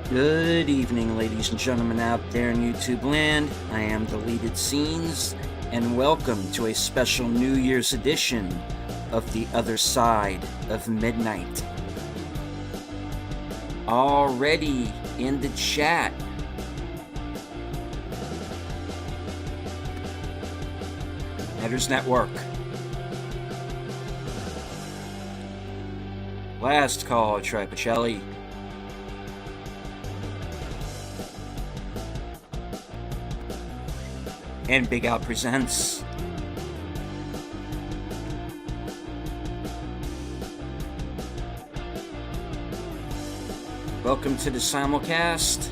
Good evening, ladies and gentlemen out there in YouTube land. I am Deleted Scenes, and welcome to a special New Year's edition of The Other Side of Midnight. Already in the chat, Headers Network. Last Call, Tripacelli. And Big Al Presents. Welcome to the simulcast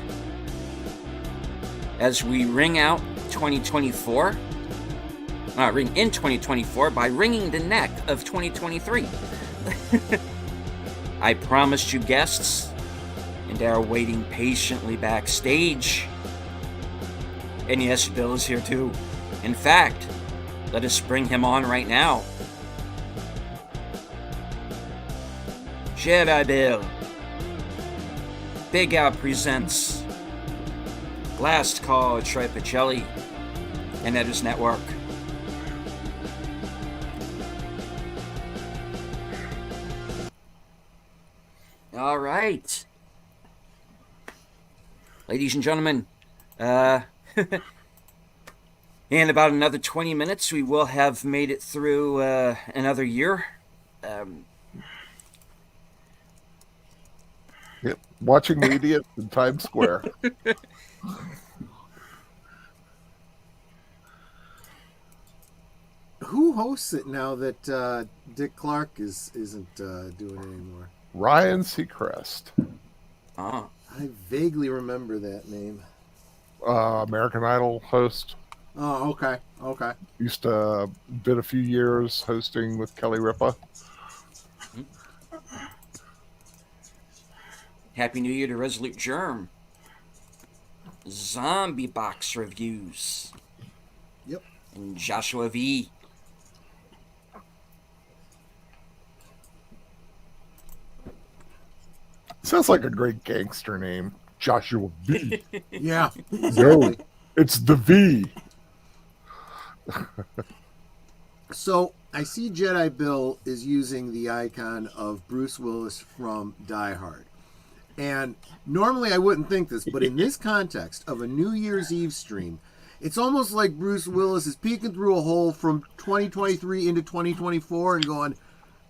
as we ring out 2024. Ring in 2024 by wringing the neck of 2023. I promised you guests, and they are waiting patiently backstage. And yes, Bill is here too. In fact, let us bring him on right now. Jedi Bill. Big Al Presents. Last Call, Tripacelli. And Headers Network. All right. Ladies and gentlemen, in about another 20 minutes, we will have made it through another year. Yep, watching the idiots in Times Square. Who hosts it now that Dick Clark isn't doing it anymore? Ryan Seacrest, Oh, I vaguely remember that name. American Idol host. Oh, okay. Used to did a few years hosting with Kelly Ripa. Happy New Year to Resolute Germ. Zombie Box Reviews. Yep. And Joshua V. Sounds like a great gangster name, Joshua V. Yeah. No, it's the V. So I see Jedi Bill is using the icon of Bruce Willis from Die Hard. And normally I wouldn't think this, but in this context of a New Year's Eve stream, it's almost like Bruce Willis is peeking through a hole from 2023 into 2024 and going,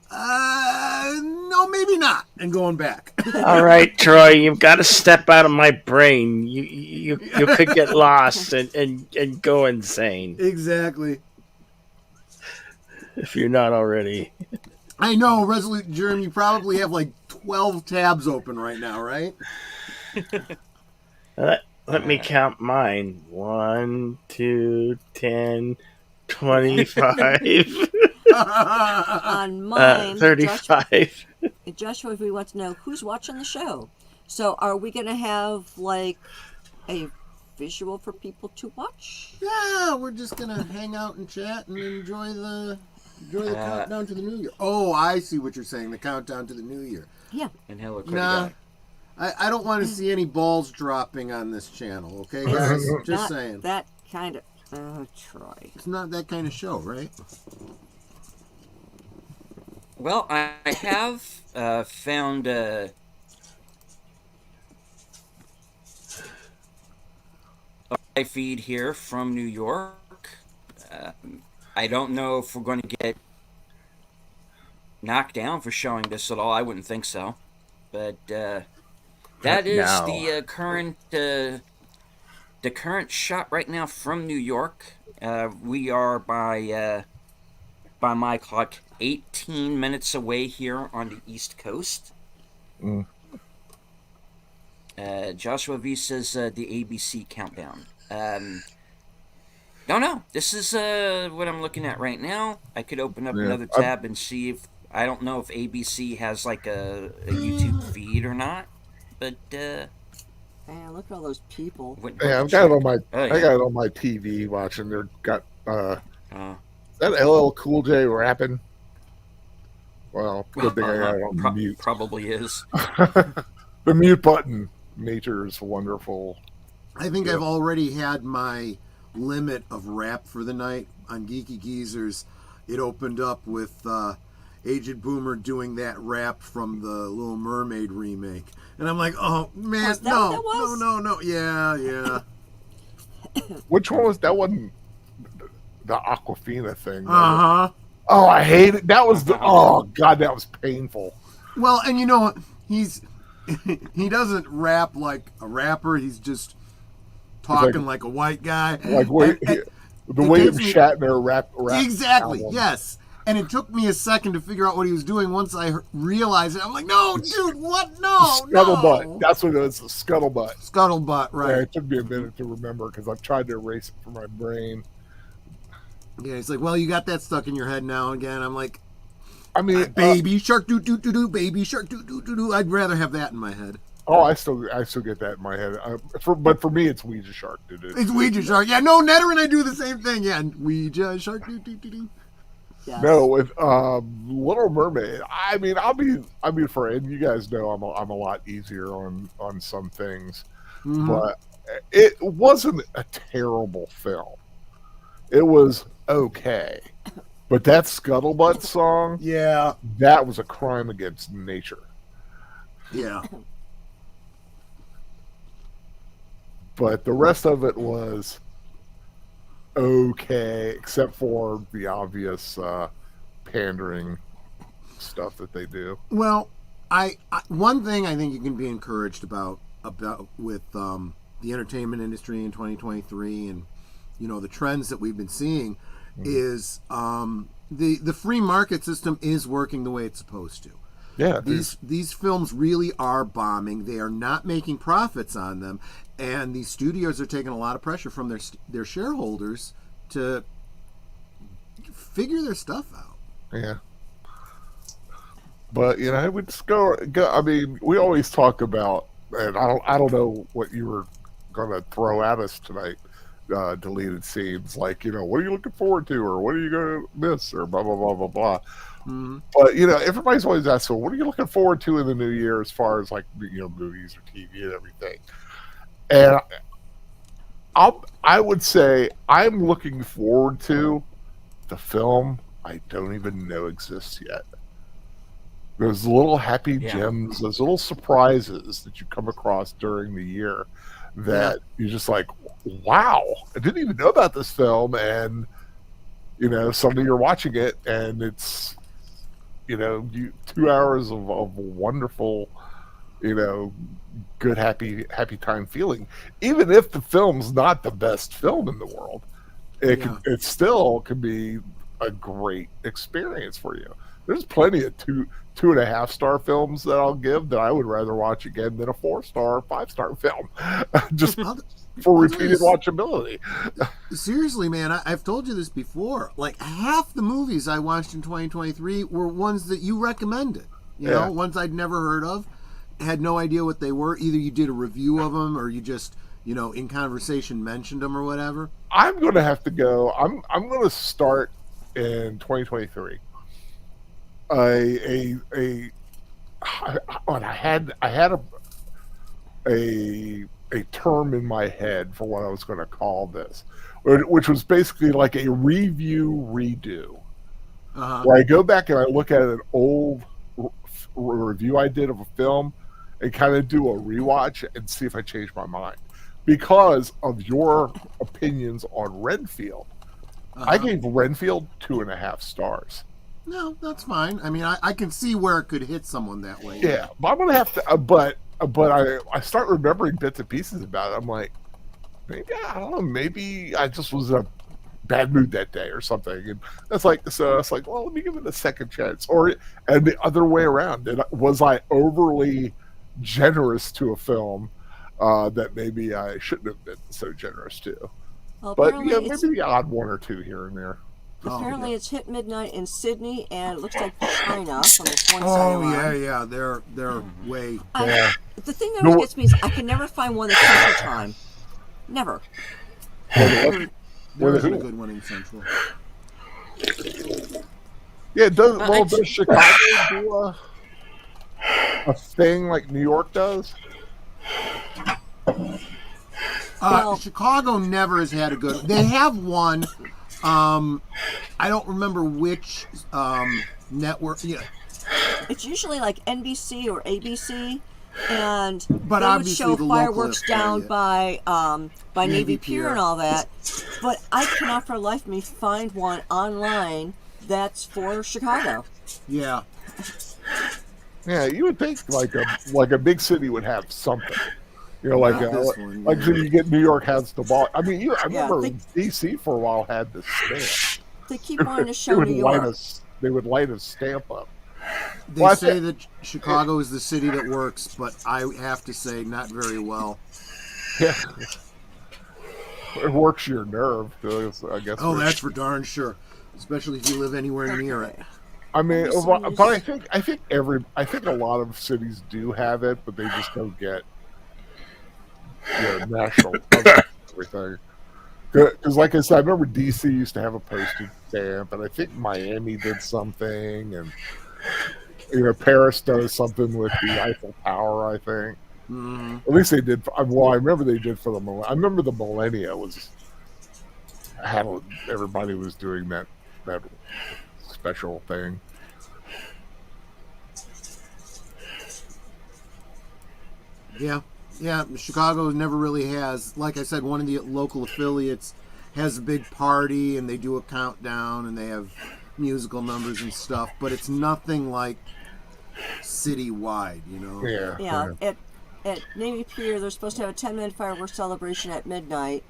no, maybe not, and going back. All right, Troy, you've got to step out of my brain. You could get lost and go insane Exactly. if you're not already. I know, Resolute Germ, you probably have like 12 tabs open right now, right? Let me count mine. 1, 2, 10, 25, On mine, 35. Joshua, if we want to know who's watching the show. So are we going to have like a visual for people to watch? Yeah, we're just gonna hang out and chat and enjoy the countdown to the new year. Oh, I see what you're saying. The countdown to the new year. Yeah. And hello, Nah, I don't want to see any balls dropping on this channel. Okay, guys, just Not saying. that kind of. Oh, Troy. It's not that kind of show, right? Well, I have found a live feed here from New York. I don't know if we're going to get knocked down for showing this at all. I wouldn't think so. But that is No. the current shot right now from New York. We are by my clock 18 minutes away here on the East Coast. Joshua V says the ABC countdown. No. This is what I'm looking at right now. I could open up another tab and see if I don't know if ABC has like a YouTube feed or not. But Man, look at all those people. Yeah, I've got it on my Oh, yeah. I got it on my TV watching. They're got Oh. that LL Cool J rapping. Well, good thing I got it on mute. Probably is. The mute button nature's wonderful. I think Yeah. I've already had my limit of rap for the night on Geeky Geezers. It opened up with Aged Boomer doing that rap from the Little Mermaid remake, and I'm like, oh man, Was that what that was? no, yeah. Which one was that? Wasn't the Aquafina thing? was it? Uh huh. Oh, I hate it. That was the. Oh God, that was painful. Well, and you know what? He doesn't rap like a rapper. He's just talking like a white guy. Like way, And- the it William gives me- Shatner rap. Exactly. album. Yes. And it took me a second to figure out what he was doing. Once I realized it, I'm like, no, dude, what? No, Scuttlebutt. no. That's what it was. The Scuttlebutt. Scuttlebutt, Yeah, right? it took me a minute to remember because I've tried to erase it from my brain. Yeah, he's like, well, you got that stuck in your head now again. I'm like, I mean, baby shark, doo doo doo doo, baby shark, doo doo doo doo. I'd rather have that in my head. I still get that in my head. But for me, it's Ouija Shark. Dude. It's Ouija shark. Yeah, no, Netter and I do the same thing. Yeah, Ouija shark, doo doo doo doo. Yes. No, with Little Mermaid. I mean, for and you guys know I'm a lot easier on some things, Mhm. but it wasn't a terrible film. It was okay, but that Scuttlebutt song, Yeah, that was a crime against nature. yeah. But the rest of it was okay, except for the obvious pandering stuff that they do. Well, I one thing I think you can be encouraged about with the entertainment industry in 2023, and you know the trends that we've been seeing, is the free market system is working the way it's supposed to. Yeah, These films really are bombing. They are not making profits on them, and these studios are taking a lot of pressure from their shareholders to figure their stuff out. yeah. But you know, I would just go. I mean, we always talk about, and I don't know what you were going to throw at us tonight. Deleted scenes, like, you know, what are you looking forward to, or what are you going to miss, or blah blah blah blah blah. Mhm. But you know, everybody's always asked, so what are you looking forward to in the new year as far as like, you know, movies or TV and everything? And I would say I'm looking forward to the film I don't even know exists yet. Those little happy Yeah. gems, those little surprises that you come across during the year that you're just like, wow, I didn't even know about this film. And, you know, suddenly you're watching it and it's, you know, 2 hours of wonderful, you know, good, happy time feeling. Even if the film's not the best film in the world, it still can be a great experience for you. There's plenty of 2.5 star films that I'll give that I would rather watch again than a 4-star, 5-star film, just I'll- for I'll tell you repeated s- watchability. Seriously, man, I've told you this before. Like half the movies I watched in 2023 were ones that you recommended. You Yeah. know, ones I'd never heard of, had no idea what they were. Either you did a review of them, or you just, you know, in conversation mentioned them or whatever. I'm going to have to go. I'm going to start in 2023. I had a term in my head for what I was going to call this, which was basically like a review redo. Uh-huh. Where I go back and I look at an old review I did of a film and kind of do a rewatch and see if I change my mind because of your opinions on Renfield. I gave Renfield 2.5 stars. No, that's fine. I mean, I can see where it could hit someone that way. Yeah, but I'm gonna have to. But I start remembering bits and pieces about it. I'm like, maybe I don't know. Maybe I just was in a bad mood that day or something. And that's like, so it's like, well, let me give it a second chance. And the other way around. Was I overly generous to a film that maybe I shouldn't have been so generous to? Well, But apparently, yeah, it's, maybe the odd one or two here and there. apparently it's hit midnight in Sydney, and it looks like China from the points Oh I'm yeah, on. yeah. They're way. Yeah. The thing that always gets me is I can never find one that's Central Time. Never. There Well, isn't a who- good one in Central. Yeah, does I- does Chicago do a thing like New York does? Well- Chicago never has had a good. They have one. I don't remember which network. Yeah, It's usually like NBC or ABC, and But they would obviously show the local fireworks down affiliate. by Navy Navy Pier Pier. and all that. But I cannot for the life of me find one online that's for Chicago. yeah. Yeah, you would think like a big city would have something. You know, like Not this one, like yeah. so you get New York has the ball. I mean, I Yeah, remember they- DC for a while had the stamp. They keep wanting to They show would New light York. they would light a stamp up. They Well, I say thi- that Chicago is the city that works, but I have to say, not very well. Yeah, it works your nerve. I guess. Oh, that's for darn sure. Especially if you live anywhere near it. Okay. I mean, NBC but I think a lot of cities do have it, but they just don't get national coverage and everything. Because, like I said, I remember DC used to have a postage stamp, and I think Miami did something, and Paris does something with the Eiffel Tower. I think Mhm. at least they did. Well, I remember they did for the. I remember the Millennia everybody was doing that special thing. Yeah, yeah. Chicago never really has. Like I said, one of the local affiliates has a big party, and they do a countdown, and they have musical numbers and stuff. But it's nothing like citywide, you know. Yeah, Yeah, at Navy Pier, they're supposed to have a 10-minute fireworks celebration at midnight,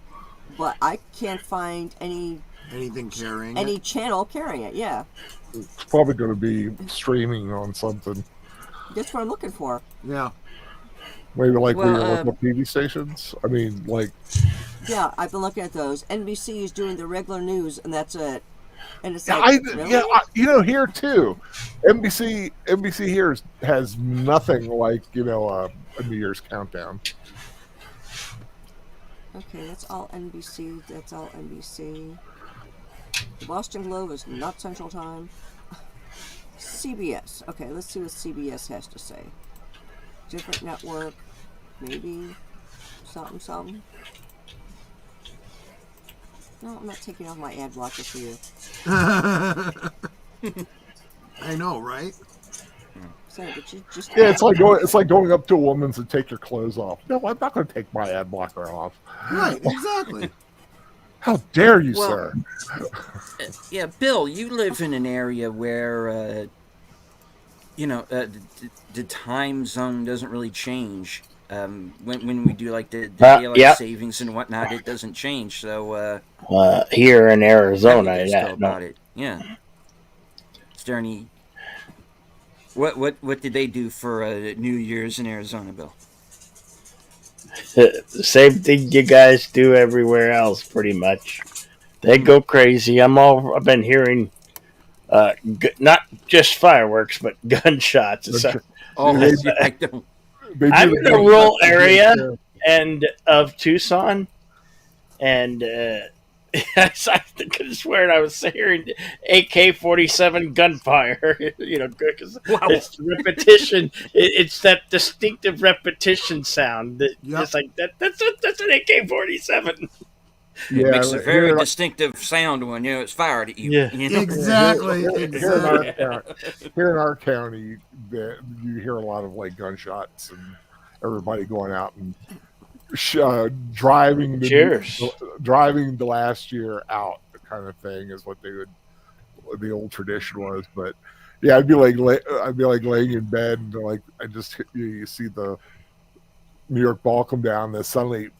but I can't find Anything carrying any it. channel carrying it. Yeah, It's probably going to be streaming on something. that's what I'm looking for. Yeah. Maybe like Well, your local TV stations. I mean, like, Yeah, I've been looking at those. NBC is doing the regular news, and that's it. And it's yeah, like, really? here too. NBC here has nothing like a New Year's countdown. Okay, that's all NBC. That's all NBC. The Boston Globe is not Central Time. CBS. Okay, let's see what CBS has to say. Different network, maybe something, something. No, I'm not taking off my ad blocker for you. I know, right? So, but you just Yeah, it's like going up to a woman's and take your clothes off. No, I'm not going to take my ad blocker off. Right, exactly. How dare you, Well- sir? Yeah, Bill, you live in an area where, the time zone doesn't really change. When we do like the daylight Yep. savings and whatnot, it doesn't change. So, Here in how do Arizona, you guys yeah, go about it? Yeah. Is there any? What did they do for New Year's in Arizona, Bill? the same thing you guys do everywhere else, pretty much. They go crazy. I've been hearing, not just fireworks, but gunshots. It's Oh, They- I don't. They do I'm the in a thing- rural area. and of Tucson, and I could have sworn I was hearing AK-47 gunfire. Because Wow. it's repetition. It's that distinctive repetition sound. That Yep. It's like that. That's an AK-47. Yeah, Makes a very here, distinctive sound when it's fired at you. Yeah. You know? Exactly. here in Exactly. our county, you hear a lot of like gunshots and everybody going out and driving Cheers. driving the last year out, kind of thing is what the old tradition was. But yeah, I'd be like laying in bed and like you see the New York ball come down, and then suddenly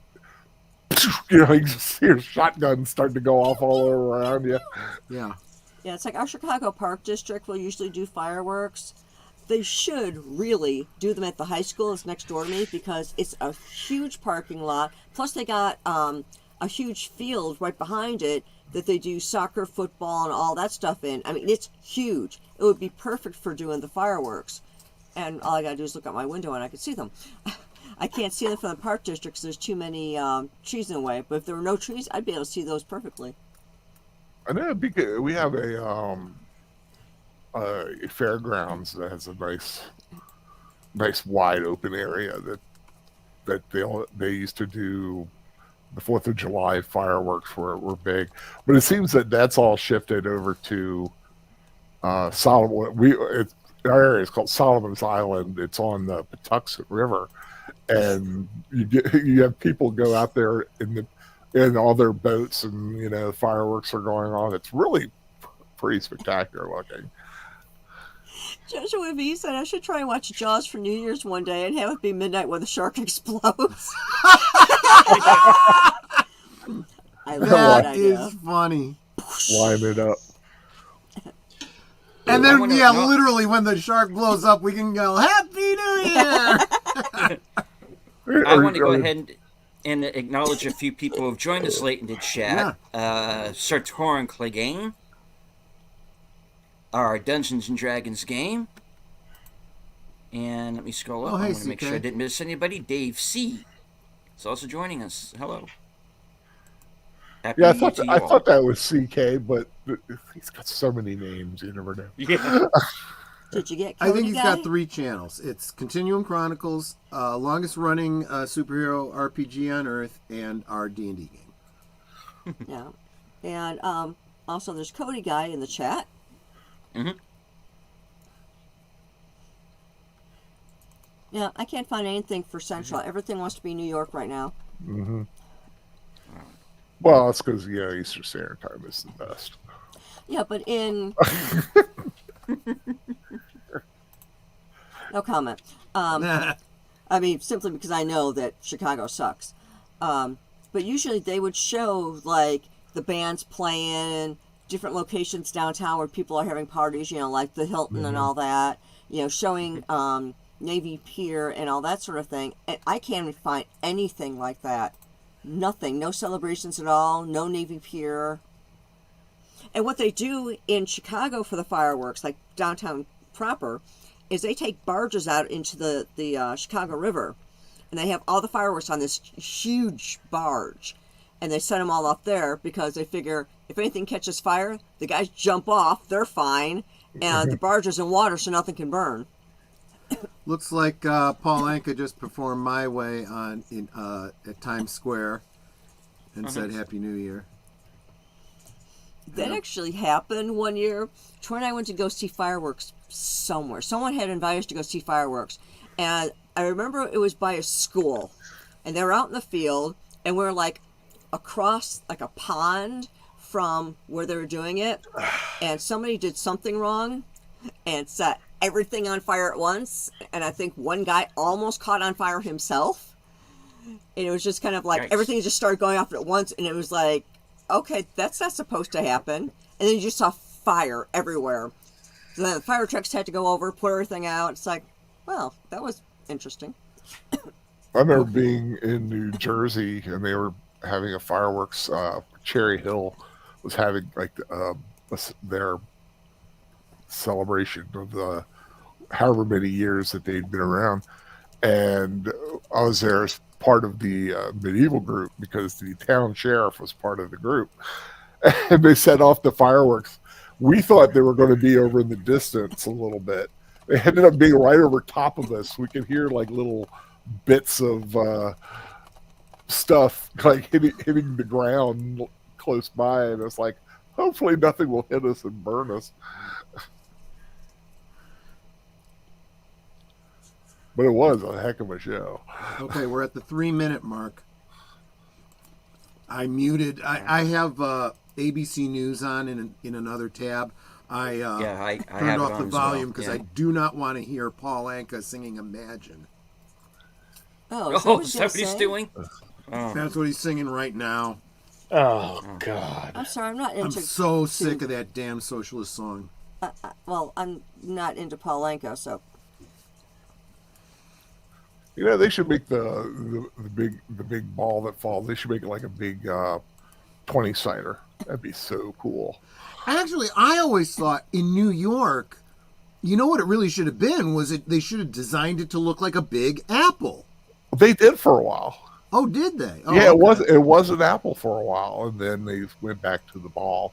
you just hear shotguns start to go off all over around you. Yeah. Yeah, it's like our Chicago Park District will usually do fireworks. They should really do them at the high school. It's next door to me because it's a huge parking lot. Plus, they got a huge field right behind it that they do soccer, football, and all that stuff in. I mean, it's huge. It would be perfect for doing the fireworks. And all I gotta do is look out my window and I can see them. I can't see them from the Park District because there's too many trees in the way. But if there were no trees, I'd be able to see those perfectly. I know because we have a fairgrounds that has a nice wide open area that that they used to do the 4th of July fireworks were big, but it seems that that's all shifted over to Solomon. Our area is called Solomon's Island. It's on the Patuxent River, and you have people go out there in all their boats, and fireworks are going on. It's really pretty spectacular looking. Joshua V said I should try and watch Jaws for New Year's one day and have it be midnight when the shark explodes. I love that That idea. is funny. Line it up. And I then, wanna yeah, know- literally, when the shark blows up, we can go, Happy New Year! I want to go ahead and acknowledge a few people who have joined us late in the chat. Sir Torin Clegane, our Dungeons and Dragons game. And let me scroll up. Oh, hey, I want to make CK. sure I didn't miss anybody. Dave C. is also joining us. Hello. Happy Yeah, New Year to you I all. thought that was CK, but he's got so many names, you never know. Yeah. Did you get I Cody think he's guy? got 3 channels. It's Continuum Chronicles, longest running superhero RPG on Earth, and our D&D game. Yeah. And also there's Cody guy in the chat. Mhm. Yeah, I can't find anything for Central. Everything wants to be New York right now. Hmm. Well, it's because Eastern Standard Time is the best. Yeah, but in no comment. I mean, simply because I know that Chicago sucks. But usually they would show like the bands playing different locations downtown where people are having parties, like the Hilton and all that, showing Navy Pier and all that sort of thing. And I can't find anything like that. Nothing. No celebrations at all. No Navy Pier. And what they do in Chicago for the fireworks, like downtown proper, is they take barges out into the Chicago River, and they have all the fireworks on this huge barge, and they set them all up there because they figure if anything catches fire, the guys jump off, they're fine, and the barge is in water so nothing can burn. Looks like Paul Anka just performed My Way at Times Square and said Happy New Year. That actually happened one year. Troy and I went to go see fireworks somewhere. Someone had invited us to go see fireworks. And I remember it was by a school. And they were out in the field. And we were like across like a pond from where they were doing it. And somebody did something wrong and set everything on fire at once. And I think one guy almost caught on fire himself. And it was just kind of like Yikes. everything just started going off at once. And it was like, okay, that's not supposed to happen. And then you just saw fire everywhere. So then the fire trucks had to go over, put everything out. It's like, well, that was interesting. I remember being in New Jersey, and they were having a fireworks. Cherry Hill was having their celebration of the however many years that they'd been around, and I was there as part of the medieval group because the town sheriff was part of the group, and they set off the fireworks. We thought they were going to be over in the distance a little bit. They ended up being right over top of us. We could hear like little bits of stuff like hitting the ground close by, and it's like, hopefully nothing will hit us and burn us. But it was a heck of a show. Okay, we're at the 3-minute mark. I muted. I have ABC News on in another tab. I I turned have off it the on as well. volume because Yeah. I do not want to hear Paul Anka singing Imagine. Oh, Oh, is that what he's doing? Oh. That's what he's singing right now. Oh God. I'm sorry, I'm not I'm into. so sick of that damn socialist song. Well, I'm not into Paul Anka, so They should make the big ball that falls. They should make it like a big 20-sider. That'd be so cool. Actually, I always thought in New York, you know what it really should have been was they should have designed it to look like a big apple. They did for a while. Oh, did they? Oh, Yeah, okay. it was an apple for a while, and then they went back to the ball.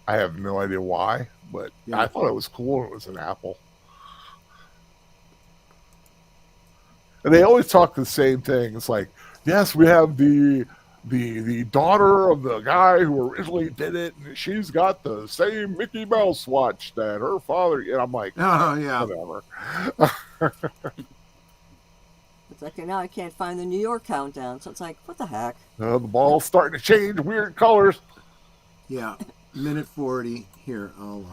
I have no idea why, but Yeah. I thought it was cool. It was an apple. And they always talk the same thing. It's like, yes, we have the daughter of the guy who originally did it, and she's got the same Mickey Mouse watch that her father. And I'm like, Oh yeah. whatever. It's like, now I can't find the New York countdown. So it's like, what the heck? The ball's starting to change weird colors. Yeah. Minute 40. Here, I'll.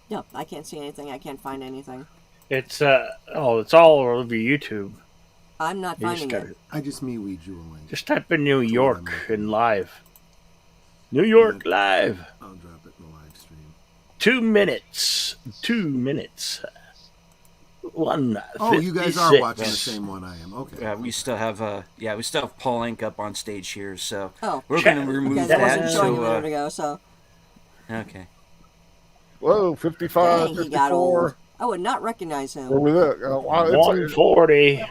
No, I can't see anything. I can't find anything. It's it's all over YouTube. I'm not You just finding gotta it. I just MeWe you a link. just type in New York and live. New York live. I'll drop it in the live stream. 2 minutes. 2 minutes. 1:56. Oh, you guys are watching the same one I am. Okay. We still have Paul Inc up on stage here, so Oh, we're Chat. going to remove because I wasn't that. showing you a So, minute ago, so okay. Whoa, 55, dang, he got old. 54. I would not recognize him. What was it? Wow, it's 140.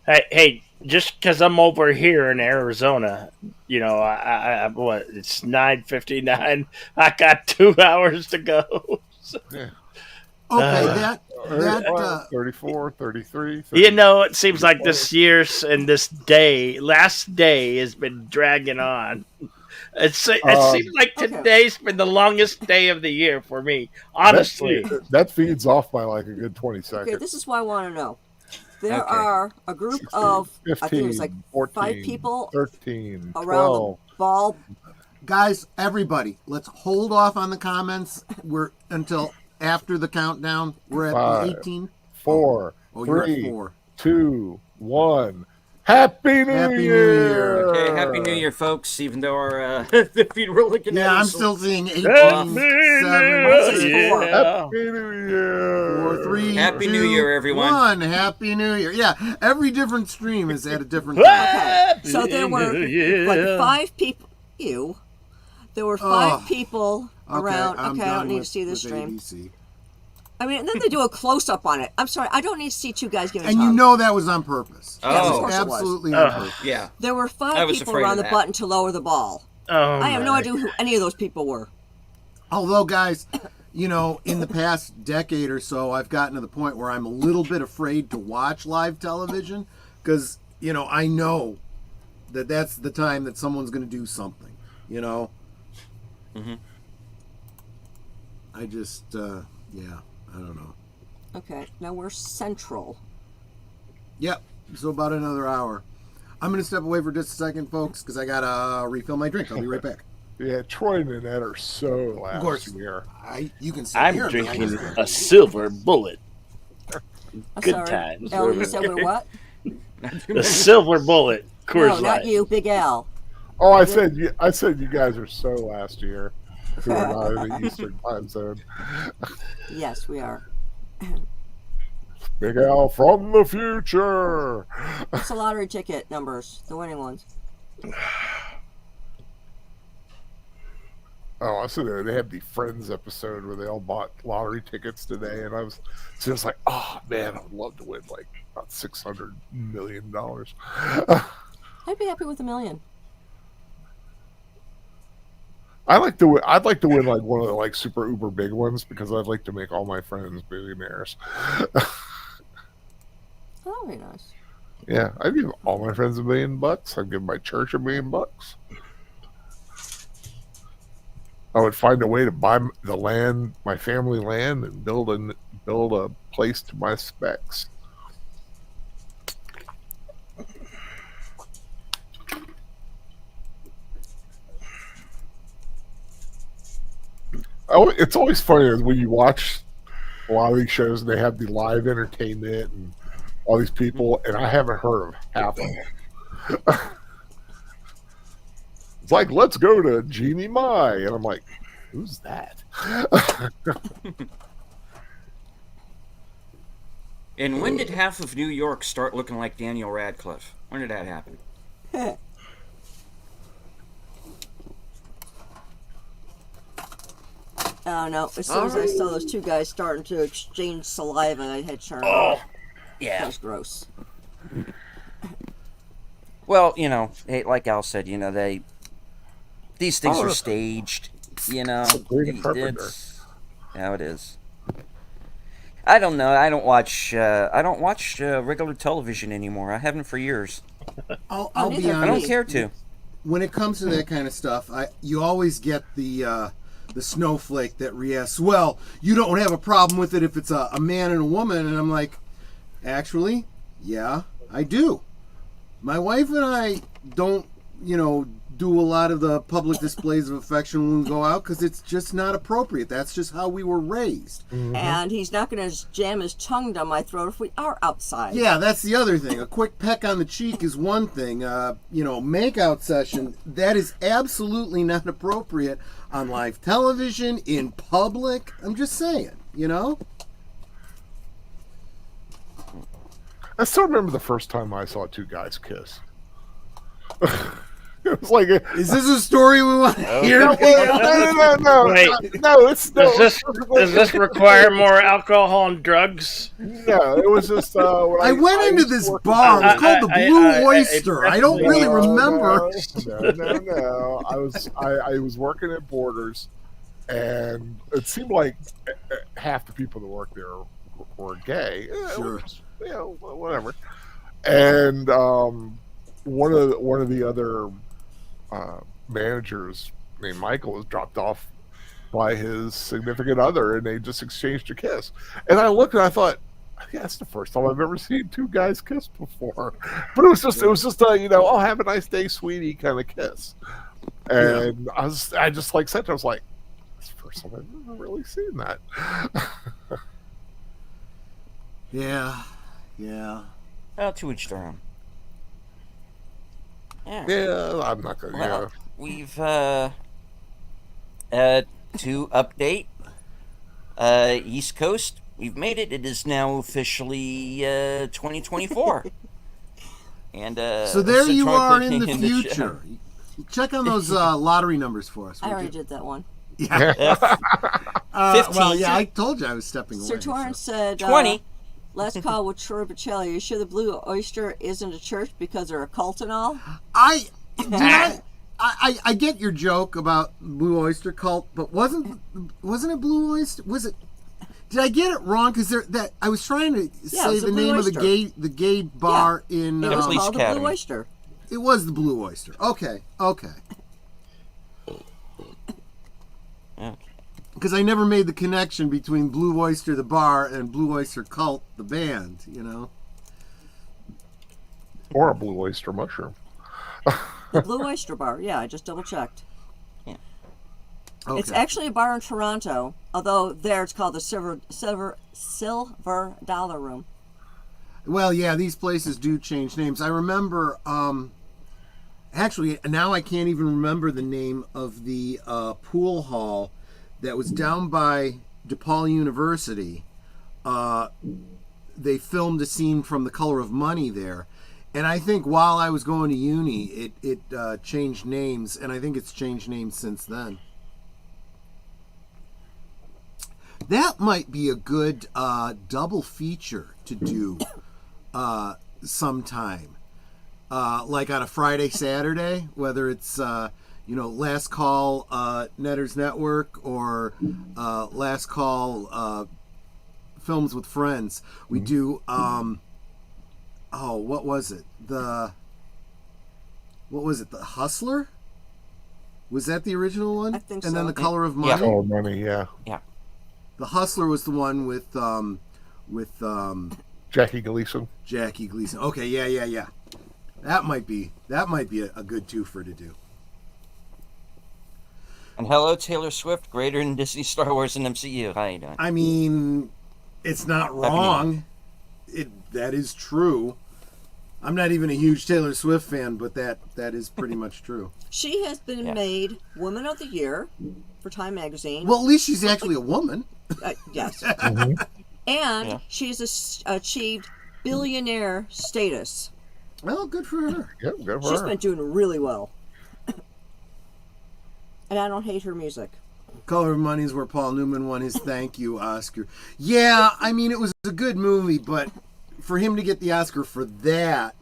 Hey, just because I'm over here in Arizona, you know, I what? It's 9:59. I got 2 hours to go. Okay, Uh, that 34, 33. You know, it seems like this year's and this last day, has been dragging on. It seems like Okay. today's been the longest day of the year for me, honestly. That feeds off by like a good 20 seconds. Okay, this is what I want to know. There Okay. are a group 16, of, 15, I think it was like 14, 5 people 13, around 12. the ball. guys, everybody, let's hold off on the comments. We're until after the countdown. We're at 5, 18. 4, Oh, you're 3, at 4. 2, 1. Happy New Happy New Year! Year. Okay, Happy New Year, folks. Even though our the feed we're looking at Yeah, I'm is- still seeing 18, Happy 7, New 6, Year. Happy New Year! 4, 3, Happy 2, New Year, everyone. 1. Happy New Year. Yeah, every different stream is at a different time. Okay, so there were like 5 people. Ew. There were 5 Oh. people around. I'm Okay, I don't done need with- to see this with stream. ABC. I mean, and then they do a close up on it. I'm sorry, I don't need to see 2 guys giving And you tongue. know that was on purpose. Yes, of Oh, course it was. Absolutely on purpose. yeah. There were I 5 was people afraid around of the that. button to lower the ball. Oh, I have no my idea who any of those people were. Although, guys, you know, in the past decade or so, I've gotten to the point where I'm a little bit afraid to watch live television because, you know, I know that that's the time that someone's going to do something, you know? Mhm. I just, yeah, I don't know. Okay, now we're central. Yep, so about another hour. I'm going to step away for just a second, folks, because I got to refill my drink. I'll be right back. Yeah, Troy and Annette are so last course. year. You can see I'm here, drinking man. a silver bullet. I'm Good sorry. times. Al, you said we're what? The silver bullet. Coors No, Light. not you, Big Al. Oh, I said you guys are so last year. Who are not in the Eastern time zone. Yes, we are. Big Al from the future. What's the lottery ticket numbers? The winning ones. Oh, I said they had the Friends episode where they all bought lottery tickets today, and I was just like, oh man, I'd love to win like about $600 million. I'd be happy with $1 million. I'd like to win like one of the like super uber big ones because I'd like to make all my friends billionaires. Oh, very nice. Yeah, I'd give all my friends $1 million. I'd give my church $1 million. I would find a way to buy the land, my family land, and build a place to my specs. Oh, it's always funny when you watch a lot of these shows and they have the live entertainment and all these people, and I haven't heard of half of them. It's like, let's go to Jeannie Mai, and I'm like, who's that? And when did half of New York start looking like Daniel Radcliffe? When did that happen? Oh no! As soon as I saw those 2 guys starting to exchange saliva, I had turned. Oh, That yeah. was gross. Well, hey, like Al said, these things Oh, are staged. Sabrina Carpenter. It's how it is. I don't know. I don't watch. I don't watch regular television anymore. I haven't for years. I'll be neither. I don't honest. care to. When it comes to that kind of stuff, you always get the snowflake that reacts, well, you don't have a problem with it if it's a man and a woman. And I'm like, actually, yeah, I do. My wife and I don't, do a lot of the public displays of affection when we go out because it's just not appropriate. That's just how we were raised. And he's not going to jam his tongue down my throat if we are outside. Yeah, that's the other thing. A quick peck on the cheek is one thing. Make-out session, that is absolutely not appropriate on live television, in public. I'm just saying, I still remember the first time I saw two guys kiss. It was like, Is this a story we want to hear? no. Wait. Does Does this require more alcohol and drugs? No, it was just. When I went into was this working- bar. It was called the Blue I Oyster. I don't really remember. No. I was working at Borders, and it seemed like half the people that worked there were gay. Sure. Whatever. And one of the other managers named Michael was dropped off by his significant other, and they just exchanged a kiss. And I looked and I thought, yeah, that's the first time I've ever seen two guys kiss before. But it was just a oh, have a nice day, sweetie kind of kiss. And I just like said to her, I was like, that's the first time I've ever really seen that. Yeah. Well, to each their own. Yeah. Yeah, I'm not gonna. Well, we've to update East Coast. We've made it. It is now officially 2024. And So there you Troy are in the clicking future. Check on those lottery numbers for us. I would already you? did that one. Yeah. Yeah. 15. Well, yeah, I told you I was stepping away. Sir Torrance said, 20. last call with Troy Bocelli. Are you sure the Blue Oyster isn't a church because they're a cult and all? I get your joke about Blue Oyster Cult, but wasn't it Blue Oyster? Was it? Did I get it wrong? Because I was trying to Yeah, it say was the the Blue name Oyster. of the gay bar in. It was Police called the Academy. Blue Oyster. It was the Blue Oyster. Okay. Okay. Because I never made the connection between Blue Oyster the bar and Blue Oyster Cult the band. Or a blue oyster mushroom. The Blue Oyster Bar. Yeah, I just double checked. Okay. It's actually a bar in Toronto, although there it's called the Silver Dollar Room. Well, yeah, these places do change names. I remember, actually, now I can't even remember the name of the pool hall that was down by DePaul University. They filmed a scene from The Color of Money there. And I think while I was going to uni, it changed names, and I think it's changed names since then. That might be a good double feature to do sometime. Like on a Friday, Saturday, whether it's, Last Call Netters Network or Last Call Films with Friends. We do, what was it? The Hustler? Was that the original one? I think And then so. The Color of Yeah. Money? Oh, money, yeah. The Hustler was the one with Jackie Gleason. Jackie Gleason. Okay, yeah. That might be a good twofer to do. And hello, Taylor Swift, greater than Disney, Star Wars, and MCU. How you doing? I mean, it's not wrong. That is true. I'm not even a huge Taylor Swift fan, but that is pretty much true. She has been Yeah. made Woman of the Year for Time Magazine. Well, at least she's actually a woman. Yes. Mhm. And Yeah. she's achieved billionaire status. Well, good for her. Yeah, good for She's her. been doing really well. And I don't hate her music. Color of Money is where Paul Newman won his thank you Oscar. Yeah, I mean, it was a good movie, but for him to get the Oscar for that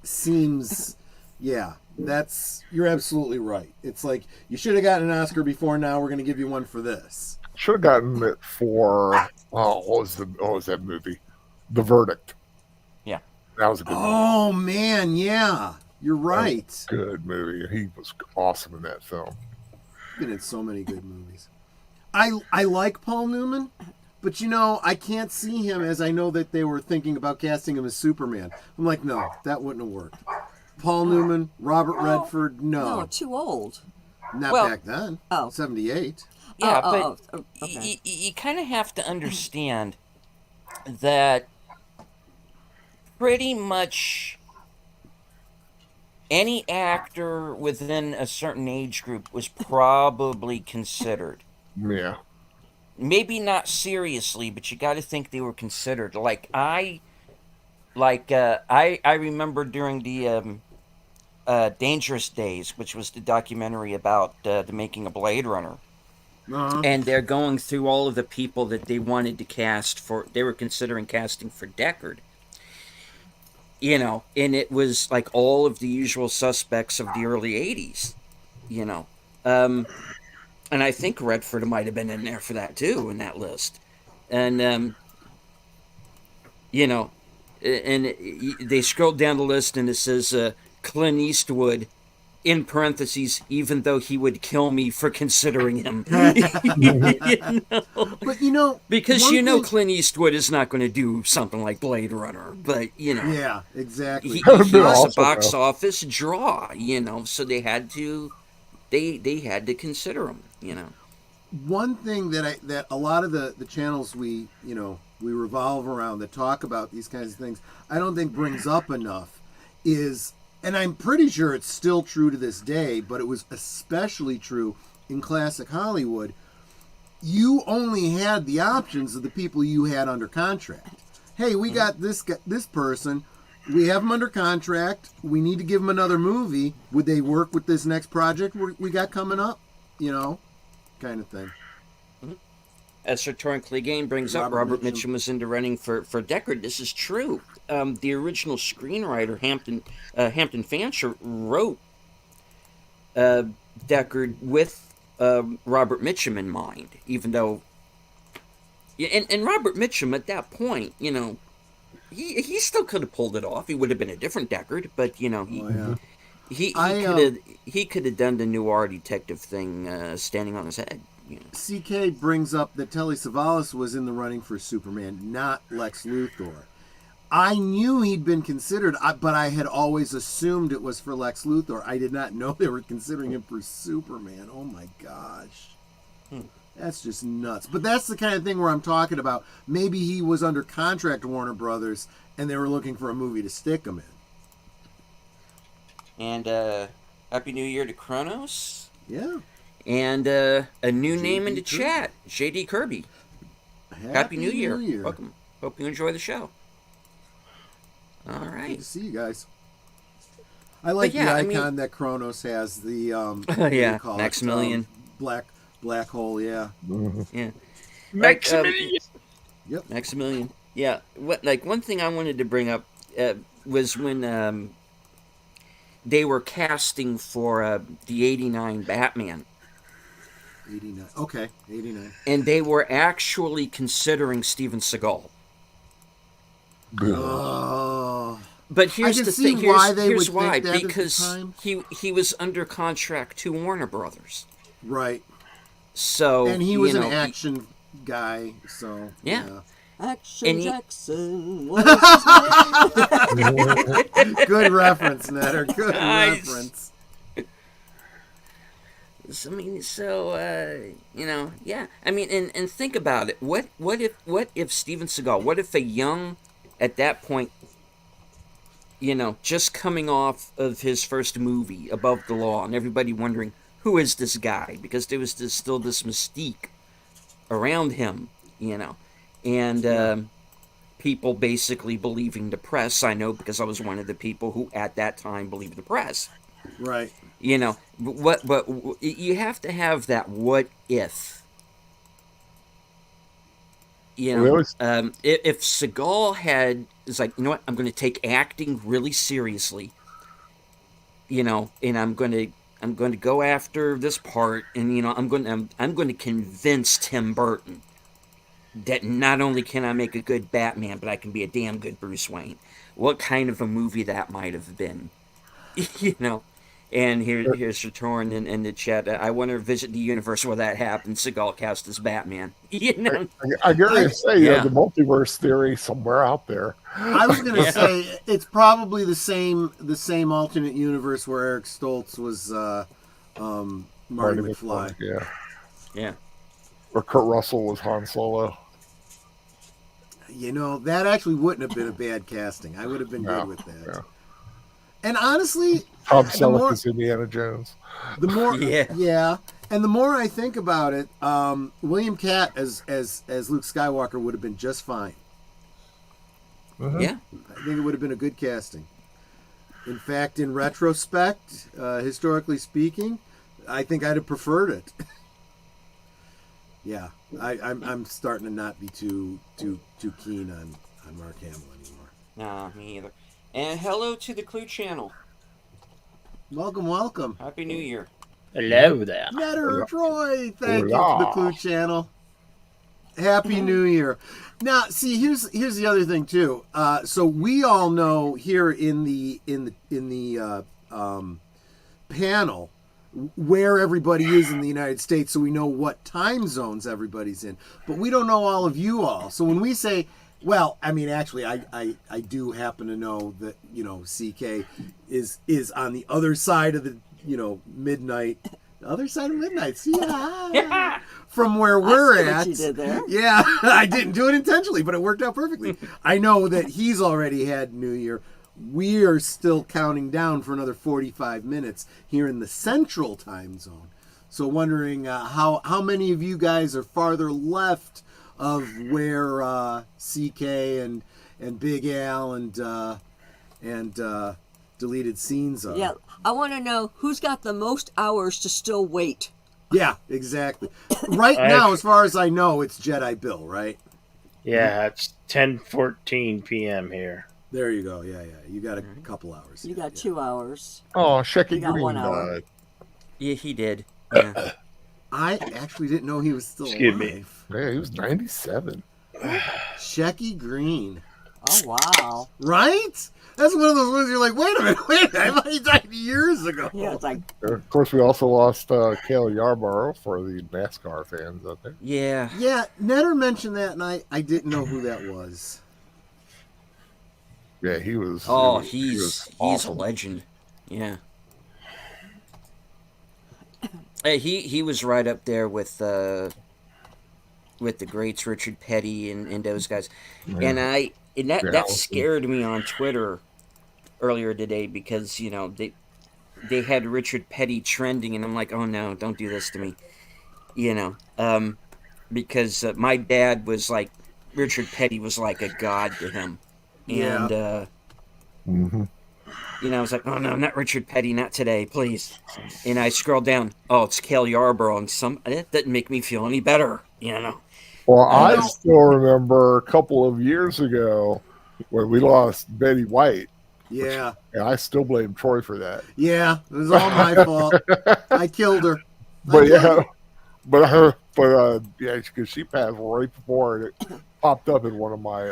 seems, you're absolutely right. It's like, you should have gotten an Oscar before, now we're going to give you one for this. Should have gotten it for what was that movie? The Verdict. Yeah. That was a good movie. Oh man, yeah, you're right. Good movie. He was awesome in that film. Been in so many good movies. I like Paul Newman, but I can't see him as I know that they were thinking about casting him as Superman. I'm like, no, that wouldn't have worked. Paul Newman, Robert Redford, No, no, too old. not Well- back then. Oh. 78. Yeah, Okay. you kind of have to understand that pretty much any actor within a certain age group was probably considered. Yeah. Maybe not seriously, but you got to think they were considered. I remember during the Dangerous Days, which was the documentary about the making of Blade Runner. Uh-huh. And they're going through all of the people that they wanted to cast for. They were considering casting for Deckard. And it was like all of the usual suspects of the early '80s. And I think Redford might have been in there for that too, in that list. And and they scrolled down the list, and it says Clint Eastwood, in parentheses, even though he would kill me for considering him. But Because one thing- Clint Eastwood is not going to do something like Blade Runner, but Yeah, exactly. he That would be was a awesome, box though. office draw, so they had to had to consider him. One thing that a lot of the channels we revolve around that talk about these kinds of things, I don't think brings up enough is, and I'm pretty sure it's still true to this day, but it was especially true in classic Hollywood. You only had the options of the people you had under contract. Hey, we got this person. We have them under contract. We need to give them another movie. Would they work with this next project we got coming up? Kind of thing. As Sir Torrent Clegane brings up, Robert Robert Mitchum. Mitchum was in the running for Deckard. This is true. The original screenwriter, Hampton Fancher, wrote Deckard with Robert Mitchum in mind, even though... And Robert Mitchum, at that point, he still could have pulled it off. He would have been a different Deckard, but, Oh, yeah. he could have done the noir detective thing, standing on his head. CK brings up that Telly Savalas was in the running for Superman, not Lex Luthor. I knew he'd been considered, but I had always assumed it was for Lex Luthor. I did not know they were considering him for Superman. Oh my gosh. That's just nuts. But that's the kind of thing where I'm talking about. Maybe he was under contract to Warner Brothers and they were looking for a movie to stick him in. And Happy New Year to Kronos. Yeah. And a new name in the Kirby. chat, JD Kirby. Happy New Year. Welcome. Hope you enjoy the show. All Good right. to see you guys. I like yeah, I the mean- icon that Kronos has. The what do you Yeah, call it? Maximilian. Black hole. Yeah. Yeah. Maximilian. Maximilian. Yeah. One thing I wanted to bring up was when they were casting for the '89 Batman, 89. Okay, 89. and they were actually considering Steven Seagal. Oh. But here's can the see thing. why they Here's would why. think that at the Because time. he was under contract to Warner Brothers. Right. So And he was you an know, action guy, so Yeah. Action And he- Jackson. What is his name? Good reference, Netter. Good Nice. reference. I mean, yeah. I mean, and think about it. What if Steven Seagal? What if a young, at that point, just coming off of his first movie, Above the Law, and everybody wondering who is this guy, because there was still this mystique around him, and people basically believing the press. I know because I was one of the people who at that time believed the press. Right. But you have to have that what if. We always- If Seagal is like, I'm going to take acting really seriously, and I'm going to I'm going to go after this part, and I'm going to convince Tim Burton that not only can I make a good Batman, but I can be a damn good Bruce Wayne. What kind of a movie that might have been, you know? And here's Retorn in the chat. I want to visit the universe where that happened. Seagal cast as Batman. You know? I gotta say, Yeah. the multiverse theory somewhere out there. I was gonna say it's probably the same alternate universe where Eric Stoltz was Marty McFly. Yeah. Yeah. Or Kurt Russell was Han Solo. You know, that actually wouldn't have been a bad casting. I would have been No, good with that. no. And honestly, Tom the Selleck more- is Indiana Jones. the more Yeah. and the more I think about it, William Catt as Luke Skywalker would have been just fine. Mhm. Yeah. I think it would have been a good casting. In fact, in retrospect, historically speaking, I think I'd have preferred it. Yeah, I'm starting to not be too keen on Mark Hamill anymore. Nah, me either. And hello to the Clue channel. Welcome. Happy New Year. Hello there. Netter Troy, thank you Hola. for the Clue channel. Happy New Year. Now, see, here's the other thing too. So we all know here in the panel where everybody is in the United States, so we know what time zones everybody's in. But we don't know all of you all. So when we say, well, I mean, actually, I do happen to know that CK is on the other side of the midnight. The other side of midnight. See, yeah. From where we're see what at. you did there. Yeah, I didn't do it intentionally, but it worked out perfectly. I know that he's already had New Year. We are still counting down for another 45 minutes here in the Central Time Zone. So wondering how many of you guys are farther left of where CK and Big Al and deleted scenes are. Yeah, I want to know who's got the most hours to still wait. Yeah, exactly. Right I- now, as far as I know, it's Jedi Bill, right? Yeah, it's 10:14 p.m. here. There you go. Yeah. You got a couple hours. You got Yeah. 2 hours. Oh, Shecky You got Green 1 hour. died. Yeah, he did. Yeah. I actually didn't know he was still Excuse alive. me. Yeah, he was 97. Shecky Green. Oh, wow. Right? That's one of those ones you're like, wait a minute. I thought he died years ago. Yeah, it's like, Of course, we also lost Cale Yarborough for the NASCAR fans out there. Yeah. Yeah, Netter mentioned that, and I didn't know who that was. Yeah, he was. Oh, he was he's a awesome. legend. Yeah. Hey, he was right up there with the greats Richard Petty and those guys. And that Yeah. scared me on Twitter earlier today because they had Richard Petty trending and I'm like, oh no, don't do this to me. Because my dad was like, Richard Petty was like a god to him. Yeah. And hmm I was like, oh no, not Richard Petty, not today, please. And I scrolled down, oh, it's Cale Yarborough, and that didn't make me feel any better, Well, I I know. still remember a couple of years ago when we lost Betty White, Yeah. and I still blame Troy for that. Yeah, it was all my fault. I killed her. But yeah, yeah, because she passed right before, and it popped up in one of my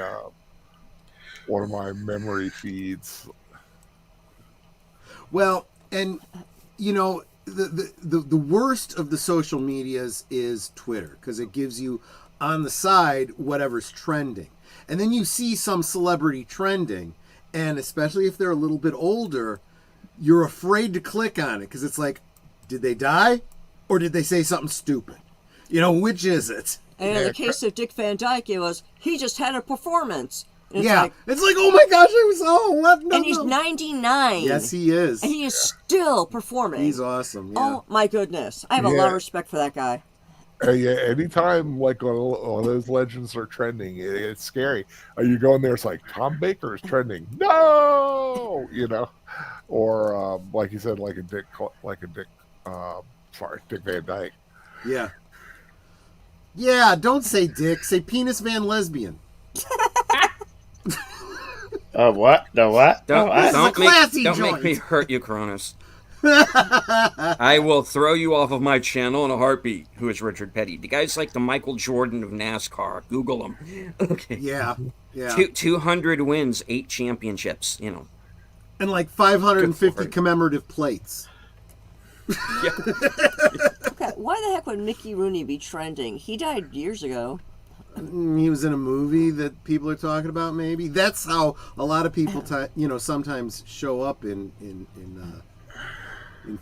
memory feeds. Well, and the worst of the social medias is Twitter because it gives you on the side whatever's trending, and then you see some celebrity trending, and especially if they're a little bit older, you're afraid to click on it because it's like, did they die, or did they say something stupid? Which is it? and in the case of Dick Van Dyke, it was, he just had a performance. And it's Yeah, like, it's like, oh my gosh, I was what? No, and he's no. 99. Yes, he is. And he is still performing. He's awesome. Yeah. Oh my goodness. I have a lot Yeah. of respect for that guy. Yeah, anytime like on those legends are trending, it's scary. You go in there, it's like Tom Baker is trending. No, or like you said, Dick Van Dyke. Yeah. Yeah, don't say Dick. Say Penis Van Lesbian. What? The what? Don't Oh, I- This is a classy don't joint. make me hurt you, Kronos. I will throw you off of my channel in a heartbeat. Who is Richard Petty? The guy's like the Michael Jordan of NASCAR. Google him. Okay. Yeah, yeah. 200 wins, 8 championships. You know. And like 550 Good commemorative plates. Yeah. Okay, why the heck would Mickey Rooney be trending? He died years ago. He was in a movie that people are talking about. Maybe that's how a lot of people, sometimes show up in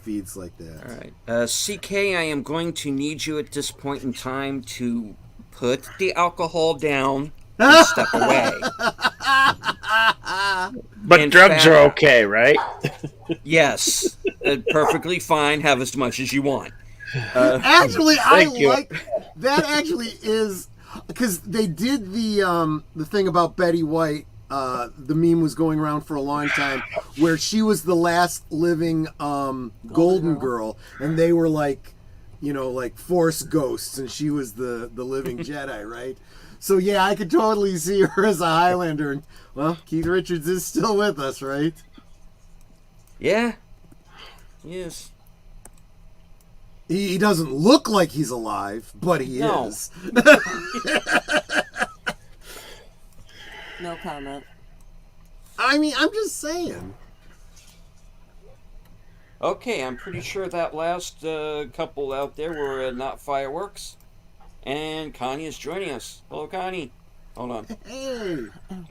feeds like that. All right. CK, I am going to need you at this point in time to put the alcohol down and step away. But In drugs fact- are okay, right? Yes. Perfectly fine. Have as much as you want. Actually, I Thank you. like that. Actually, is because they did the thing about Betty White. The meme was going around for a long time, where she was the last living golden girl, and they were like, like Force ghosts, and she was the living Jedi, right? So yeah, I could totally see her as a Highlander. And well, Keith Richards is still with us, right? Yeah. Yes. He doesn't look like he's alive, but he No. is. No comment. I mean, I'm just saying. Okay, I'm pretty sure that last couple out there were not fireworks. And Connie is joining us. Hello, Connie. Hold on. Hey,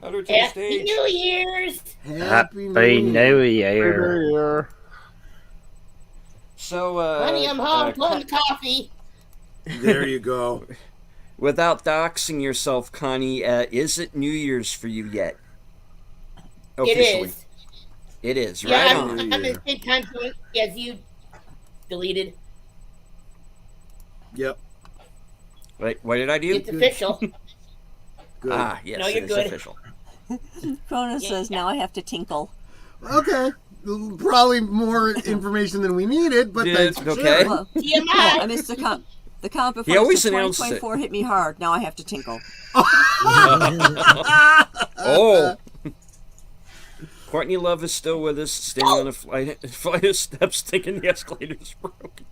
Let her to the Happy stage. New Year's! happy Happy New New Year. Year. Here. So, Honey, I'm home blowing coffee. There you go. without doxing yourself, Connie, is it New Year's for you yet? It Officially. is. It is, Yeah, right I'm, on. I'm in the same time zone as you deleted. Yep. Wait, what did I do? It's official. Good. Ah, yes, No, you're it is good. official. Krona Yeah. says, now I have to tinkle. Okay. Probably more information than we needed, but Yeah, thanks for okay. sharing. Well, TMI. I missed the comp. The comp before He always said announced it. 2024 hit me hard. Now I have to tinkle. Oh! Courtney Love is still with us, standing on a flight of steps, thinking the escalator's broken.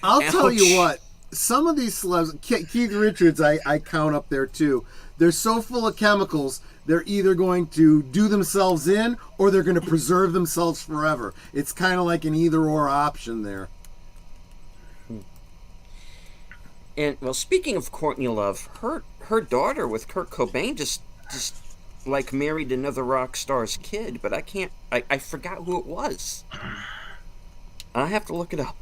I'll tell you Ouch. what. Some of these celebs, Keith Richards, I count up there too. They're so full of chemicals, they're either going to do themselves in or they're going to preserve themselves forever. It's kind of like an either-or option there. And well, speaking of Courtney Love, her daughter with Kurt Cobain just like married another rock star's kid, but I forgot who it was. I have to look it up.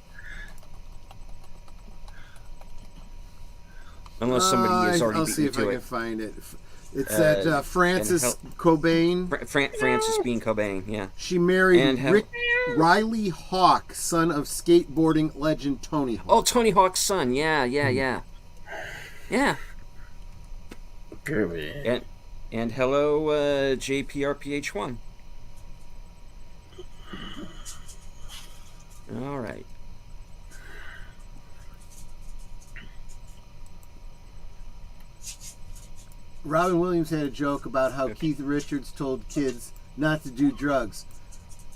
Unless somebody has already I'll beat see me if I to can it. find it. It's that Frances and Cobain. Francis Bean Cobain, yeah. She married and how- Rick Riley Hawk, son of skateboarding legend Tony Hawk. Oh, Tony Hawk's son, yeah. Yeah. Groovy. And hello, JPRPH1. All right. Robin Williams had a joke about how Keith Richards told kids not to do drugs.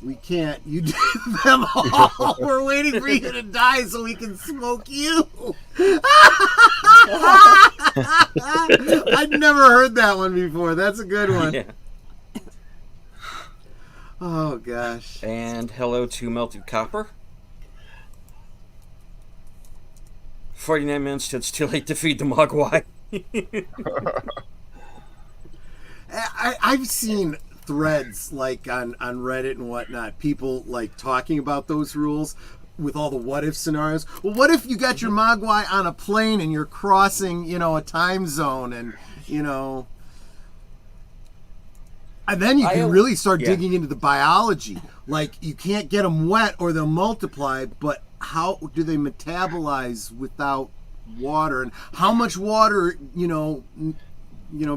We can't. You did them all. We're waiting for you to die so we can smoke you. I'd never heard that one before. That's a good one. Yeah. Oh, gosh. And hello to Melted Copper. 49 minutes till it's too late to feed the Mogwai. I've seen threads like on Reddit and whatnot, people like talking about those rules with all the what if scenarios. Well, what if you got your Mogwai on a plane and you're crossing, a time zone and and then you can really start digging into the biology. Like you can't get them wet or they'll multiply, but how do they metabolize without water, and how much water,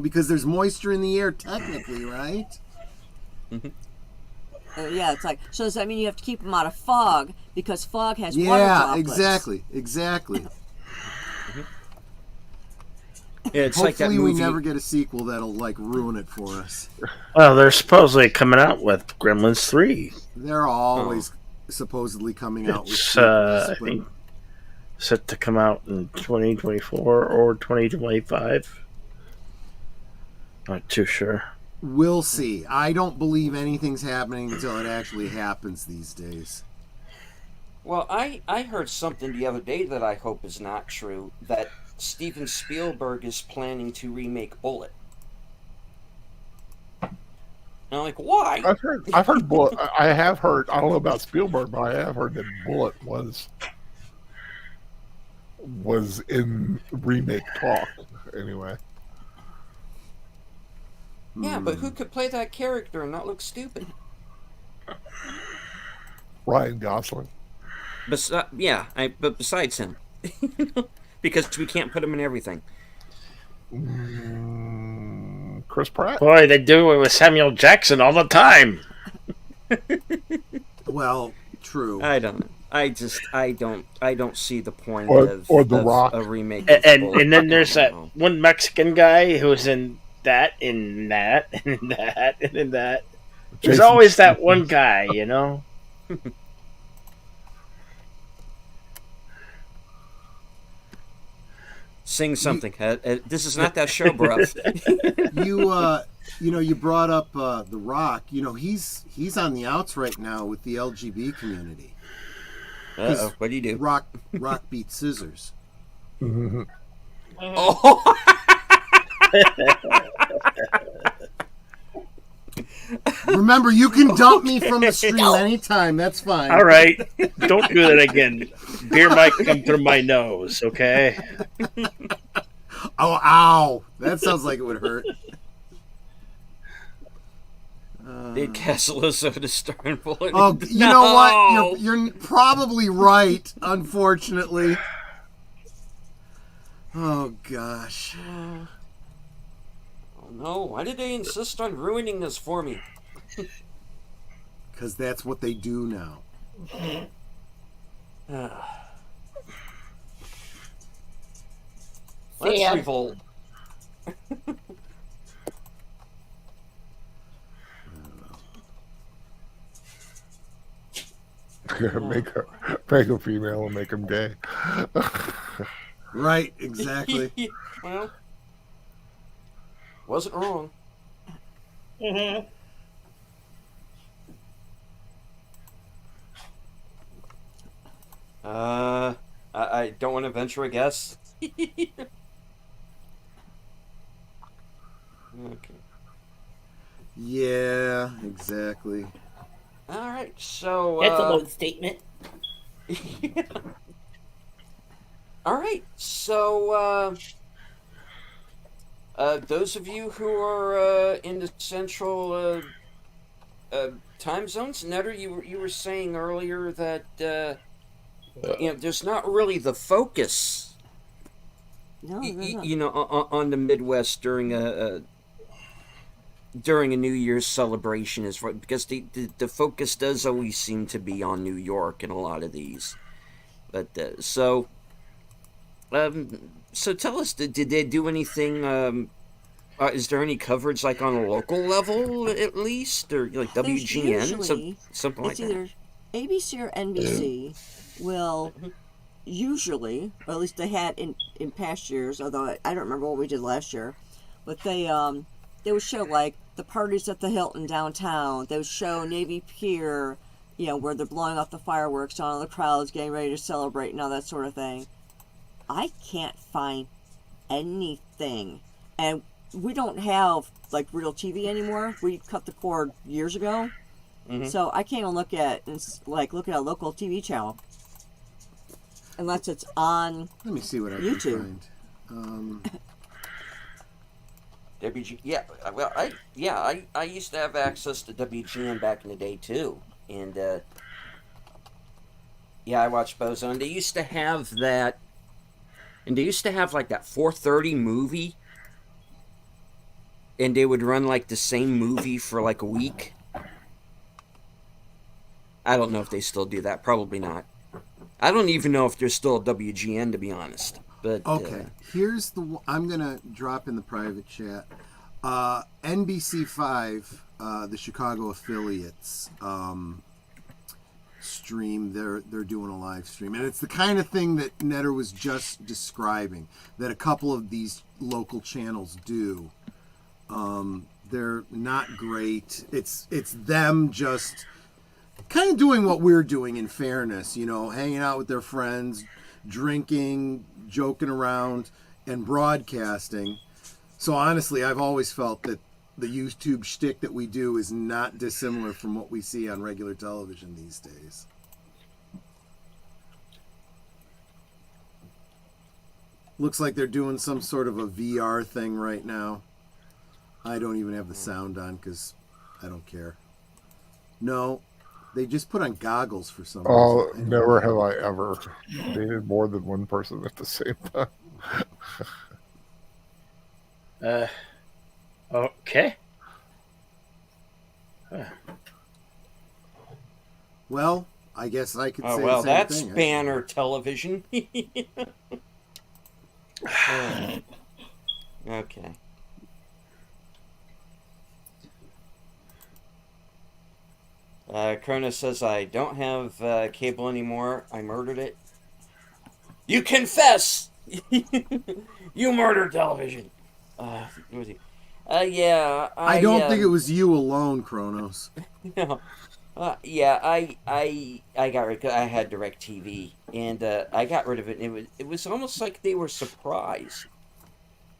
because there's moisture in the air technically, right? Yeah, it's like, so does that mean you have to keep them out of fog because fog has water Yeah, droplets? exactly. Yeah, it's like that Hopefully movie. we never get a sequel that'll like ruin it for us. Well, they're supposedly coming out with Gremlins 3. They're always supposedly coming out with It's sequels, I but think set to come out in 2024 or 2025. Not too sure. we'll see. I don't believe anything's happening until it actually happens these days. Well, I heard something the other day that I hope is not true, that Steven Spielberg is planning to remake Bullet. And I'm like, why? I've heard Bullet. I have heard. I don't know about Spielberg, but I have heard that Bullet was in remake talk. Anyway, Yeah, but who could play that character and not look stupid? Ryan Gosling. But besides him, because we can't put him in everything. Chris Pratt. Boy, they do it with Samuel Jackson all the time. Well, true. I don't know. I don't see the point Or The of Rock. a remake. And then there's that one Mexican guy who's in that, in that, and in that, and in that. There's Jason always that Statham. one guy, you know? Sing something. This is not that show, bro. You brought up The Rock. He's on the outs right now with the LGB community. Uh-oh, what do you do? Rock beats scissors. Oh, Remember, you can dump me from the stream anytime. That's fine. All right. Don't do that again. Beer might come through my nose, okay? Oh, ow! That sounds like it would hurt. Did Castle the starring Bullet? Oh, you know what? You're probably right. Unfortunately. Oh gosh. Oh no! Why did they insist on ruining this for me? Because that's what they do now. Let's Sam. revolt. make a female and make him gay. Right, exactly. Well, wasn't wrong. Mm-hmm. I don't want to venture a guess. Okay. Yeah, exactly. All right. So. That's a load statement. All right. So. Those of you who are in the central time zones, Nutter, you were saying earlier that there's not really the focus, No, there's not. on the Midwest during a New Year's celebration, is because the focus does always seem to be on New York in a lot of these. But so tell us, did they do anything? Is there any coverage like on a local level at least, or like There's WGN, usually- something like It's that? either ABC or NBC will usually, or at least they had in past years, although I don't remember what we did last year, but they would show like the parties at the Hilton downtown. They would show Navy Pier, where they're blowing off the fireworks, all the crowds getting ready to celebrate and all that sort of thing. I can't find anything, and we don't have like real TV anymore. We cut the cord years ago. Mhm. So I can't even look at a local TV channel unless it's on. Let me see what I YouTube. can find. WG, yeah. Well, I used to have access to WGN back in the day too, and I watched Bozo. They used to have that, and they used to have like that 4:30 movie, and they would run like the same movie for like a week. I don't know if they still do that. Probably not. I don't even know if there's still a WGN, to be honest. But Okay, here's I'm gonna drop in the private chat. NBC5, the Chicago affiliates, stream. They're doing a live stream, and it's the kind of thing that Netter was just describing that a couple of these local channels do. They're not great. It's them just kind of doing what we're doing, in fairness, hanging out with their friends, drinking, joking around, and broadcasting. So honestly, I've always felt that the YouTube shtick that we do is not dissimilar from what we see on regular television these days. Looks like they're doing some sort of a VR thing right now. I don't even have the sound on because I don't care. No, they just put on goggles for some Oh, reason. never have I ever dated more than one person at the same time. Okay. Well, I guess I could say Oh the well, same that's thing. Banner Television. Okay. Cronus says, I don't have cable anymore. I murdered it. You confess! You murdered television. Yeah. I don't think it was you alone, Kronos. No. Yeah, I got rid. I had DirecTV, and I got rid of it. And it was almost like they were surprised.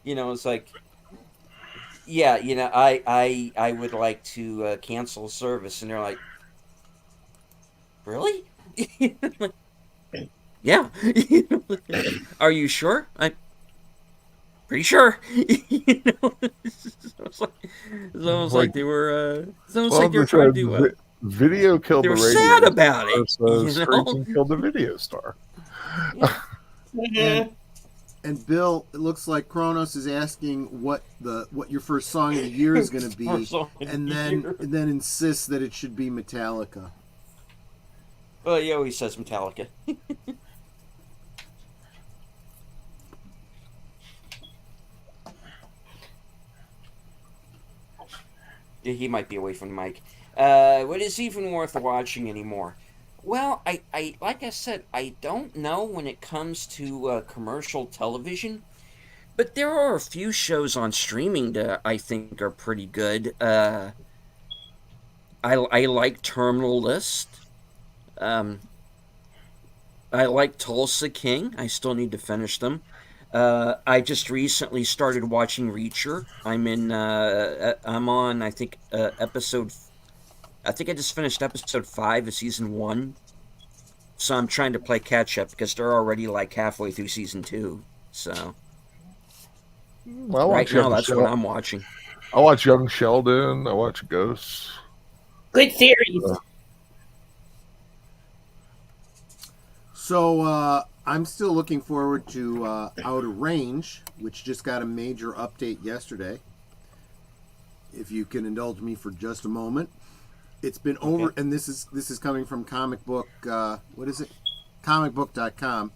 It's like, yeah, I would like to cancel service, and they're like, really? Yeah. Are you sure? I'm pretty sure. It's almost like they were. It's almost like they were trying to do. Video killed They the were radio. sad about it. So streaming killed the video star. Yeah. And Bill, it looks like Kronos is asking what your first song of the year is going to be, and then insists that it should be Metallica. Well, he always says Metallica. He might be away from the mic. What is even worth watching anymore? Well, I like I said, I don't know when it comes to commercial television, but there are a few shows on streaming that I think are pretty good. I like Terminal List. I like Tulsa King. I still need to finish them. I just recently started watching Reacher. I'm on, I think, episode. I think I just finished episode 5 of season 1. So I'm trying to play catch up because they're already like halfway through season 2. So Well, right now, that's what I'm watching. I watch Young Sheldon. I watch Ghosts. Good series. So I'm still looking forward to Outer Range, which just got a major update yesterday. If you can indulge me for just a moment, it's been over, and this is coming from comic book. What is it? Comicbook.com.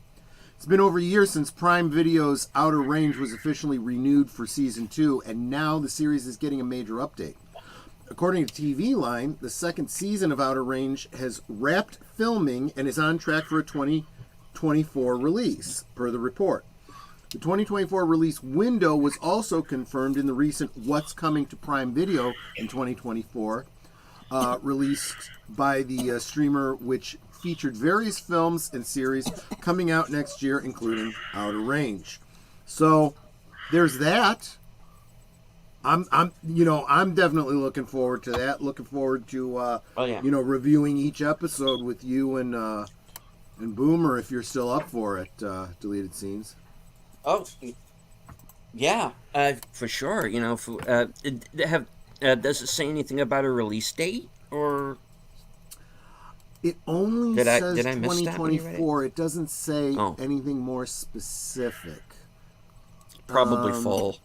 It's been over a year since Prime Video's Outer Range was officially renewed for season 2, and now the series is getting a major update. According to TV Line, the second season of Outer Range has wrapped filming and is on track for a 2024 release, per the report. The 2024 release window was also confirmed in the recent What's Coming to Prime Video in 2024 released by the streamer, which featured various films and series coming out next year, including Outer Range. So there's that. I'm definitely looking forward to that. Looking forward to reviewing each episode with you and Boomer, if you're still up for it. Deleted Scenes. Oh, yeah, for sure. Does it say anything about a release date or? It only says did I miss that when you read it? 2024. It doesn't say anything more specific. Probably fall.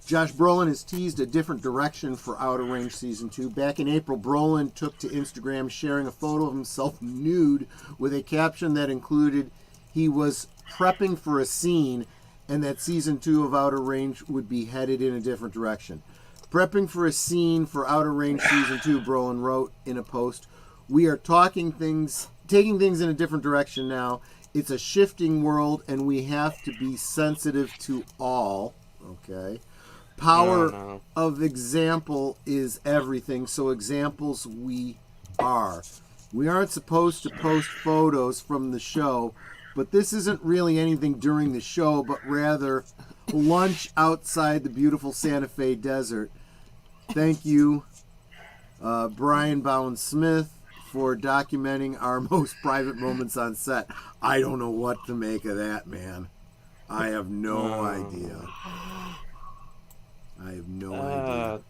Josh Brolin has teased a different direction for Outer Range Season 2. Back in April, Brolin took to Instagram sharing a photo of himself nude with a caption that included he was prepping for a scene and that Season 2 of Outer Range would be headed in a different direction. Prepping for a scene for Outer Range Season 2, Brolin wrote in a post. We are taking things in a different direction now. It's a shifting world, and we have to be sensitive to all. Okay. Power of example is everything, so examples we are. We aren't supposed to post photos from the show, but this isn't really anything during the show, but rather lunch outside the beautiful Santa Fe desert. Thank you, Brian Bowen Smith, for documenting our most private moments on set. I don't know what to make of that, man. I have no idea. I have no idea.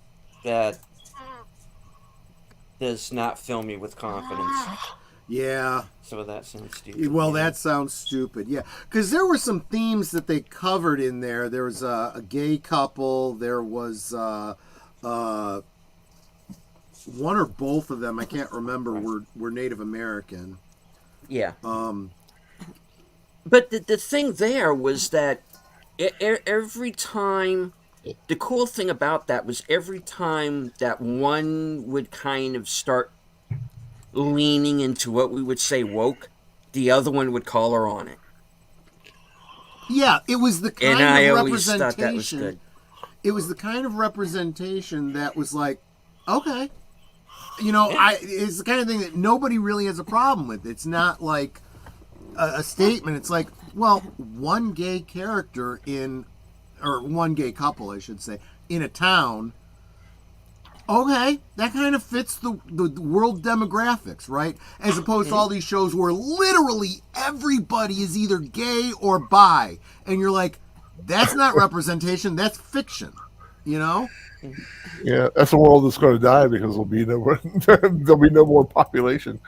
That does not fill me with confidence. Yeah. So that sounds stupid. Well, that sounds stupid. Yeah, because there were some themes that they covered in there. There was a gay couple. There was one or both of them. I can't remember. Were Native American. Yeah. Um. But the thing there was that every time, the cool thing about that was every time that one would kind of start leaning into what we would say woke, the other one would call her on it. Yeah, it was the kind And I of always thought that was representation. good. It was the kind of representation that was like, okay, you know, it's the kind of thing that nobody really has a problem with. It's not like a statement. It's like, well, one gay character or one gay couple, I should say, in a town. Okay, that kind of fits the world demographics, right? As opposed to all these shows where literally everybody is either gay or bi, and you're like, that's not representation, that's fiction, you know? Yeah, that's a world that's going to die because there'll be no more population.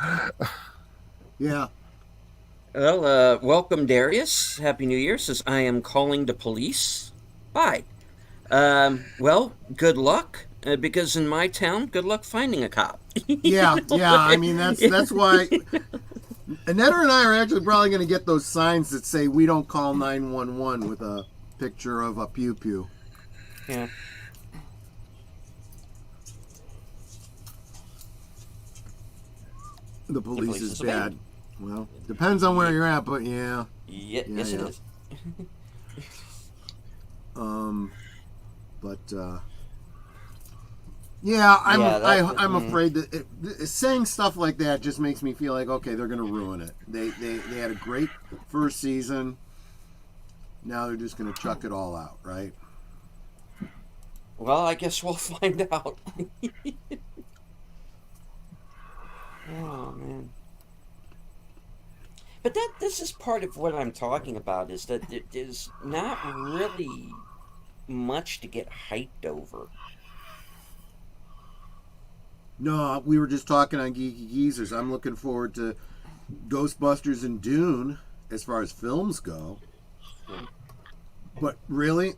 Yeah. Well, welcome Darius. Happy New Year. Says, I am calling the police. Bye. Well, good luck. Because in my town, good luck finding a cop. Yeah, yeah. I mean, that's why Annette and I are actually probably going to get those signs that say we don't call 911 with a picture of a pew pew. Yeah. The police is bad. Well, depends on where you're at, but yeah. Yes, Yeah. it is. Yeah, I'm mm. afraid that saying stuff like that just makes me feel like, okay, they're going to ruin it. They had a great first season. Now they're just going to chuck it all out, right? Well, I guess we'll find out. Oh, man. But this is part of what I'm talking about, is that there's not really much to get hyped over. No, we were just talking on Geeky Geezers. I'm looking forward to Ghostbusters and Dune as far as films go. But really,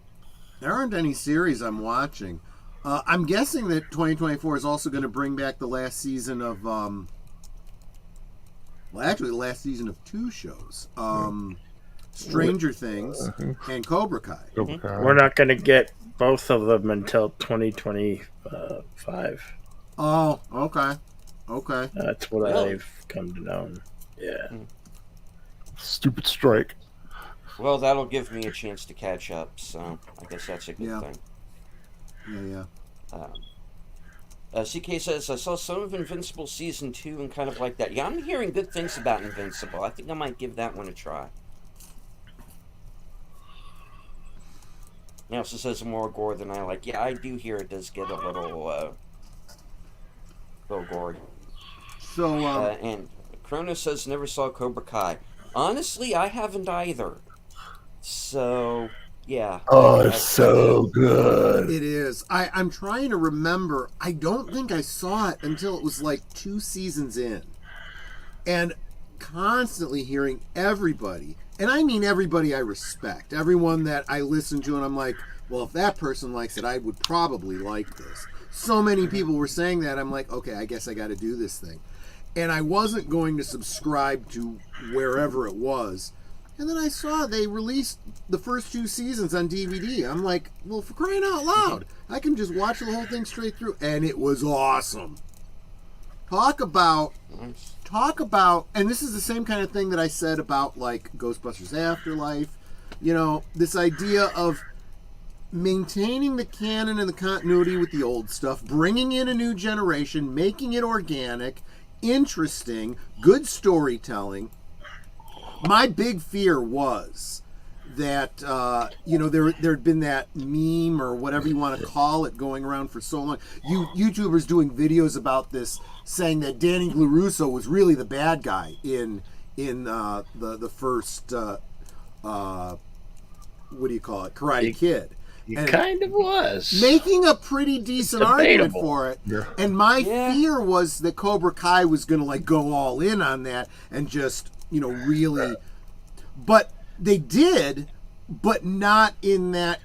there aren't any series I'm watching. I'm guessing that 2024 is also going to bring back the last season of, the last season of two shows. Stranger Things and Cobra Kai. We're not going to get both of them until 2025. Oh, okay. Okay. That's what I've come to know. Yeah. Stupid strike. Well, that'll give me a chance to catch up, so I guess that's a good thing. Yeah. CK says, I saw some of Invincible Season 2 and kind of like that. Yeah, I'm hearing good things about Invincible. I think I might give that one a try. He also says more gore than I like. Yeah, I do hear it does get a little gory. So, and Kronos says, never saw Cobra Kai. Honestly, I haven't either. So, yeah. Oh, it's so good. it is. I'm trying to remember. I don't think I saw it until it was like 2 seasons in. And constantly hearing everybody, and I mean everybody I respect, everyone that I listen to, and I'm like, well, if that person likes it, I would probably like this. So many people were saying that. I'm like, okay, I guess I got to do this thing. And I wasn't going to subscribe to wherever it was. And then I saw they released the first 2 seasons on DVD. I'm like, well, for crying out loud, I can just watch the whole thing straight through. And it was awesome. Talk about, and this is the same kind of thing that I said about like Ghostbusters Afterlife. You know, this idea of maintaining the canon and the continuity with the old stuff, bringing in a new generation, making it organic, interesting, good storytelling. My big fear was that there'd been that meme or whatever you want to call it going around for so long. YouTubers doing videos about this, saying that Danny LaRusso was really the bad guy in the first what do you call it, Karate Kid. He kind of was making a pretty decent argument debatable. for it. Yeah. And my fear was that Cobra Kai was going to like go all in on that and just, really. But they did, but not in that,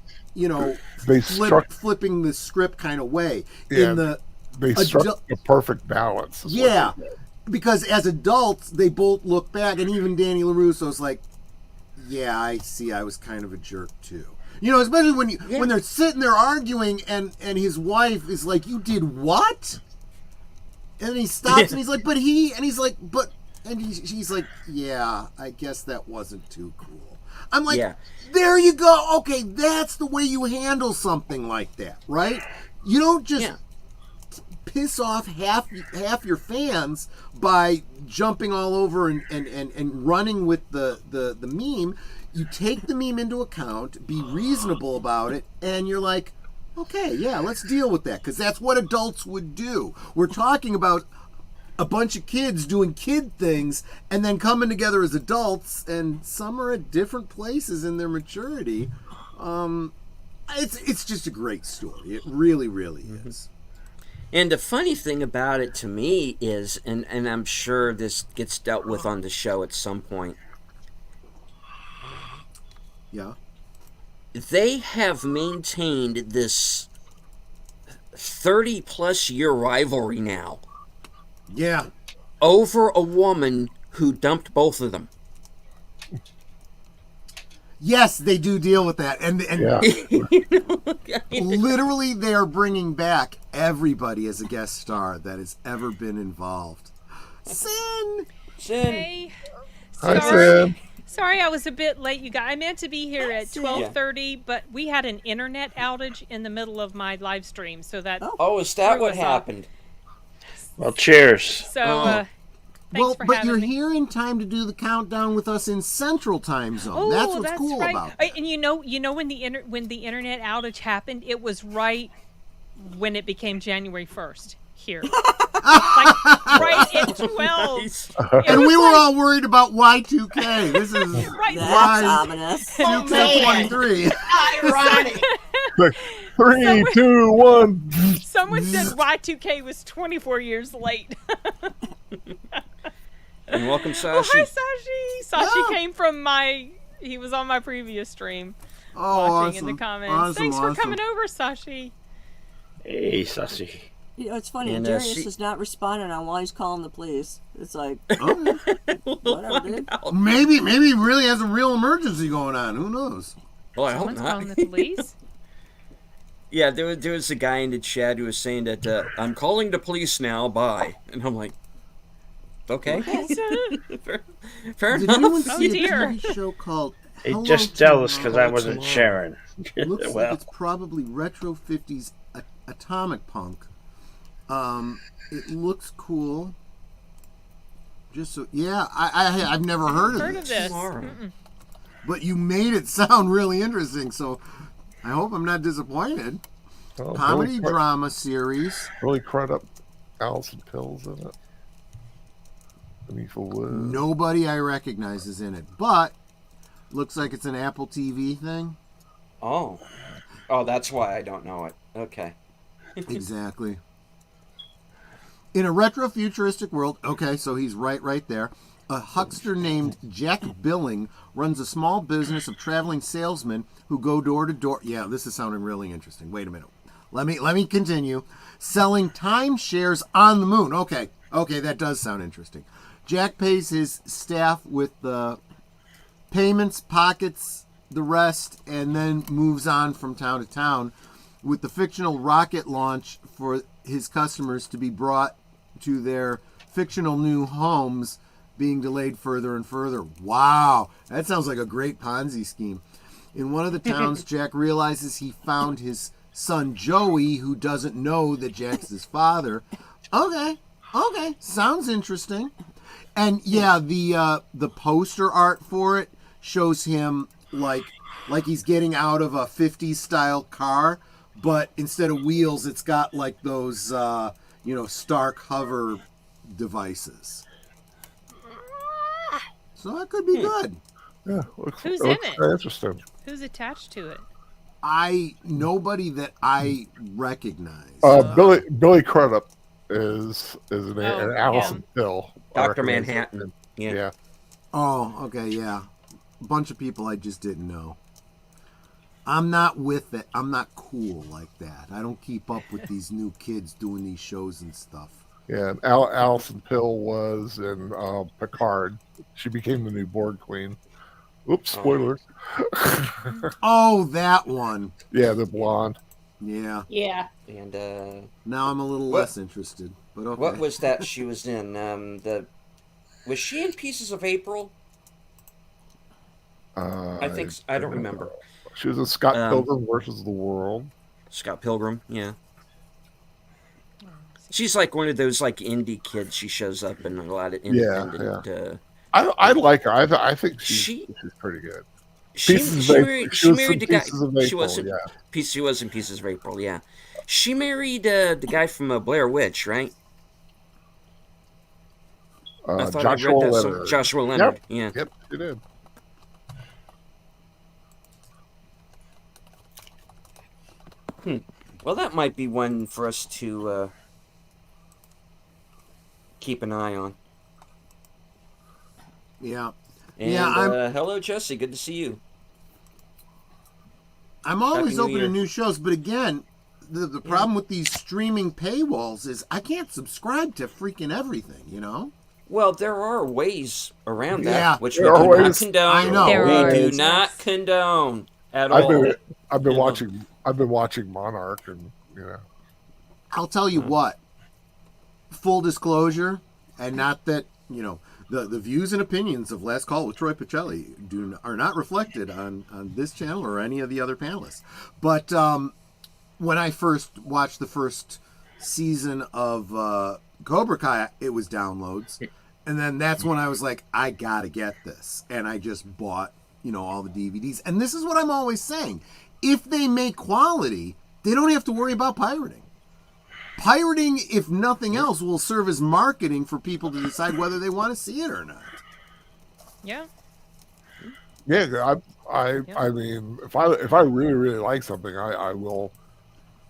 They struck flipping the script kind of way. Yeah. They struck a perfect balance. is what Yeah, they did. because as adults, they both look back, and even Danny LaRusso's like, yeah, I see, I was kind of a jerk too. Especially when they're sitting there arguing, and his wife is like, "You did what?" And he stops, and he's like, "But he," and he's like, "But," and she's like, "Yeah, I guess that wasn't too cool." I'm like, there you go. Okay, that's the way you handle something like that, right? You don't just piss off half your fans by jumping all over and running with the meme. You take the meme into account, be reasonable about it, and you're like, okay, yeah, let's deal with that, because that's what adults would do. We're talking about a bunch of kids doing kid things and then coming together as adults, and some are at different places in their maturity. It's just a great story. It really, really is. And the funny thing about it to me is, and I'm sure this gets dealt with on the show at some point, Yeah. they have maintained this 30-plus year rivalry now Yeah. over a woman who dumped both of them. Yes, they do deal with that. And Yeah. literally they are bringing back everybody as a guest star that has ever been involved. Sin! Hey. Hi, Sorry. Sam. Sorry, I was a bit late, you guys. I meant to be here at Sam. 12:30, but we had an internet outage in the middle of my live stream, so that. Oh, is that Screw what us up. happened? Well, cheers. So, Oh. thanks Well, for but having you're me. here in time to do the countdown with us in Central Time Zone. Oh, that's what's cool right. about it. And you know when the internet outage happened, it was right when it became January 1st here. Right at 12. Nice. It And was we were like- all worried about Y2K. This is right. That's Why- ominous. Oh, man. 2K23. Ironic. 3, 2, 1. Someone said Y2K was 24 years late. And welcome, Oh, hi, Sashi. Sashi. Sashi Yeah. came from he was on my previous stream Oh, watching awesome. in the comments. Awesome, Thanks for awesome. coming over, Sashi. Hey, Sassy. It's funny. And, Darius is not responding on why he's calling the police. It's like, Okay. whatever, dude. Maybe he really has a real emergency going on. Who knows? Well, I hope Someone's not. calling the police. Yeah, there was a guy in the chat who was saying that I'm calling the police now. Bye, and I'm like, okay, fair Did enough. anyone Oh, see a dear. TV show called Hey, Hello just jealous Tomorrow? because I wasn't sharing. Looks well, like it's probably retro 50s atomic punk. It looks cool. Just so, yeah, I've never heard Heard of of this. this? Tomorrow. Mm-mm. But you made it sound really interesting, so I hope I'm not disappointed. Oh, Comedy drama series. Really cried up Allison Pills in it. Beneath the Wood. Nobody I recognize is in it, but looks like it's an Apple TV thing. Oh, that's why I don't know it. Okay. Exactly. In a retro-futuristic world, okay, so he's right there. A huckster named Jack Billing runs a small business of traveling salesmen who go door to door. Yeah, this is sounding really interesting. Wait a minute. Let me continue. Selling timeshares on the moon. Okay, that does sound interesting. Jack pays his staff with payments, pockets the rest, and then moves on from town to town with the fictional rocket launch for his customers to be brought to their fictional new homes being delayed further and further. Wow, that sounds like a great Ponzi scheme. In one of the towns, Jack realizes he found his son Joey, who doesn't know that Jack's his father. Okay, sounds interesting. And yeah, the poster art for it shows him like he's getting out of a 50s style car, but instead of wheels, it's got like those Stark hover devices. So that could be good. Yeah, Who's it in looks it? very interesting. Who's attached to it? Nobody that I recognize. Billy Crudup is and Oh, Allison Hill. I Dr. recognize Manhattan. that. Yeah. Yeah. Oh, okay, yeah. A bunch of people I just didn't know. I'm not with it. I'm not cool like that. I don't keep up with these new kids doing these shows and stuff. Yeah, and Allison Pill was in Picard. She became the new Borg Queen. Oops, spoilers. Oh, that one. Yeah, the blonde. Yeah. Yeah. And Now I'm a little What- less interested. But okay. what was that she was in? Was she in Pieces of April? I think I don't remember. She was in Scott Um, Pilgrim versus the World. Scott Pilgrim, yeah. She's like one of those like indie kids. She shows up in a lot of independent. I like her. I think she's pretty good. She Pieces of April. married. She She was married in the guy. Pieces of She April, wasn't. yeah. She was in Pieces of April. Yeah. She married the guy from Blair Witch, right? I thought Joshua I read that. Leonard. Joshua Leonard. Yep. Yeah. Yep, she did. Well, that might be one for us to keep an eye on. Yeah. And Yeah, hello, Jesse. Good to see you. I'm always Happy New open to Year. new shows, but again, the problem with these streaming paywalls is I can't subscribe to freaking everything, you know? Well, there are ways around that, Yeah. which we There are do not ways. condone. I know. There We are. do not condone at I've all. been You know. watching Monarch, and I'll tell you what. Full disclosure, and not that, the views and opinions of Last Call with Troy Pacelli are not reflected on this channel or any of the other panelists. But when I first watched the first season of Cobra Kai, it was downloads. And then that's when I was like, I gotta get this. And I just bought, all the DVDs. And this is what I'm always saying. If they make quality, they don't have to worry about pirating. Pirating, if nothing else, will serve as marketing for people to decide whether they want to see it or not. Yeah. yeah, I mean, if I really really like something, I will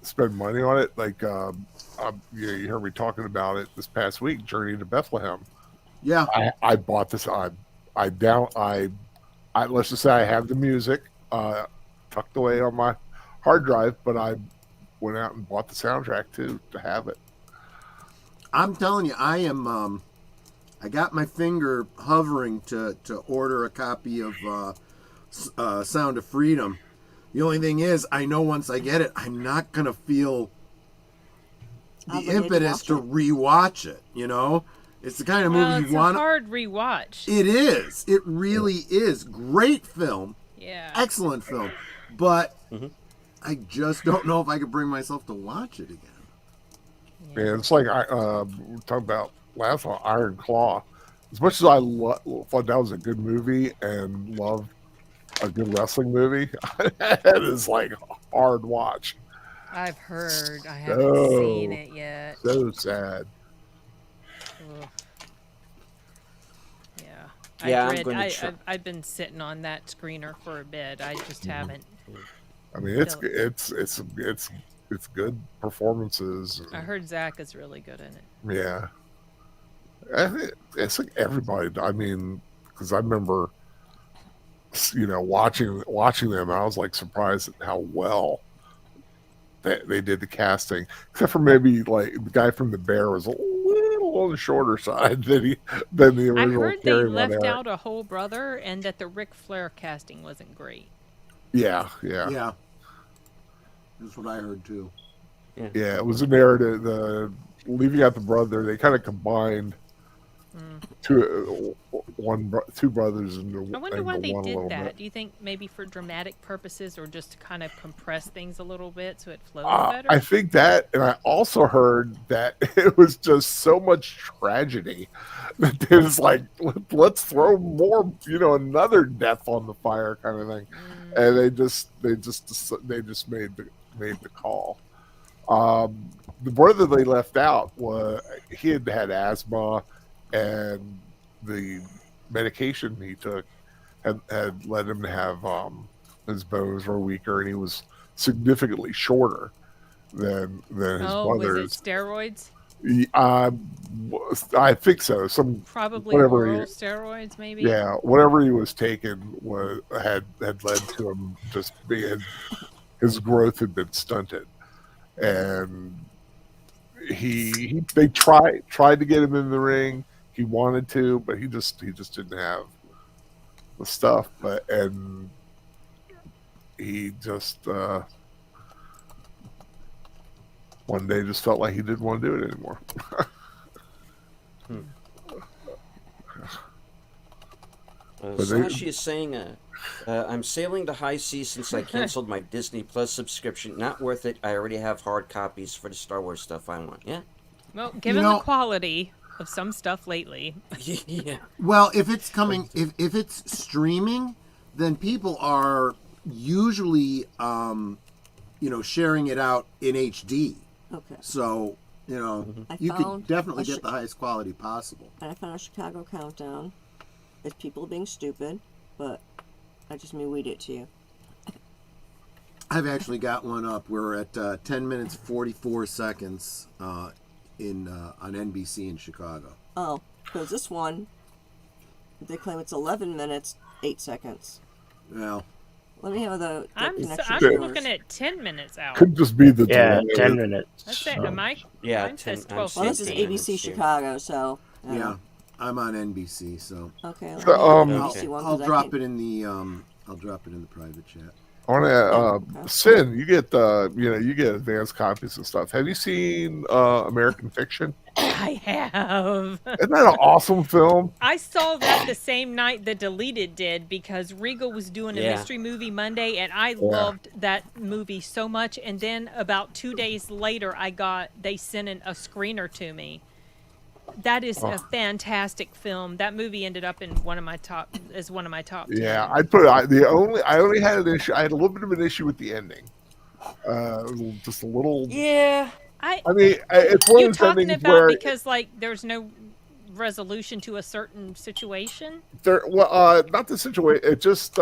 spend money on it. Like you heard me talking about it this past week, Journey to Bethlehem. Yeah. I bought this. I let's just say I have the music tucked away on my hard drive, but I went out and bought the soundtrack to have it. I'm telling you, I am. I got my finger hovering to order a copy of Sound of Freedom. The only thing is, I know once I get it, I'm not gonna feel the Obligated impetus to rewatch it. It's the kind of Well, movie it's you a want. hard rewatch. It is. It really is. Great film. Yeah. Excellent film. But Mhm. I just don't know if I could bring myself to watch it again. And it's like we talked about last one, Iron Claw. As much as I thought that was a good movie and loved a good wrestling movie, it is like a hard watch. I've heard. I haven't So- seen it yet. So sad. Ugh. Yeah. Yeah, I'm I've read, gonna try- I've been sitting on that screener for a bit. I just haven't. I mean, it's Still. it's good performances. I heard Zach is really good in it. Yeah, it's like everybody. I mean, because I remember, watching them, I was like surprised at how well they did the casting. Except for maybe like the guy from The Bear was a little little on the shorter side than the I original. heard they Carry Von left Erich. out a whole brother, and that the Ric Flair casting wasn't great. Yeah. Yeah. That's what I heard too. Yeah, it was a narrative. The leaving out the brother, they kind of combined two brothers into. I wonder why into they one a did little that. bit. Do you think maybe for dramatic purposes, or just to kind of compress things a little bit so it flows better? I think that, and I also heard that it was just so much tragedy that they was like, let's throw more, another death on the fire, kind of thing, and they just made the call. The brother they left out he had asthma, and the medication he took had led him to have his bones were weaker, and he was significantly shorter than his was brothers. it steroids? I think so. Probably whatever oral steroids, maybe. Yeah, whatever he was taking had led to him just being, his growth had been stunted, and they tried to get him in the ring. He wanted to, but he just didn't have the stuff. And he just one day just felt like he didn't want to do it anymore. But Sashi is saying, I'm sailing the high seas since I canceled my Disney Plus subscription. Not worth it. I already have hard copies for the Star Wars stuff I want. Yeah? Well, given the quality of some stuff lately. Yeah. Well, if it's coming, if it's streaming, then people are usually, sharing it out in HD. Okay. So, you could definitely get the highest quality possible. I found a Chicago countdown. It's people being stupid, but I just may read it to you. I've actually got one up. We're at 10 minutes 44 seconds on NBC in Chicago. Oh, because this one, they claim it's 11 minutes 8 seconds. Well, let me have the I'm connection. looking at 10 minutes out. Could just be the Yeah, delay. 10 minutes. That's it. Am I? Yeah, Mine says 10 12. Well, this is 15 ABC minutes here. Chicago, so. yeah, I'm on NBC, so Okay. Let me So, get the I'll, ABC one, I'll 'cause I drop can't- it in the private chat. I want to, Okay. Sin, you get you get advanced copies and stuff. Have you seen American Fiction? I have. Isn't that an awesome film? I saw that the same night the Deleted did, because Regal was doing a Yeah. mystery movie Monday, and I loved that movie so much. And then about 2 days later, they sent in a screener to me. That is a fantastic film. That movie ended up in one of my top 10. Yeah, I'd put I only had an issue. I had a little bit of an issue with the ending. Just a little. Yeah. I mean, it's one You of those talking endings about where because there's no resolution to a certain situation? not the situation. It just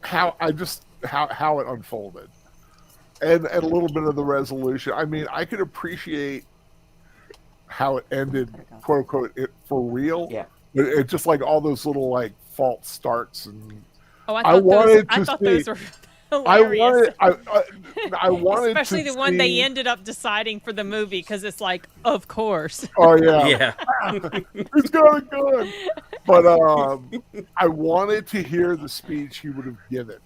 how it unfolded, and a little bit of the resolution. I mean, I could appreciate how it ended, quote unquote, it for real. Yeah. But it's just like all those little false starts, and Oh, I wanted to thought see- those were I hilarious. I wanted Especially to the one they see- ended up deciding for the movie, because it's like, of course. Oh yeah, Yeah. it's going good. But I wanted to hear the speech he would have given.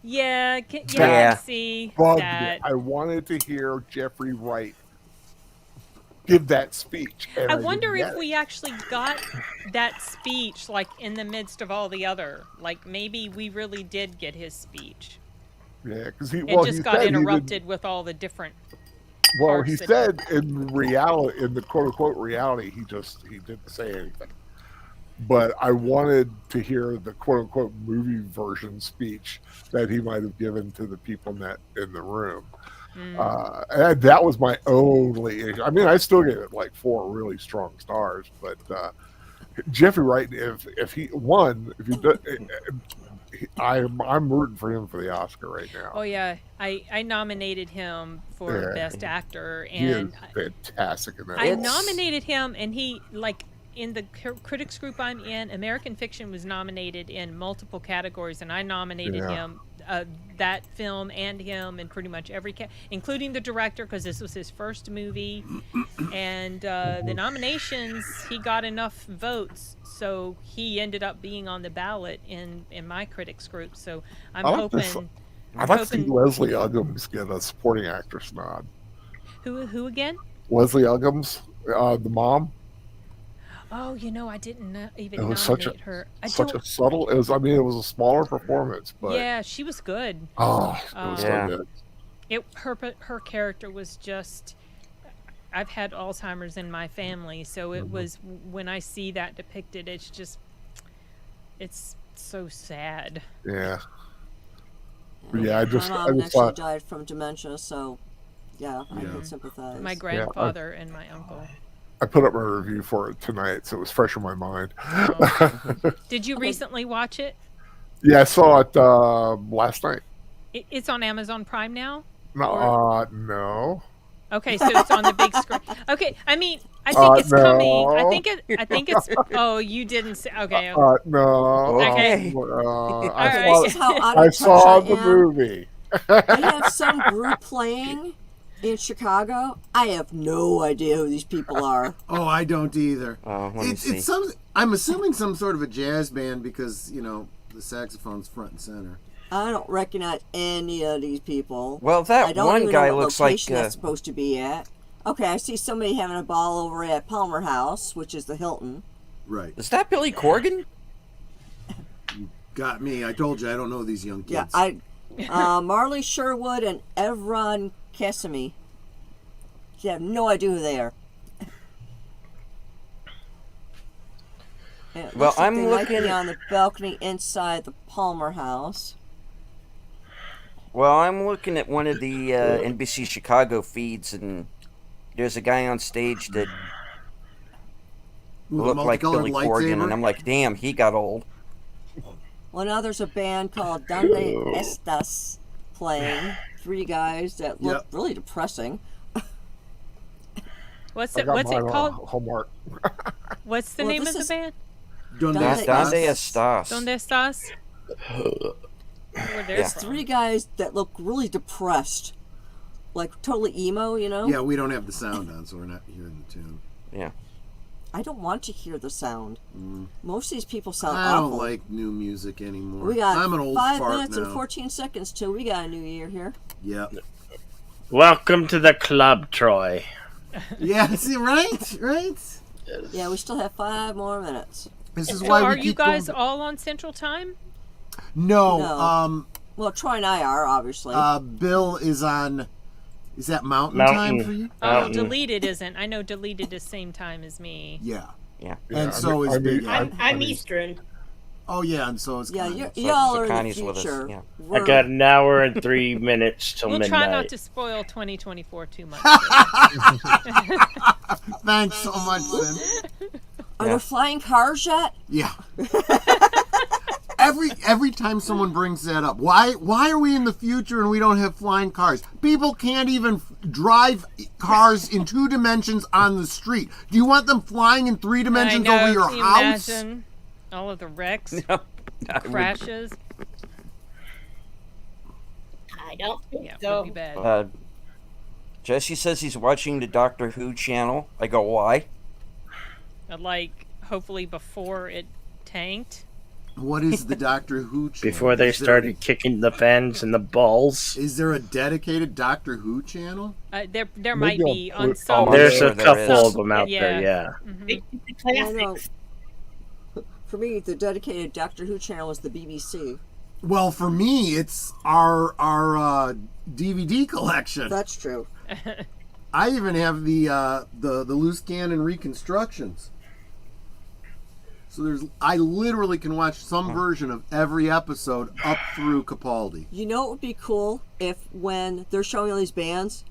Yeah, I Yeah. can see Bugged that. me. I wanted to hear Jeffrey Wright give that speech. And I didn't wonder get if it. we actually got that speech in the midst of all the other. Maybe we really did get his speech. Yeah, because It he just got said he didn't- interrupted with all the different. Well, he parts said in reality, in the quote unquote reality, he didn't say anything. But I wanted to hear the quote unquote movie version speech that he might have given to the people in the room. And that was my only issue. I mean, I still gave it 4 really strong stars, but Jeffrey Wright, if he does, I'm rooting for him for the Oscar right now. Oh yeah, I nominated him for Yeah. Best Actor, He is and fantastic in that. I role. nominated him, and he in the critics group I'm in, American Fiction was nominated in multiple categories, and I nominated Yeah. him that film and him and pretty much every including the director, because this was his first movie, and the nominations, he got enough votes, so he ended up being on the ballot in my critics group. So I'm hoping. I'd like to see Leslie Uggams get a supporting actress nod. Who again? Leslie Uggams, the mom. Oh, I didn't even It was nominate her. such a subtle. It was a smaller performance, but Yeah, she was good. it was Yeah. so good. Her character was just. I've had Alzheimer's in my family, so it was, when I see that depicted, it's so sad. Yeah. Yeah, I just My mom actually thought died from dementia, so yeah, I can sympathize. My grandfather and my uncle. I put up my review for it tonight, so it was fresh in my mind. Did you recently watch it? Yeah, I saw it last night. It's on Amazon Prime now? No. Okay, so it's on the big screen. Okay, I mean, I think it's coming. I no. think it's. Oh, you didn't say. Okay. No. Okay. I This is how out I of touch saw I the am. movie. They have some group playing in Chicago. I have no idea who these people are. Oh, I don't either. Let me see. It's some. I'm assuming some sort of a jazz band because the saxophone's front and center. I don't recognize any of these people. Well, I that don't one even guy know what looks like. location that's supposed to be at. Okay, I see somebody having a ball over at Palmer House, which is the Hilton. Right. Is that Billy Corgan? Got me. I told you I don't know these young kids. Yeah, Marley Sherwood and Evron Cassimy. You have no idea who they are. It Well, looks like I'm they might be looking- on the balcony inside the Palmer House. Well, I'm looking at one of the NBC Chicago feeds, and there's a guy on stage that Ooh, the looked like multicolored Billy Corgan, lightsaber. and I'm like, damn, he got old. Well, now there's a band called Donde Estas playing. 3 guys that look Yep. really depressing. What's I it? got What's it mine on called? Hallmark. What's the Well, name of this the is- band? Donde Donde Estas. Donde Estas. Donde estás? Where they're Yeah. from. 3 guys that look really depressed. Like totally emo, Yeah, we don't have the sound on, so we're not hearing the tune. Yeah. I don't want to hear the sound. Most of these people sound I awful. don't like new music anymore. We got I'm an old 5 fart minutes now. and 14 seconds till we got a new year here. Yep. Welcome to the club, Troy. Yeah. See, right. Yeah, we still have 5 more minutes. This is So why are we you keep guys going. all on Central Time? No. No. Well, Troy and I are, obviously. Bill is on. Is that mountain Mountain. time for you? Oh, Mountain. Deleted isn't. I know Deleted is same time as me. Yeah. Yeah. And Yeah, so is I mean, Big. I'm Eastern. Oh yeah, and so is yeah, Connie. y'all so are in Connie's the with us, future. yeah. I We're- got an hour and 3 minutes till We'll midnight. try not to spoil 2024 too much. Thanks so much, Sin. Are there flying cars yet? Yeah. Every time someone brings that up, why are we in the future and we don't have flying cars? People can't even drive cars in 2 dimensions on the street. Do you want them flying in 3 dimensions I know, over your can you house? Imagine all of the wrecks, No, I would- crashes. I don't think Yeah, it so. would be bad. Jesse says he's watching the Doctor Who channel. I go, why? Like, hopefully before it tanked. What is the Doctor Who channel? Before they Is there- started kicking the fans in the balls. Is there a dedicated Doctor Who channel? There might Maybe be I'll on put- some. I'm There's sure a there couple is. of them out there, yeah. Mhm. The I know. classics. For me, the dedicated Doctor Who channel is the BBC. Well, for me, it's our DVD collection. That's true. I even have the loose cannon reconstructions. So I literally can watch some version of every episode up through Capaldi. You know what would be cool if when they're showing all these bands,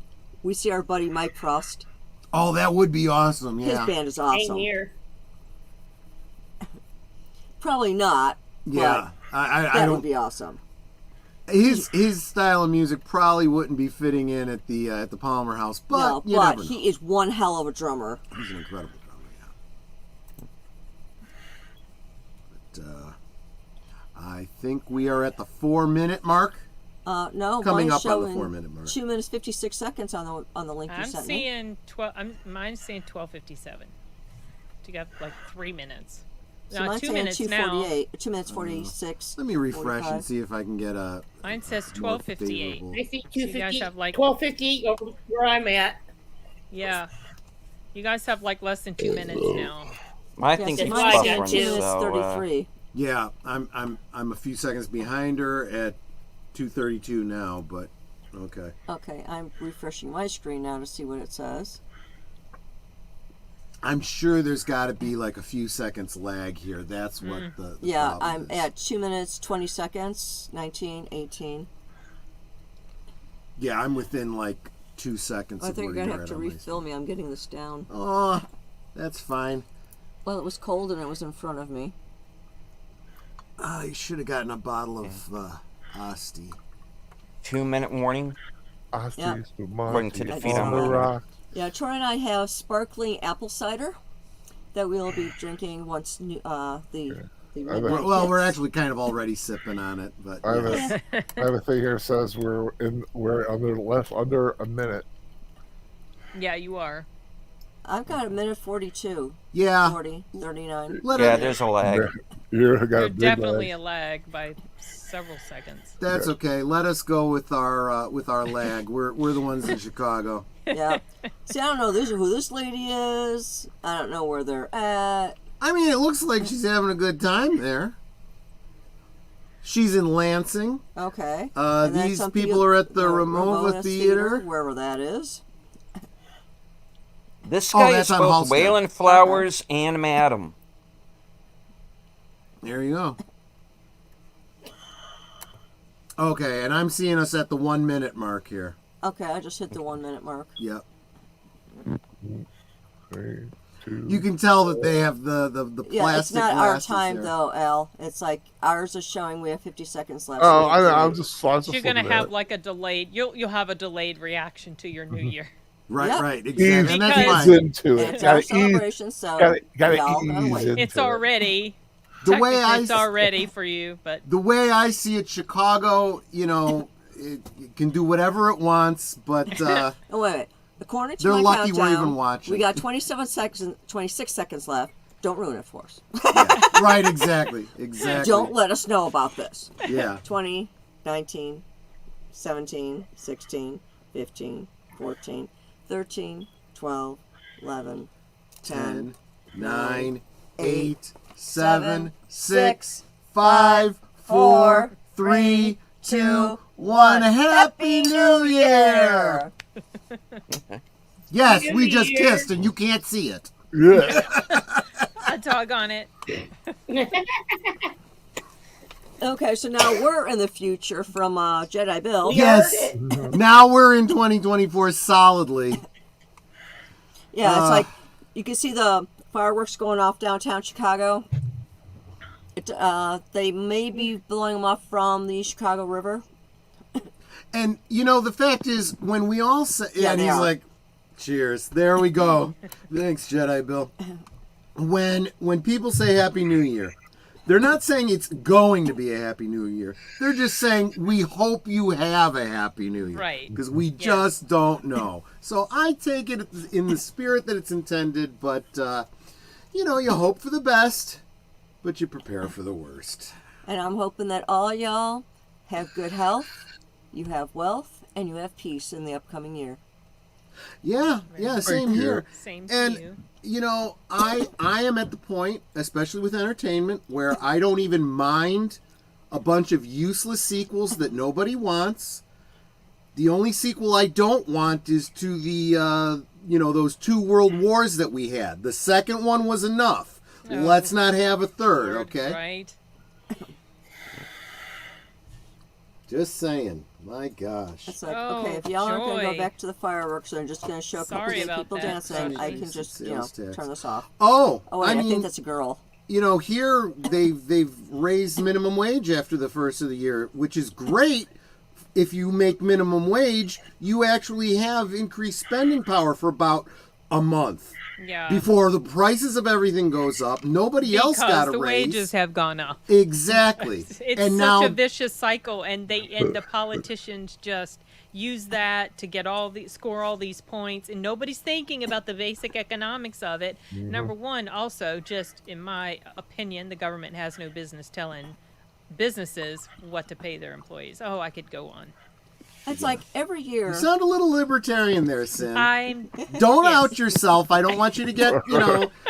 we see our buddy Mike Frost. Oh, that would be awesome. His Yeah. band is Same awesome. here. Probably not. Yeah. I That would don't. be awesome. His style of music probably wouldn't be fitting in at the Palmer House, but No, you but never know. he is one hell of a drummer. He's an incredible drummer. Yeah. But I think we are at the 4-minute mark. No, Coming mine's up on the showing 4-minute mark. 2 minutes 56 seconds on the link you I'm sent me. seeing 12. Mine's saying 12:57. You got like 3 minutes. So No, mine's 2 saying minutes now. 2:48, 2 minutes 46. Let me refresh 45. and see if I can get a Mine says more 12:58. favorable. I see So you guys 250, have, like- 12:50 over where I'm at. Yeah. You guys have like less than 2 minutes now. I Yes, think it's it's mine's saying buffering, 2 minutes so, 33. Yeah, I'm a few seconds behind her at 2:32 now, but okay. Okay, I'm refreshing my screen now to see what it says. I'm sure there's got to be like a few seconds lag here. That's what the Yeah, problem I'm is. at 2 minutes 20 seconds, 19, 18. Yeah, I'm within like 2 seconds. I of think you're where gonna you're have to at on my refill me. I'm getting this down. screen. Oh, that's fine. Well, it was cold and it was in front of me. You should have gotten a bottle of Asti. 2-minute warning. According to the feed on on the the rock. Yeah, Troy and I have sparkling apple cider that we'll be drinking once the midnight Well, we're hits. actually kind of already sipping on it, but I have, yes. I have a thing here that says we're under a minute. Yeah, you are. I've got a minute 42, Yeah. 40, 39. Let Yeah, it, there's a lag. You got a There's big definitely lag. a lag by several seconds. that's okay. Let us go with our lag. We're the ones in Chicago. Yeah. See, I don't know who this lady is. I don't know where they're at. I mean, it looks like she's having a good time there. She's in Lansing. Okay. And then These some people are at the Ramona Ramova Theater. wherever that is. This Oh, guy that's is on both Halstead. Wayland Flowers and Madam. There you go. Okay, and I'm seeing us at the 1 minute mark here. Okay, I just hit the 1 minute mark. Yep. 3, 2. You can tell that they have the Yeah, plastic it's not our glasses time there. though, Al. It's like ours is showing we have 50 seconds left. Oh, so we have to I'm wait. just You're gonna looking at have it. like a delayed. You'll have a delayed reaction to your New Year. Right, Yep. right, Ease, exactly. And that's Because- fine. into And it. it's our Gotta ease, celebration, so gotta y'all gotta ease wait. into It's it. already. The way technically it's I already for you, but the way I see it, Chicago, it can do whatever it wants, but Oh, wait. According to They're my lucky we're countdown, even watching. we got 26 seconds left. Don't ruin it for us. right, exactly. Don't let us know about this. Yeah. 20, 19, 17, 16, 15, 14, 13, 12, 11, 10, 10, 9, 8, 8, 7, 6, 6, 5, 4, 3, 3, 2, 1. Happy New Year! Yes, we just kissed and you can't see it. Yeah. a dog on it. Okay, so now we're in the future from Jedi Bill. Yes. Now we're in 2024 solidly. Yeah, it's like you can see the fireworks going off downtown Chicago. They may be blowing them off from the Chicago River. And the fact is, when we all say, Yeah, and they he's are. like, "Cheers." There we go. Thanks, Jedi Bill. When people say Happy New Year, they're not saying it's going to be a Happy New Year. They're just saying we hope you have a Happy New Year, Right. Because we just don't know. So I take it in the spirit that it's intended, but you hope for the best, but you prepare for the worst. And I'm hoping that all y'all have good health, you have wealth, and you have peace in the upcoming year. Yeah, same you. here. Same to And you. I am at the point, especially with entertainment, where I don't even mind a bunch of useless sequels that nobody wants. The only sequel I don't want is to the those 2 world wars that we had. The second one was enough. Oh, Let's not have a third, Lord, okay? Right. Just saying. My gosh. It's like, Oh, okay, if y'all aren't going to go joy. back to the fireworks and just going to show a couple Sorry gay about people that. dancing, I Sorry. can just, Sales tax. turn this off. Oh, Oh, wait, I mean, think that's a girl. Here they've raised minimum wage after the first of the year, which is great. If you make minimum wage, you actually have increased spending power for about a month Yeah. before the prices of everything goes up. Nobody else Because got a the raise. wages have gone up. Exactly. It's and such now a vicious cycle, and the politicians just use that to get score all these points, and nobody's thinking about the basic economics of it. Number one, also, just in my opinion, the government has no business telling businesses what to pay their employees. Oh, I could go on. It's like every year. you sound a little libertarian there, Sin. I'm Don't yes. out yourself. I don't want you to get,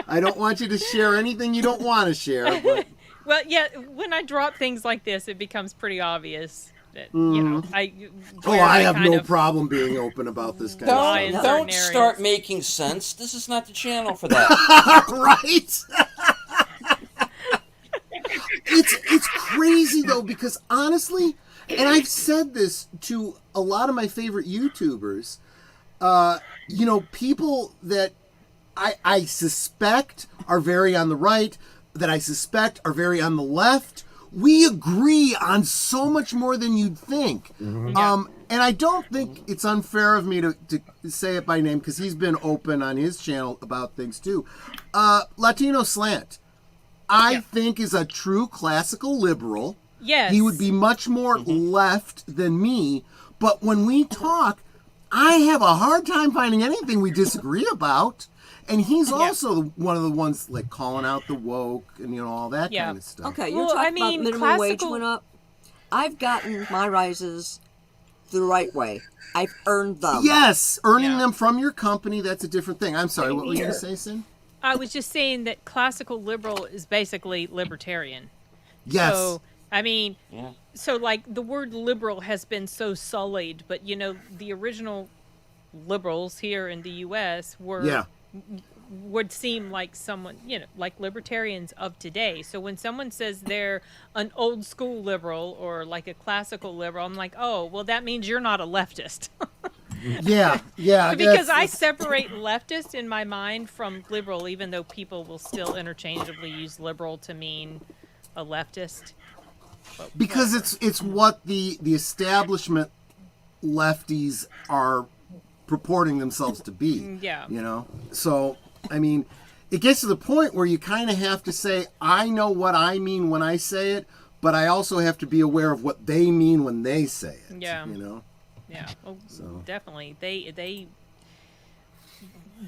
I don't want you to share anything you don't want to share. But well, yeah. When I drop things like this, it becomes pretty obvious that I have kind no of- problem being open about this kind of Lie in stuff. certain Don't start areas. making sense. This is not the channel for that. Right? It's crazy though, because honestly, and I've said this to a lot of my favorite YouTubers, people that I suspect are very on the right, that I suspect are very on the left. We agree on so much more than you'd think. And I don't think it's unfair of me to say it by name, because he's been open on his channel about things too. Latino Slant, I think, is a true classical liberal. Yes. He would be much more left than me. But when we talk, I have a hard time finding anything we disagree about. And he's also one of the ones like calling out the woke and all that kind of stuff. Okay, you're Well, talking I mean, about minimum wage classical- went up. I've gotten my rises the right way. I've earned them. Yes, earning Yeah. them from your company, that's a different thing. I'm sorry, what were you going to say, Sin? I was just saying that classical liberal is basically libertarian. Yes. So, I mean, Yeah. so like the word liberal has been so sullied, but the original liberals here in the U.S. were would seem like someone, like libertarians of today. So when someone says they're an old school liberal or like a classical liberal, I'm like, oh, well, that means you're not a leftist. Yeah. Because I separate leftist in my mind from liberal, even though people will still interchangeably use liberal to mean a leftist. Because it's what the establishment lefties are purporting themselves to be. Yeah. So I mean, it gets to the point where you kind of have to say, I know what I mean when I say it, but I also have to be aware of what they mean when they say it. Yeah. Yeah, well, definitely. They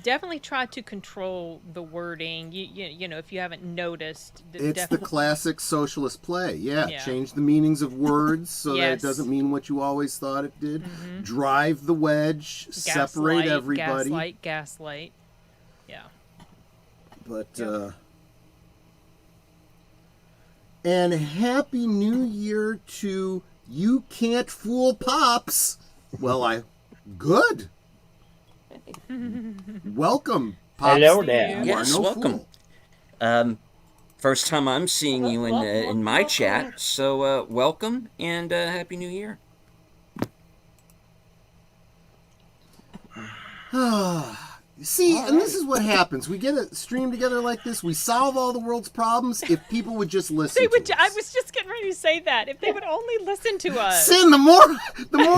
definitely try to control the wording. If you haven't noticed, It's the classic socialist play. Yeah, Yeah. change the meanings of words so that it Yes. doesn't mean what you always thought it did. Drive the wedge, separate everybody. Gaslight. Yeah. But and Happy New Year to You Can't Fool Pops. Well, good. Welcome, Pops. Hello there. You are Yes, no welcome. fool. First time I'm seeing you in my chat, so welcome and Happy New Year. See, and this is what happens. We get a stream together like this. We solve all the world's problems if people would just listen. They would. to I us. was just getting ready to say that if they would only listen to us. Sin, the more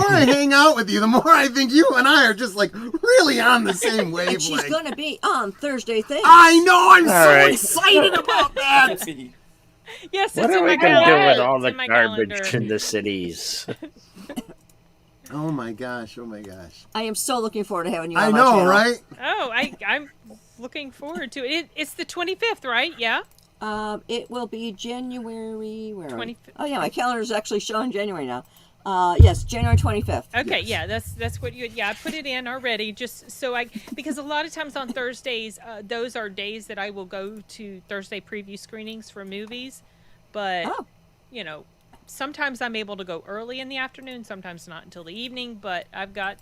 I hang out with you, the more I think you and I are just like really on the same And she's wavelength. going to be on Thursday things. I know. I'm so right. excited about that. Yes, What it's are in we my going to do calendar. with all It's the in my garbage calendar. in the cities? Oh my gosh. Oh my gosh. I am so looking forward to having you I on my know, channel. right? Oh, I'm looking forward to it. It's the 25th, right? Yeah. It will be January. Where? 25th. Oh yeah, my calendar is actually showing January now. Yes, January 25th. Okay, Yes. yeah, that's what you. Yeah, I put it in already, just so because a lot of times on Thursdays, those are days that I will go to Thursday preview screenings for movies, but Oh. sometimes I'm able to go early in the afternoon, sometimes not until the evening, but I've got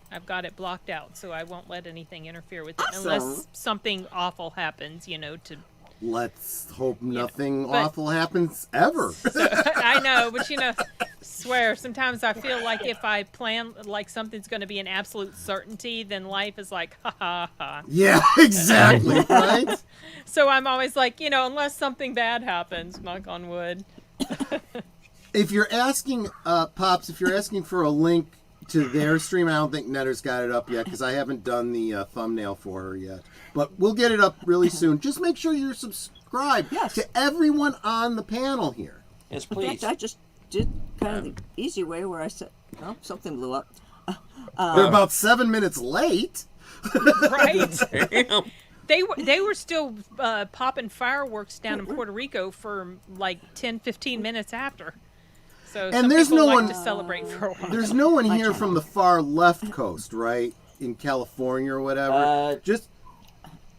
it blocked out, so I won't let anything interfere with it unless Awesome. something awful happens, to. Let's hope nothing but- awful happens ever. I know, but swear, sometimes I feel like if I plan like something's going to be an absolute certainty, then life is like, ha ha ha. Yeah, exactly, right? So I'm always like, unless something bad happens, knock on wood. If you're asking, Pops, if you're asking for a link to their stream. I don't think Netter's got it up yet because I haven't done the thumbnail for her yet. But we'll get it up really soon. Just make sure you're subscribed Yes. to everyone on the panel here. Yes, In please. fact, I just did kind of the easy way where I said, oh, something blew up. They're about 7 minutes late. Right. Damn. They were still popping fireworks down in Puerto Rico for like 10, 15 minutes after. So And some there's people no like one- to celebrate for a while. There's no one here from the far left coast, right? In California or whatever. Just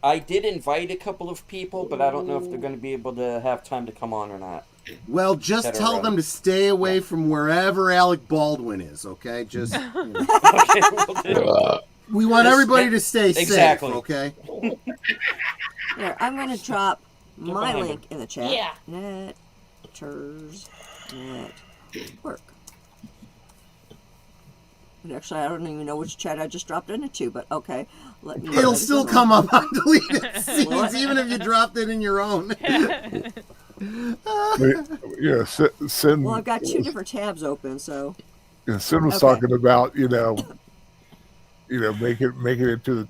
I did invite a couple of people, but I don't know if they're going to be able to have time to come on or not. Well, just Better, tell them to stay away from wherever Alec Baldwin is, okay? Just Okay, we'll do. we want Just- everybody to stay exactly. safe, okay? Here, I'm going to drop my behind link in the chat. Yeah. Netters Network. And actually, I don't even know which chat I just dropped it into, but okay. Let me. It'll still come up on deleted scenes, even if you dropped it in your own. Yeah, Sin. Well, I've got two different tabs open, so. Yeah, Sin was Okay. talking about make it into the,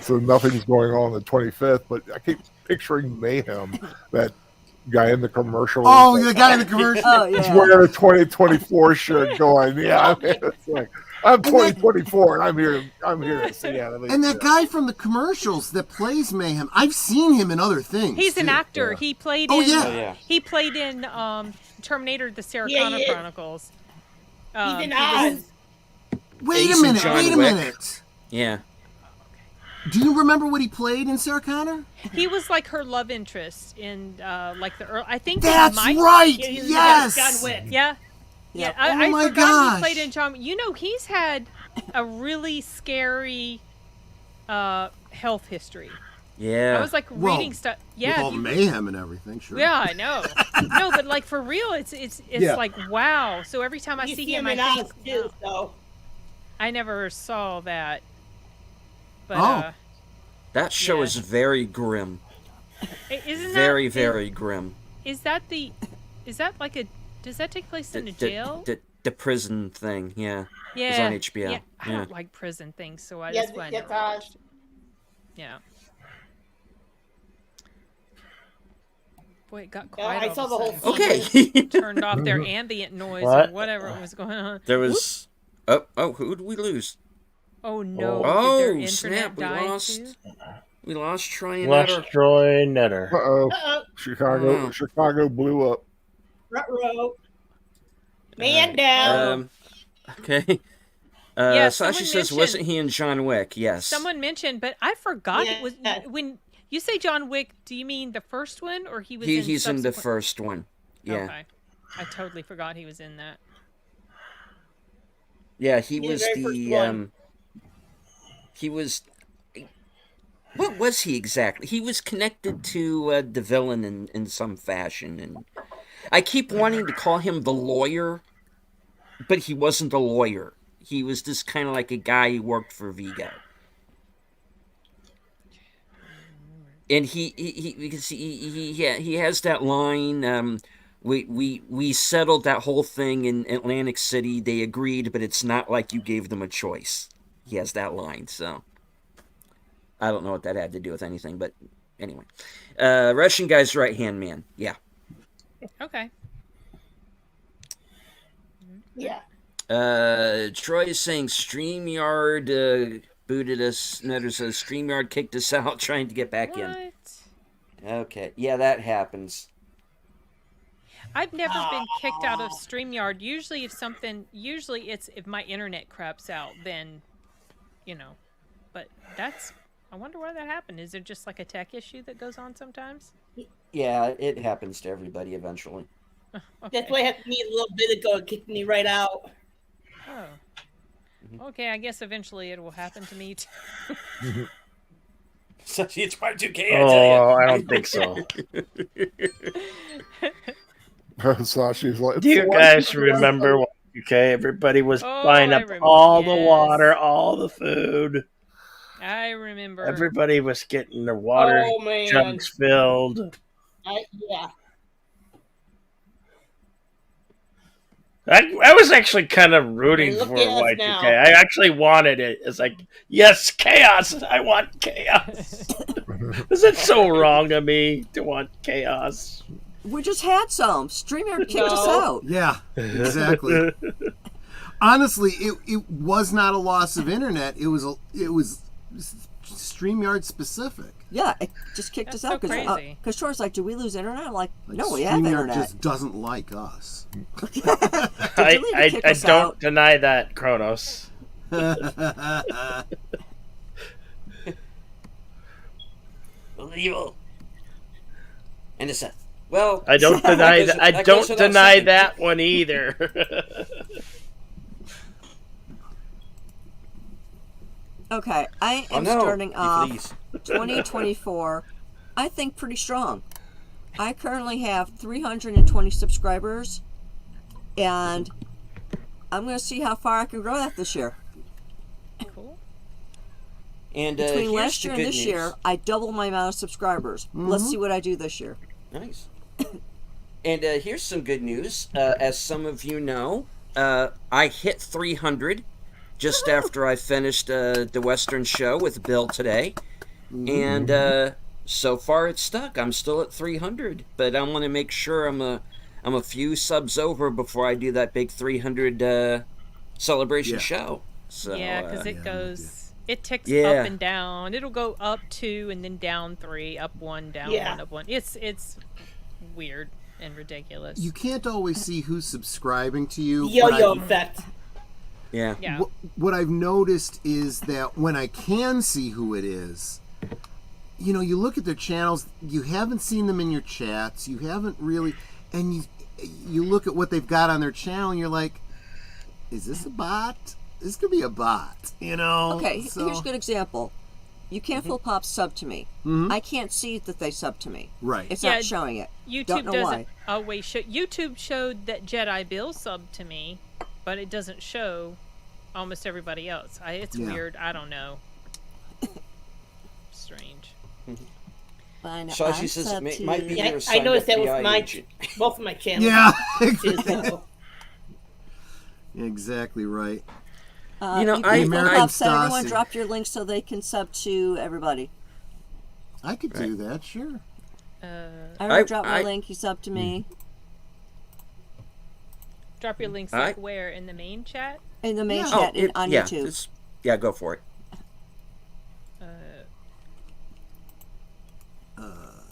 so nothing's going on the 25th. But I keep picturing mayhem. That guy in the commercial. Oh, the guy in the commercial. Oh, He's yeah. wearing a 2024 shirt, going, yeah, I mean, it's like I'm 2024 and I'm here to see out of it. And that guy from the commercials that plays Mayhem, I've seen him in other things. He's an too. actor. He played Oh, in. yeah. Oh, yeah. He played in Terminator: The Sarah Yeah, Connor yeah. Chronicles. He's in he was- Oz. Wait Ace a and minute, John wait a Wick. minute. Yeah. Do you remember what he played in Sarah Connor? He was like her love interest in like the early. I think they That's might- right. Yeah, he's Yes. John Wick. Yeah. Yeah, Yep. I Oh my forgot gosh. he played in John. You know, he's had a really scary health history. Yeah. I was like Well, reading stuff. With Yeah, all the mayhem and everything, sure. yeah, I know. No, but like for real, it's Yeah. like wow. So every time I You see see him, him I in think Oz too, so. I never saw that. But Oh. That show Yeah. is very grim. Isn't Very, that, very grim. Is that like a? Does that take place in a jail? The prison thing, yeah. Yeah, It's on HBO. Yeah, I Yeah. don't like prison things, so I Yeah, just went. that's Oz. Yeah. Boy, it got Yeah, quiet. I all saw of the a whole sudden. scene. Okay. Turned off their ambient noise What? or whatever was going on. There was. Oh, who did we lose? Oh no! Oh, did their internet snap, we die lost. too? We lost Troy and Lost Netter. Troy Netter. Uh-oh. Uh-oh. Chicago, Chicago blew up. Ruh-roh. Man down. Okay. Yeah, Sashi someone says, mentioned- wasn't he in John Wick? Yes. Someone mentioned, but I forgot it was Yeah. when you say John Wick. Do you mean the first one, or he was? He's in the subsequent- first one. Yeah. Okay. I totally forgot he was in that. Yeah, he The was very first the one. he was what was he exactly? He was connected to the villain in some fashion, and I keep wanting to call him the lawyer, but he wasn't a lawyer. He was just kind of like a guy who worked for Vigo. And he has that line. We settled that whole thing in Atlantic City. They agreed, but it's not like you gave them a choice. He has that line, so I don't know what that had to do with anything, but anyway, Russian guy's right hand man. Yeah. Okay. Yeah. Troy is saying StreamYard booted us. Netter says StreamYard kicked us out trying to get back in. What? Okay, yeah, that happens. I've never been kicked out of StreamYard. Usually it's if my internet craps out, then, but I wonder why that happened. Is it just like a tech issue that goes on sometimes? Yeah, it happens to everybody eventually. Okay. That's what happened to me a little bit ago. It kicked me right out. Oh. Okay, I guess eventually it will happen to me too. So it's part 2K, Oh, I don't think so. Sashi's like, Do you guys remember what? Okay, everybody was Oh, buying I up remember, all the yes. water, all the food. I remember. Everybody was getting their water Oh, man. jugs filled. Yeah. I was actually kind of rooting Look for at us Y2K. now. I actually wanted it. It's like, yes, chaos. I want chaos. Is it so wrong of me to want chaos? We just had some. StreamYard kicked us No. out. Yeah, exactly. Honestly, it was not a loss of internet. It was StreamYard specific. Yeah, it just kicked That's us out so crazy. because Short's like, "Do we lose internet?" I'm like, Like, "No, we have StreamYard internet." just doesn't like us. Kick I us don't out. deny that, Kronos. Evil. And it's a well. I don't deny that. I That goes don't without deny saying. that one either. Okay, I Oh am no! starting off Please. 2024. I think pretty strong. I currently have 320 subscribers, and I'm going to see how far I can grow that this year. Cool. And Between here's last the year good and this news. year, I doubled my amount of subscribers. Let's Mm-hmm. see what I do this year. Nice. And here's some good news. As some of you know, I hit 300 just after I finished the Western show with Bill today. And so far it's stuck. I'm still at 300, but I want to make sure I'm a few subs over before I do that big 300 celebration Yeah. show. So Yeah, because it yeah, goes, it ticks Yeah. up and down. It'll go up 2 and then down 3, up 1, down Yeah. 1, up 1. It's weird and ridiculous. You can't always see who's subscribing to you. but Yo-yo I- effect. yeah. Yeah. What I've noticed is that when I can see who it is, you know, you look at their channels, you haven't seen them in your chats, you haven't really, and you look at what they've got on their channel, and you're like, is this a bot? This could be a bot, you know? Okay, So- here's a good example. You can't fool Pop sub to me. Mhm. I can't see that they sub to me. Right. It's Yeah, not showing it. YouTube Don't know doesn't why. always show. YouTube showed that Jedi Bill subbed to me, but it doesn't show almost everybody else. It's Yeah. weird. I don't know. Strange. Fine, So I she says sub it to might be you. Yeah, your I assigned noticed that with FBI my agent. both of my channels. Yeah. So, Exactly right. You know, you I- can fool American Pop, send everyone Stasi. drop your link so they can sub to everybody. I could do that, sure. I already dropped my I- link. You sub to me Drop your links I- like where in the main chat. in the main Yeah. chat it- on yeah, YouTube. it's- yeah, go for it.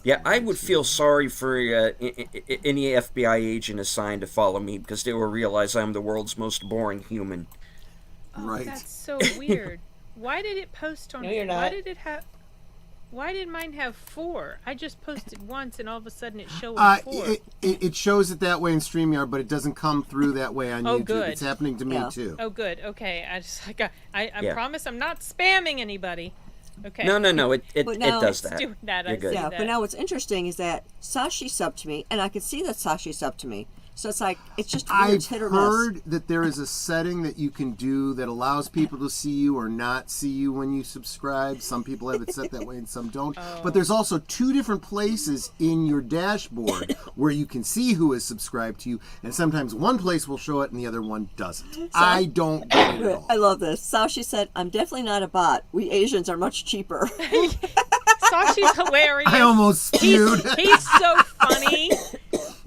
Yeah, I would feel sorry for any FBI agent assigned to follow me because they will realize I'm the world's most boring human. Oh, Right. that's so weird. Why did it post on? No, you're Why not. did it have? Why did mine have 4? I just posted once, and all of a sudden it showed 4. It shows it that way in StreamYard, but it doesn't come through that way on Oh, YouTube. good. It's happening to me Yeah. too. Oh, good. Okay, I just I Yeah. promise I'm not spamming anybody. Okay. No, it But it now does It's that. doing that. I You're good. see Yeah, that. but now what's interesting is that Sashi subbed to me, and I can see that Sashi subbed to me. So it's like it's just weird. I've It's hit or miss. heard that there is a setting that you can do that allows people to see you or not see you when you subscribe. Some people have it set that way and some don't. But there's also 2 different places in your dashboard where you can see who is subscribed to you, and sometimes one place will show it and the other one doesn't. I don't get it at all. I love this. Sashi said, "I'm definitely not a bot. We Asians are much cheaper." Sashi's hilarious. I almost spewed. He's so funny.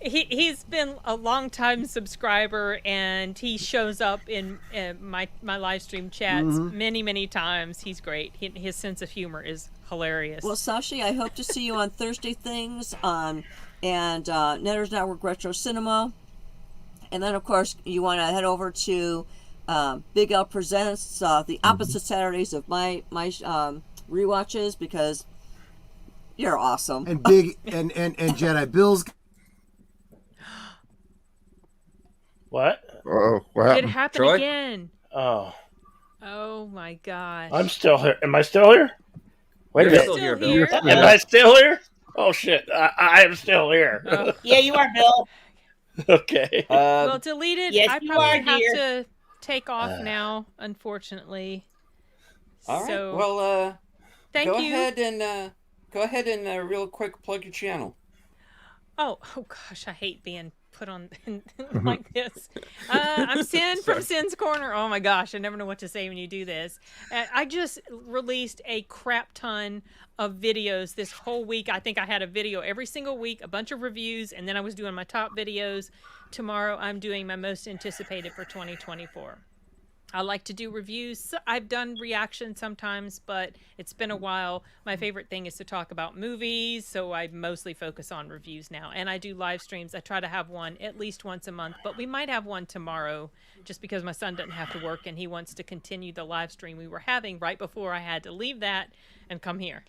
He's been a long time subscriber, and he shows up in my live stream chats many times. He's great. His sense of humor is hilarious. Well, Sashi, I hope to see you on Thursday things and Netters Network Retro Cinema. And then, of course, you want to head over to Big L Presents the opposite Saturdays of my rewatches because you're awesome. And big and Jedi Bill's What? Oh, what it happened? happened Troy? again. Oh, Oh my gosh. I'm still here. Am I still here? Wait a You're minute. still here, Bill. here. Am I still here? Oh shit! I am still here. Oh, yeah, you are, Bill. Okay. well, deleted. Yes, I you probably are, have dear. to take off now, unfortunately. All right. So, Well, thank go you. ahead and real quick plug your channel. Oh gosh, I hate being put on like this. I'm Sin from Sin's Corner. Oh my gosh, I never know what to say when you do this. I just released a crap ton of videos this whole week. I think I had a video every single week, a bunch of reviews, and then I was doing my top videos. Tomorrow I'm doing my most anticipated for 2024. I like to do reviews. I've done reactions sometimes, but it's been a while. My favorite thing is to talk about movies, so I mostly focus on reviews now. And I do live streams. I try to have one at least once a month, but we might have one tomorrow just because my son doesn't have to work and he wants to continue the live stream we were having right before I had to leave that and come here.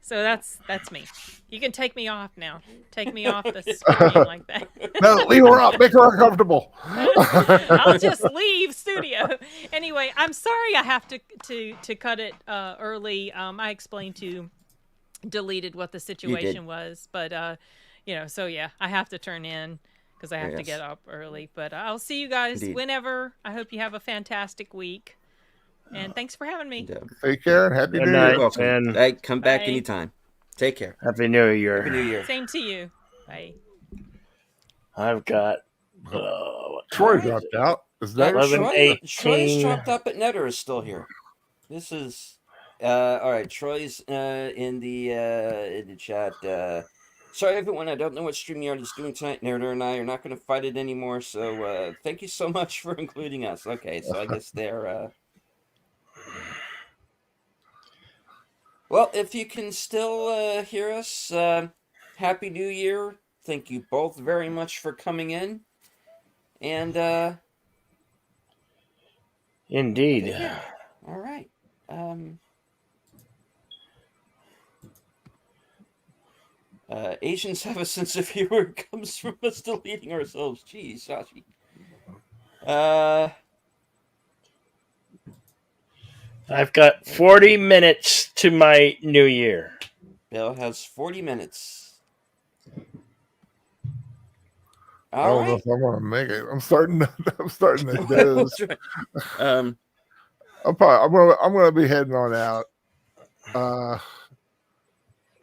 So that's me. You can take me off now. Take me off the screen like that. No, leave her up. Make her uncomfortable. I'll just leave studio. Anyway, I'm sorry I have to cut it early. I explained deleted what the situation was, but so yeah, I have to turn in because I have to get up early. But I'll see you guys whenever. I hope you have a fantastic week. And thanks for having me. Take care and happy Good New night. Year. Welcome. And- Hey, come back Bye. anytime. Take care. Happy New Year. Happy New Year. Same to you. Bye. I've got. Troy dropped out. Is that 11, Troy, 18. Troy's dropped up, but Netter is still here. This is all right. Troy's in the chat. Sorry, everyone. I don't know what StreamYard is doing tonight. Netter and I are not going to fight it anymore. So thank you so much for including us. Okay, so I guess they're. Well, if you can still hear us, Happy New Year. Thank you both very much for coming in. And Indeed. yeah. All right. Asians have a sense of humor. It comes from us deleting ourselves. Jeez, Sashi. I've got 40 minutes to my new year. Bill has 40 minutes. I All don't know right. if I'm gonna make it. I'm starting to doze. That's right. Um, I'm gonna be heading on out.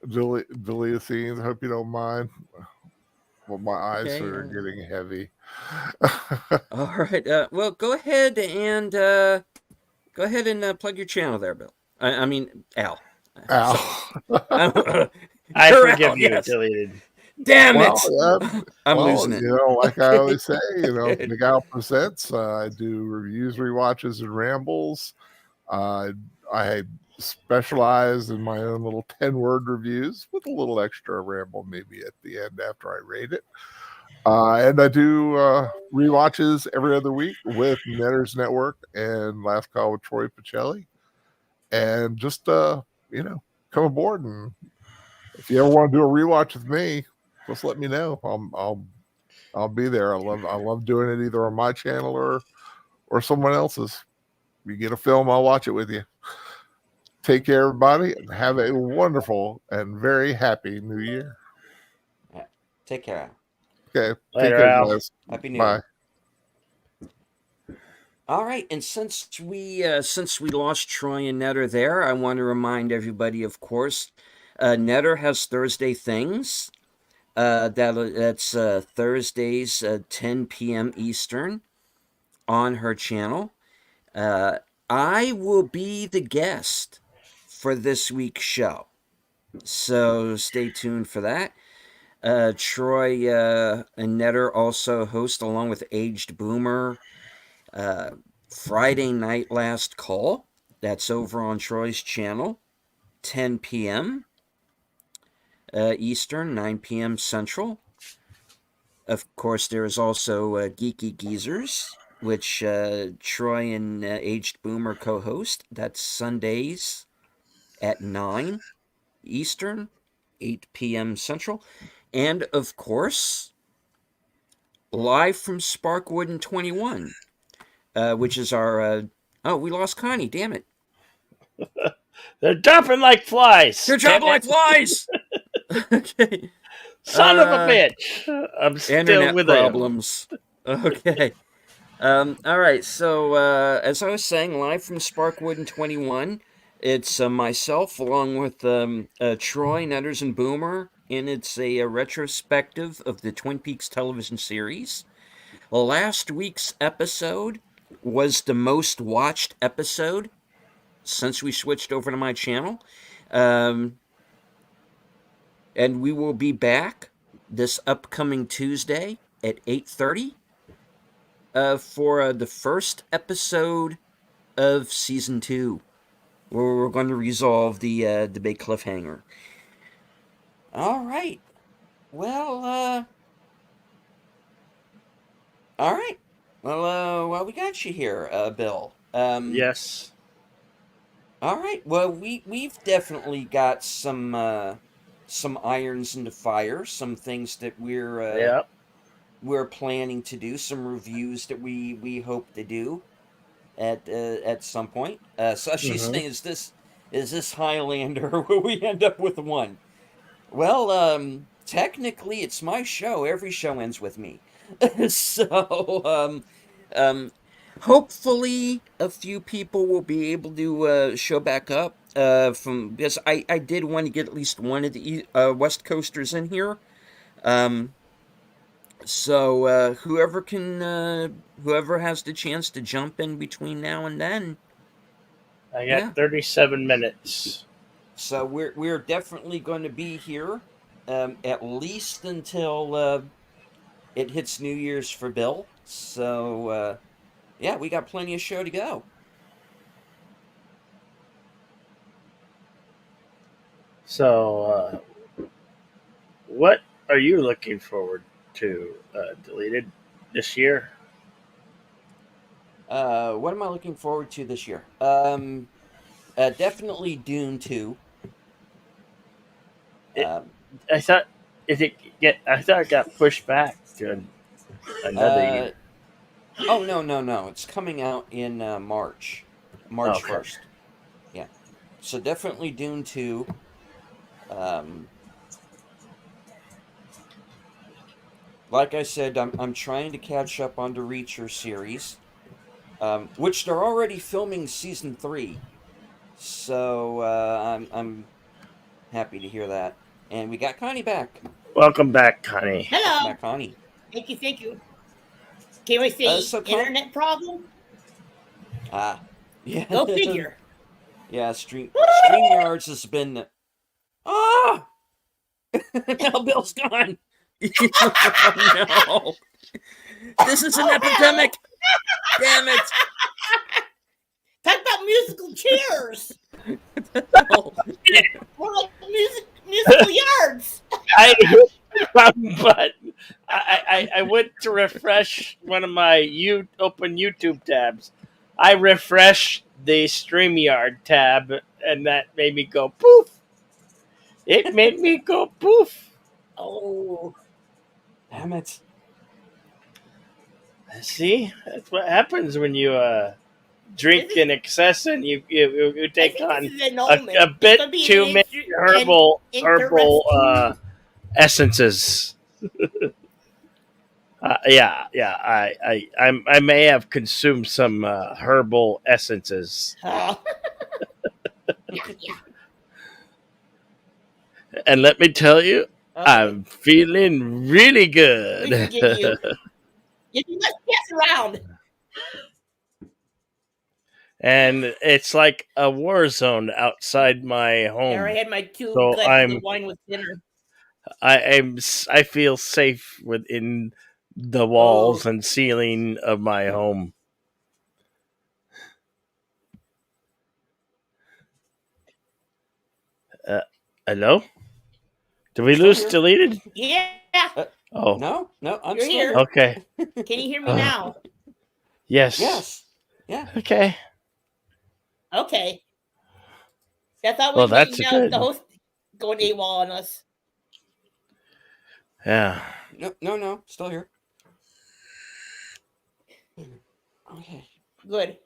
Delete scenes. Hope you don't mind. Well, my eyes Okay, are getting heavy. all right. Well, go ahead and plug your channel there, Bill. I mean, Al. Ow. I You're forgive out, you, yes. deleted. Damn it! Well, yeah, I'm well, losing it. You know, like I always say, Big Al Presents. I do reviews, rewatches, and rambles. I specialize in my own little 10-word reviews with a little extra ramble maybe at the end after I rate it. And I do rewatches every other week with Netters Network and Last Call with Troy Pacelli. And just come aboard, and if you ever want to do a rewatch with me, just let me know. I'll be there. I love doing it either on my channel or someone else's. You get a film, I'll watch it with you. Take care, everybody, and have a wonderful and very happy New Year. Take care, Al. Okay, Later, take care, Al. guys. Happy New Bye. Year. All right, and since we lost Troy and Netter there, I want to remind everybody, of course, Netter has Thursday Things. That's Thursdays, 10 p.m. Eastern, on her channel. I will be the guest for this week's show, so stay tuned for that. Troy and Netter also host, along with Aged Boomer, Friday Night Last Call. That's over on Troy's channel, 10 p.m. Eastern, 9 p.m. Central. Of course, there is also Geeky Geezers, which Troy and Aged Boomer co-host. That's Sundays at 9 Eastern, 8 p.m. Central. And, of course, live from Sparkwood in 21, which is our... we lost Connie, damn it. They're dropping like flies. They're dropping like flies! Okay. Son of a bitch. I'm still Internet with them. problems. Okay. All right. So, as I was saying, live from Sparkwood in 21, it's myself along with Troy, Netters, and Boomer, and it's a retrospective of the Twin Peaks television series. Last week's episode was the most watched episode since we switched over to my channel. Um, and we will be back this upcoming Tuesday at 8:30 for the first episode of season 2, where we're going to resolve the big cliffhanger. All right. Well, all right. Well, we got you here, Bill. Yes. All right. Well, we've definitely got some irons in the fire, some things that Yep. we're planning to do, some reviews that we hope to do at some point. So she's Mhm. saying, is this Highlander? Or will we end up with one? Well, technically, it's my show. Every show ends with me. So, um, hopefully, a few people will be able to show back up. From because I did want to get at least one of the West Coasters in here. Um, so whoever has the chance to jump in between now and then, I yeah. got 37 minutes. So we're definitely going to be here, at least until it hits New Year's for Bill. So yeah, we got plenty of show to go. So, what are you looking forward to deleted this year? What am I looking forward to this year? Definitely Dune 2. It, Um, I thought I thought it got pushed back to another year. oh no! It's coming out in March Okay. 1st. Yeah, so definitely Dune 2. Like I said, I'm trying to catch up on the Reacher series, which they're already filming season 3. So I'm happy to hear that. And we got Connie back. Welcome back, Connie. Hello. Back, Connie. Thank you. Can we say So internet problem? Yeah. Go figure. Yeah, StreamYards has been. Ah! Now Bill's gone. Oh, no. This is an epidemic. Damn it. Talk about musical chairs. No. More like musical yards. I hit the wrong button. I went to refresh one of my open YouTube tabs. I refreshed the StreamYard tab, and that made me go poof. It made me go poof. Oh, Damn it. See, that's what happens when you drink in excess and you take on a bit too many herbal essences. I may have consumed some herbal essences, yeah. and let me tell you, Okay. I'm feeling really good. We can get you. You must guess around. And it's like a war zone outside my home. There, I had my 2 So glasses of wine with dinner. I feel safe within the walls and ceiling of my home. Hello? Did we lose here. deleted? Yeah. Oh, No, I'm You're still here. here. okay. Can you hear me now? Yes. Yes. Yeah. Okay. Okay. I thought Well, that's good. the host going AWOL on us. Yeah. No, still here. Okay. Good.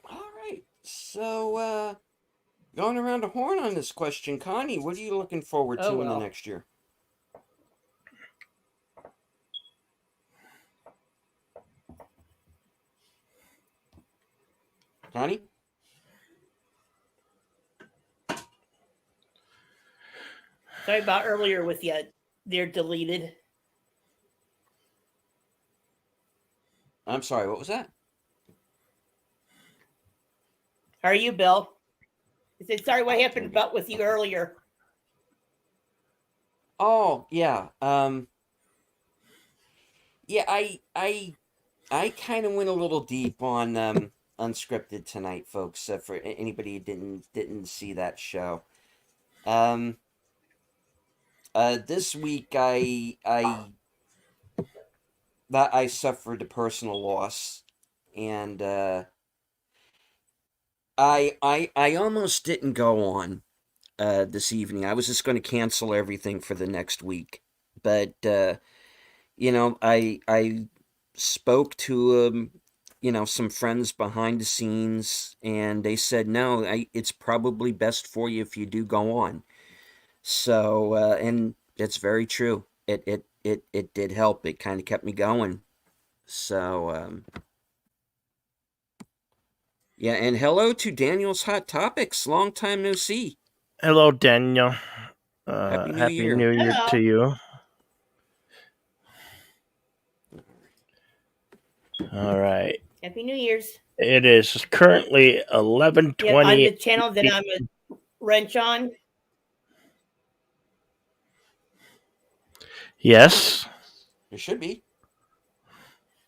All right. So, going around the horn on this question, Connie, what are you looking forward to in the next year? Connie? Sorry about earlier with you. They're deleted. I'm sorry. What was that? How are you, Bill? I said, sorry, what happened about with you earlier? Oh yeah. Yeah. I kind of went a little deep on unscripted tonight, folks. For anybody who didn't see that show. This week I suffered a personal loss, and I almost didn't go on this evening. I was just going to cancel everything for the next week, but I spoke to some friends behind the scenes, and they said no, it's probably best for you if you do go on. So and it's very true. It did help. It kind of kept me going. So yeah, and hello to Daniel's Hot Topics. Long time no see. Hello, Daniel. Happy New Happy Year. New Year Hello. to you. All right. Happy New Year's. It is currently Yeah, on 11:20. the channel that I'm a wrench on. Yes. It should be.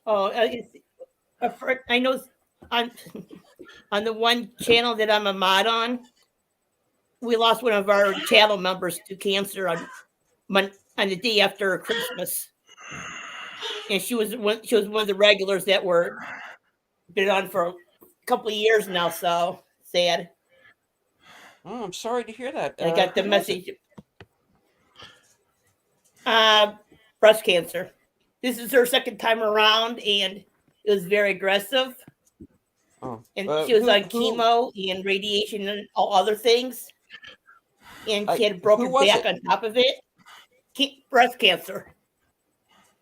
Oh, I know on on the one channel that I'm a mod on, we lost one of our channel members to cancer on the day after Christmas, and she was one of the regulars that were been on for a couple of years now. So sad. Oh, I'm sorry to hear that. I got the who was it? message. Breast cancer. This is her second time around, and it was very aggressive. Oh, And she was on who- chemo and radiation and all other things. And she had a who broken was back it? on top of it. Breast cancer.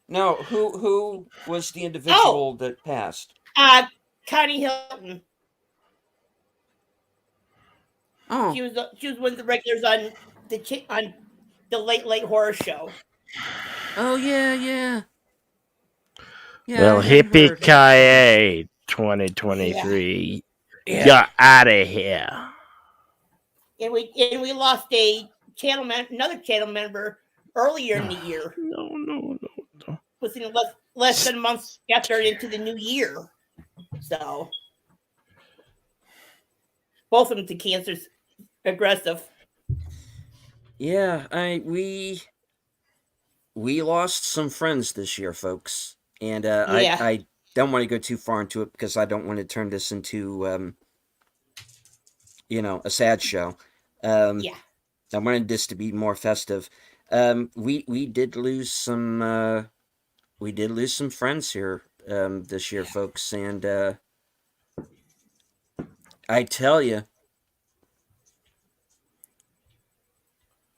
No, who was the individual that passed? Connie Hilton. Oh, She was one of the regulars on the Late Horror Show. oh yeah. Yeah, Well, I hadn't hippie heard. ki 2023. Yeah. Get out of here. And we lost another channel member earlier in the year. No. Within less than a month after into the new year. So both of them to cancer's aggressive. Yeah, we lost some friends this year, folks, and Yeah. I don't want to go too far into it because I don't want to turn this into a sad show. Yeah. I wanted this to be more festive. We did lose some friends here this year, folks, and I tell you,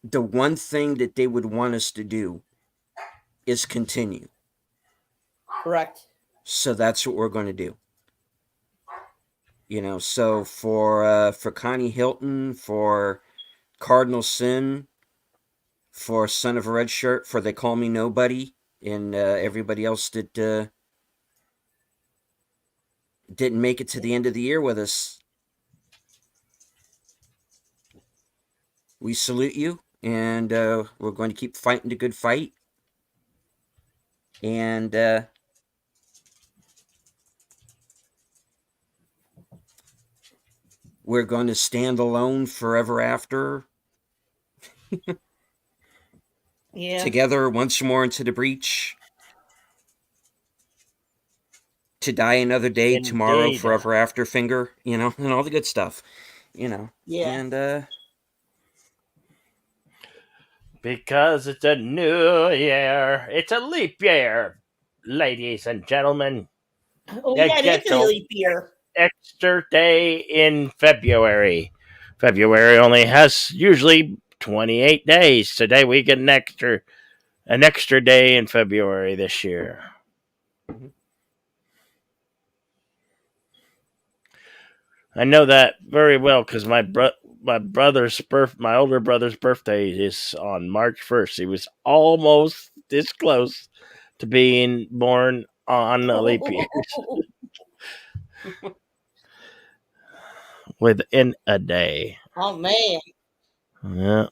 the one thing that they would want us to do is continue. Correct. So that's what we're going to do. So for Connie Hilton, for Cardinal Sin, for Son of a Red Shirt, for They Call Me Nobody, and everybody else that didn't make it to the end of the year with us, we salute you, and we're going to keep fighting the good fight. And we're going to stand alone forever after. Yeah. Together once more into the breach. To die another day, Indeed. tomorrow, forever after finger, and all the good stuff, Yeah. And Because it's a new year. It's a leap year, ladies and gentlemen. Oh That yeah, it gets is a old. leap year. Extra day in February. February only has usually 28 days. Today we get an extra day in February this year. Mhm. I know that very well because my my older brother's birthday is on March 1st. He was almost this close to being born on a leap year within a day. Oh man. Yeah.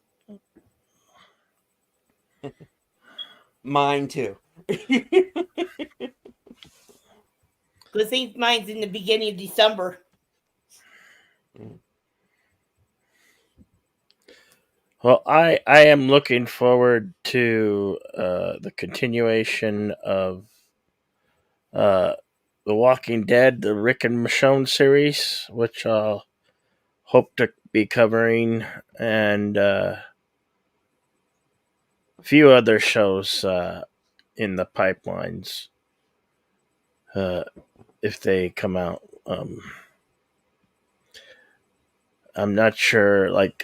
Mine too. Good thing mine's in the beginning of December. Well, I am looking forward to the continuation of The Walking Dead, the Rick and Michonne series, which I'll hope to be covering, and a few other shows in the pipelines if they come out. I'm not sure, like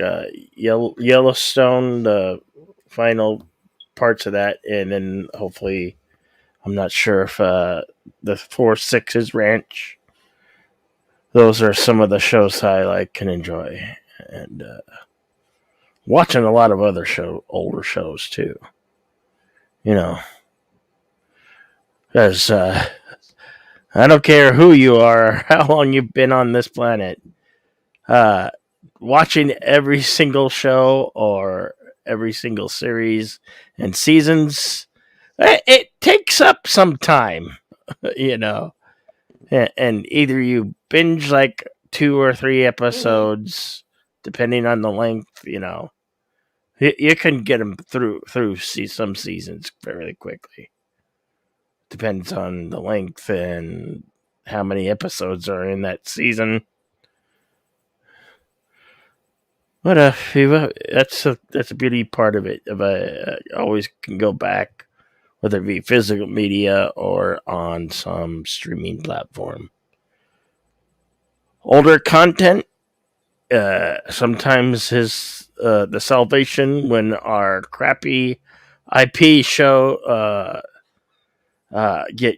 Yellowstone, the final parts of that, and then hopefully, I'm not sure if the Four Sixes Ranch. Those are some of the shows I like and enjoy, and watching a lot of other older shows too. You know, because I don't care who you are, or how long you've been on this planet. Watching every single show or every single series and seasons, it takes up some time, you know. And either you binge like 2 or 3 episodes, depending on the length, you know. You can get them through some seasons fairly quickly. Depends on the length and how many episodes are in that season. But that's a beauty part of it. If I always can go back, whether it be physical media or on some streaming platform. Older content sometimes is the salvation when our crappy IP show get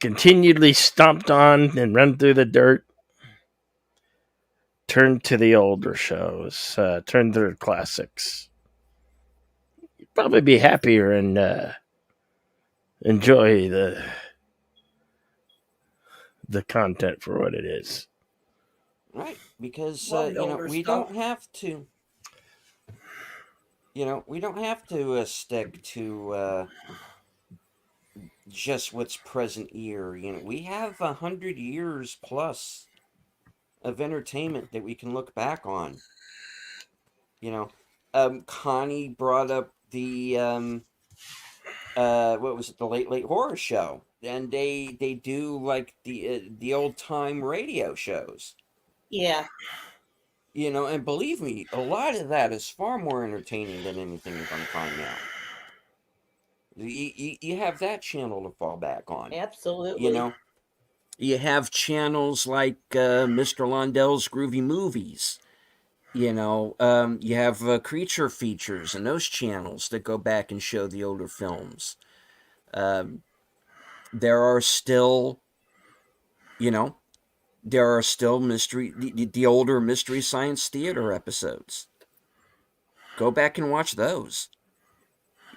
continually stomped on and run through the dirt. Turn to the older shows. Turn to the classics. You'd probably be happier and enjoy the content for what it is. Right, because Love the you know, older we stuff. don't have to. You know, we don't have to stick to just what's present year. You know, we have 100 years plus of entertainment that we can look back on. You know, Connie brought up the what was it, the Late Horror Show, and they do like the old time radio shows. Yeah. You know, and believe me, a lot of that is far more entertaining than anything you're going to find now. You have that channel to fall back on. Absolutely. You know, you have channels like Mr. Londell's Groovy Movies. You know, you have Creature Features and those channels that go back and show the older films. There are still, you know, the older Mystery Science Theater episodes. Go back and watch those.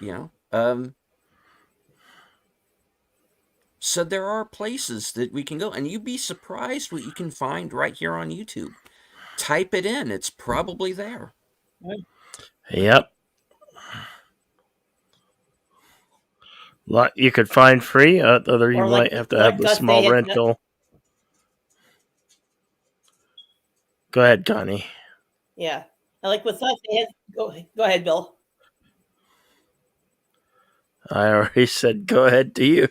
You know, so there are places that we can go, and you'd be surprised what you can find right here on YouTube. Type it in; it's probably there. Yep. Lot you could find free. Other you Or might like- have to like have the us, small they had- rental. Go ahead, Connie. Yeah. And like with us, go ahead, Bill. I already said go ahead to you.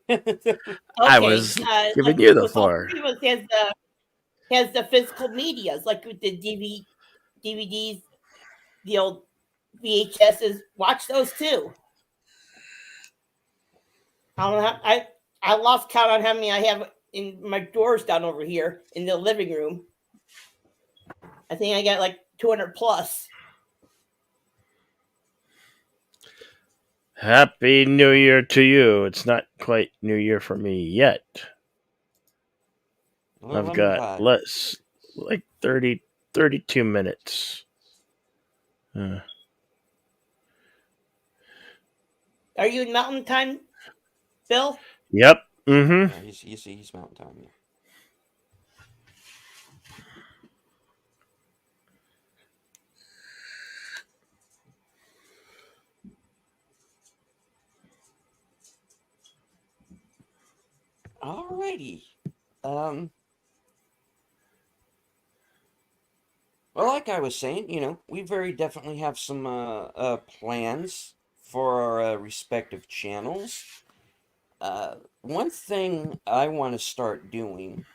Okay. I was giving you the with all floor. three of us has the physical medias, like with the DVDs, the old VHSs. Watch those too. I don't know. I lost count on how many I have in my drawers down over here in the living room. I think I got like 200 plus. Happy New Year to you. It's not quite New Year for me yet. Well, I've I'm got glad. less, like 30 32 minutes. Are you in Mountain Time, Bill? Yep. Mm-hmm. Yeah, he's Mountain Time. Yeah. Alrighty. Well, like I was saying, we very definitely have some plans for our respective channels. One thing I want to start doing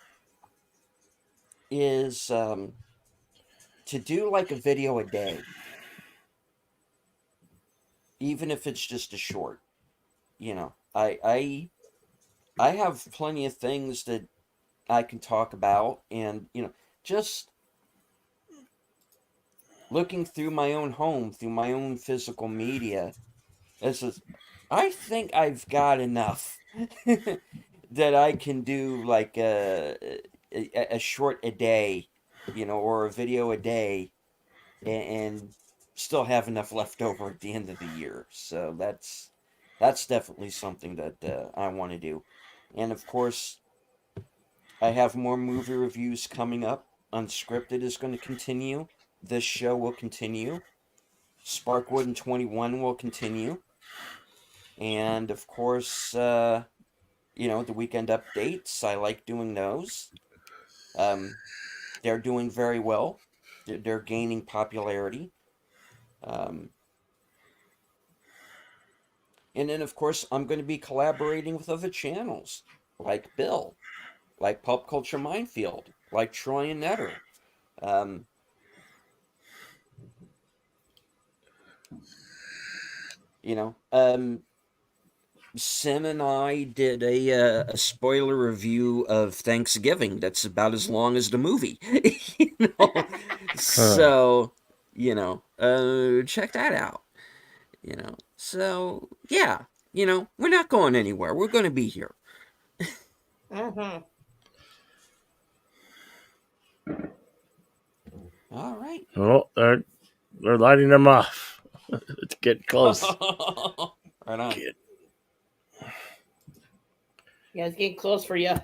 is to do like a video a day, even if it's just a short. I have plenty of things that I can talk about, and just looking through my own home, through my own physical media, I think I've got enough that I can do like a short a day, or a video a day, and still have enough left over at the end of the year. So that's definitely something that I want to do. And of course, I have more movie reviews coming up. Unscripted is going to continue. This show will continue. Sparkwood and 21 will continue. And of course, the weekend updates. I like doing those. They're doing very well. They're gaining popularity. And then, of course, I'm going to be collaborating with other channels, like Bill, like Pop Culture Minefield, like Troy and Netter. Sim and I did a spoiler review of Thanksgiving that's about as long as the movie. So, check that out. So, yeah, we're not going anywhere. We're going to be here. Mm-hmm. All right. Well, they're lighting them off. It's getting close. Right on. Yeah, it's getting close for you.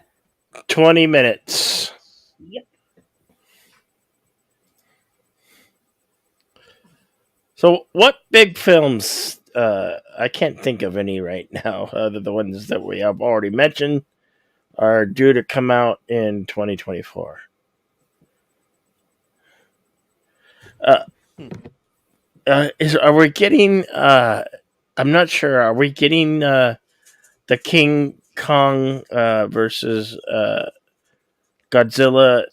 20 minutes. Yep. So, what big films? I can't think of any right now, other than the ones that we have already mentioned, are due to come out in 2024. Are we getting? I'm not sure. Are we getting the King Kong versus Godzilla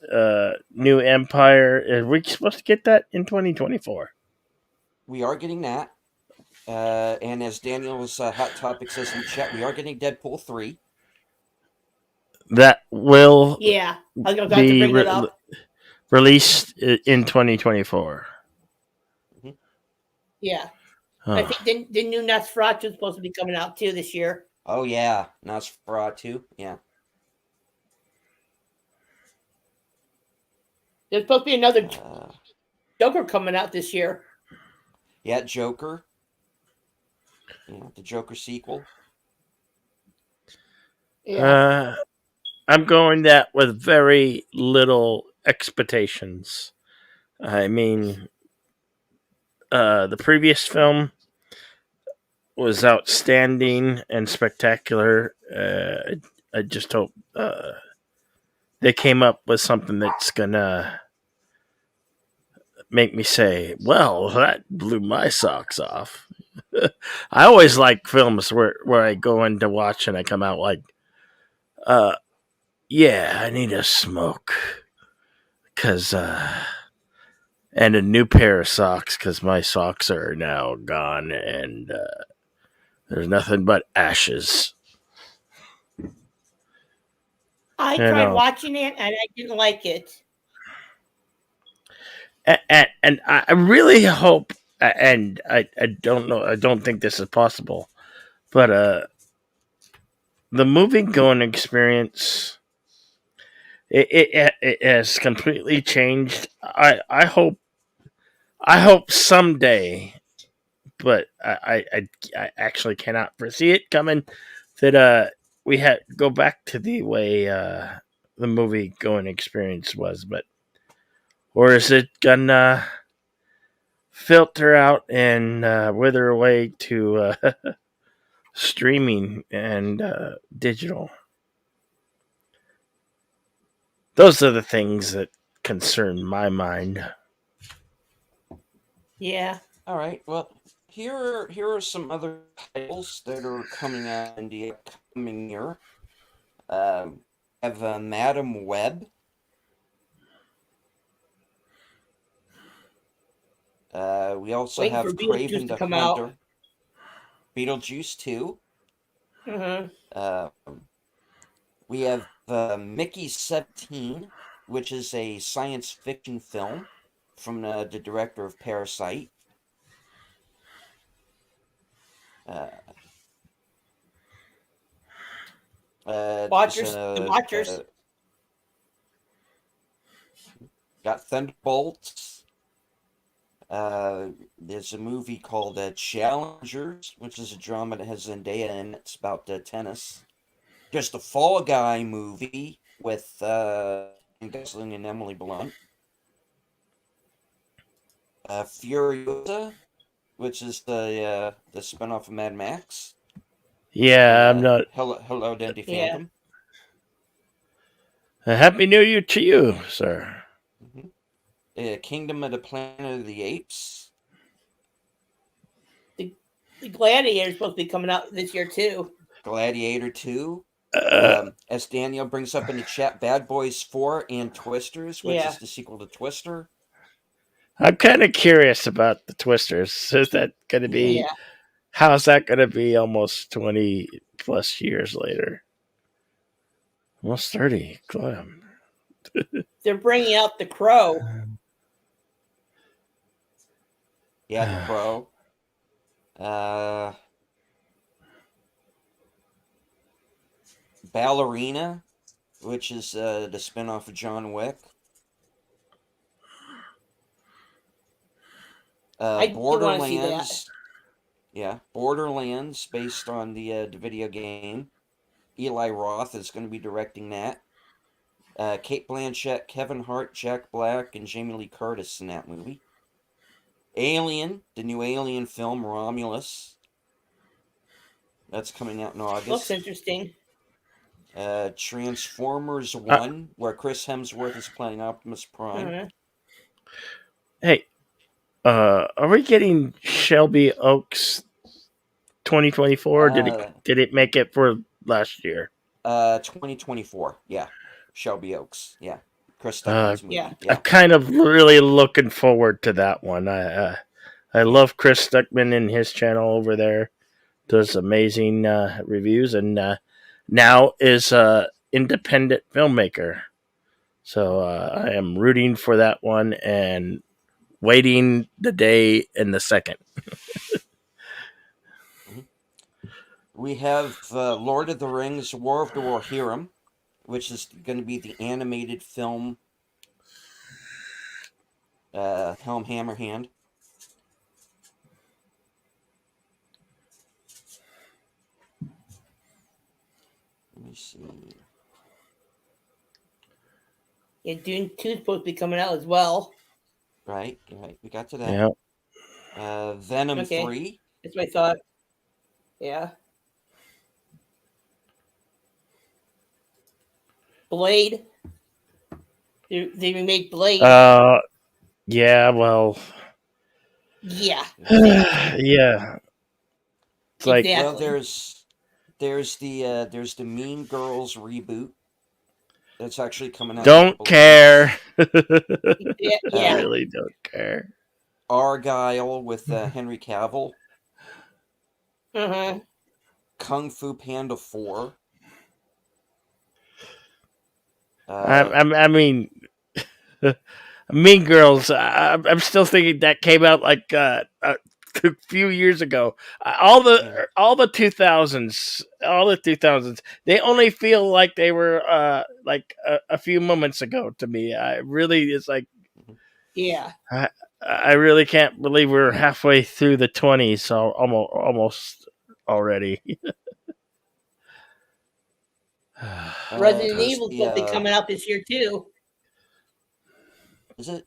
New Empire? Are we supposed to get that in 2024? We are getting that. And as Daniel's Hot Topic says in the chat, we are getting Deadpool 3. That will Yeah, I was about to be bring it up. released in 2024. Yeah, Huh. I think the new Nosferatu is supposed to be coming out too this year. Oh, yeah. Nosferatu. Yeah. There's supposed to be another Joker coming out this year. Yeah, Joker. The Joker sequel. Yeah. I'm going that with very little expectations. I mean, the previous film was outstanding and spectacular. I just hope they came up with something that's gonna make me say, well, that blew my socks off. I always like films where I go in to watch and I come out like, yeah, I need a smoke. And a new pair of socks, because my socks are now gone and there's nothing but ashes. I tried watching it and I didn't like it. And I really hope, and I don't know, I don't think this is possible, but the movie going experience it has completely changed. I hope someday, but I actually cannot foresee it coming, that we go back to the way the movie going experience was. But or is it gonna filter out and wither away to streaming and digital? Those are the things that concern my mind. Yeah. All right. Well, here are some other titles that are coming out in the upcoming year. Have Madam Web. We also Waiting have for Beetlejuice Craven to the come out. Hunter. Beetlejuice 2. We have Mickey 17, which is a science fiction film from the director of Parasite. Watchers, the Watchers. Got Thunderbolts. There's a movie called Challengers, which is a drama that has Zendaya in it. It's about tennis. Just a Fall Guy movie with Ryan Gosling and Emily Blunt. Furiosa, which is the spinoff of Mad Max. Yeah, I'm not. Hello, Dandy Yeah. Phantom. A happy New Year to you, sir. Kingdom of the Planet of the Apes. The Gladiator is supposed to be coming out this year too. Gladiator 2. As Daniel brings up in the chat, Bad Boys 4 and Twisters, which is the sequel to Twister. I'm kind of curious about the Twisters. Is that going to be? Yeah. How's that going to be almost 20 plus years later? Almost 30. Glam. They're bringing out The Crow. Yeah, The Crow. Ballerina, which is the spinoff of John Wick. I do want to see that. Borderlands. Yeah, Borderlands, based on the video game. Eli Roth is going to be directing that. Cate Blanchett, Kevin Hart, Jack Black, and Jamie Lee Curtis in that movie. Alien, the new Alien film, Romulus. That's coming out in August. Looks interesting. Transformers 1, where Chris Hemsworth is playing Optimus Prime. Hey, are we getting Shelby Oaks 2024? Did it make it for last year? 2024. Yeah, Shelby Oaks. Yeah, Chris Stuckman's movie. Yeah. I'm kind of really looking forward to that one. I love Chris Stuckman and his channel over there. Does amazing reviews, and now is an independent filmmaker. So I am rooting for that one and waiting the day and the second. We have Lord of the Rings, War of the Rohirrim, which is going to be the animated film Helm Hammerhand. Let me see. Yeah, Dune 2 is supposed to be coming out as well. Right. We got to that. Yeah. Venom 3. That's what I thought. Yeah. Blade. They remade Blade. Yeah, well. Yeah. Yeah. It's like, Exactly. Well, there's the Mean Girls reboot that's actually coming out. Don't care. Yeah. I really don't care. Argyle with Henry Cavill. Uh-huh. Kung Fu Panda 4. I mean, Mean Girls. I'm still thinking that came out like a few years ago. All the 2000s, they only feel like they were like a few moments ago to me. I really, it's like Yeah. I really can't believe we're halfway through the 20s, so almost already. Resident There's Evil's the, supposed to be coming out this year too. is it?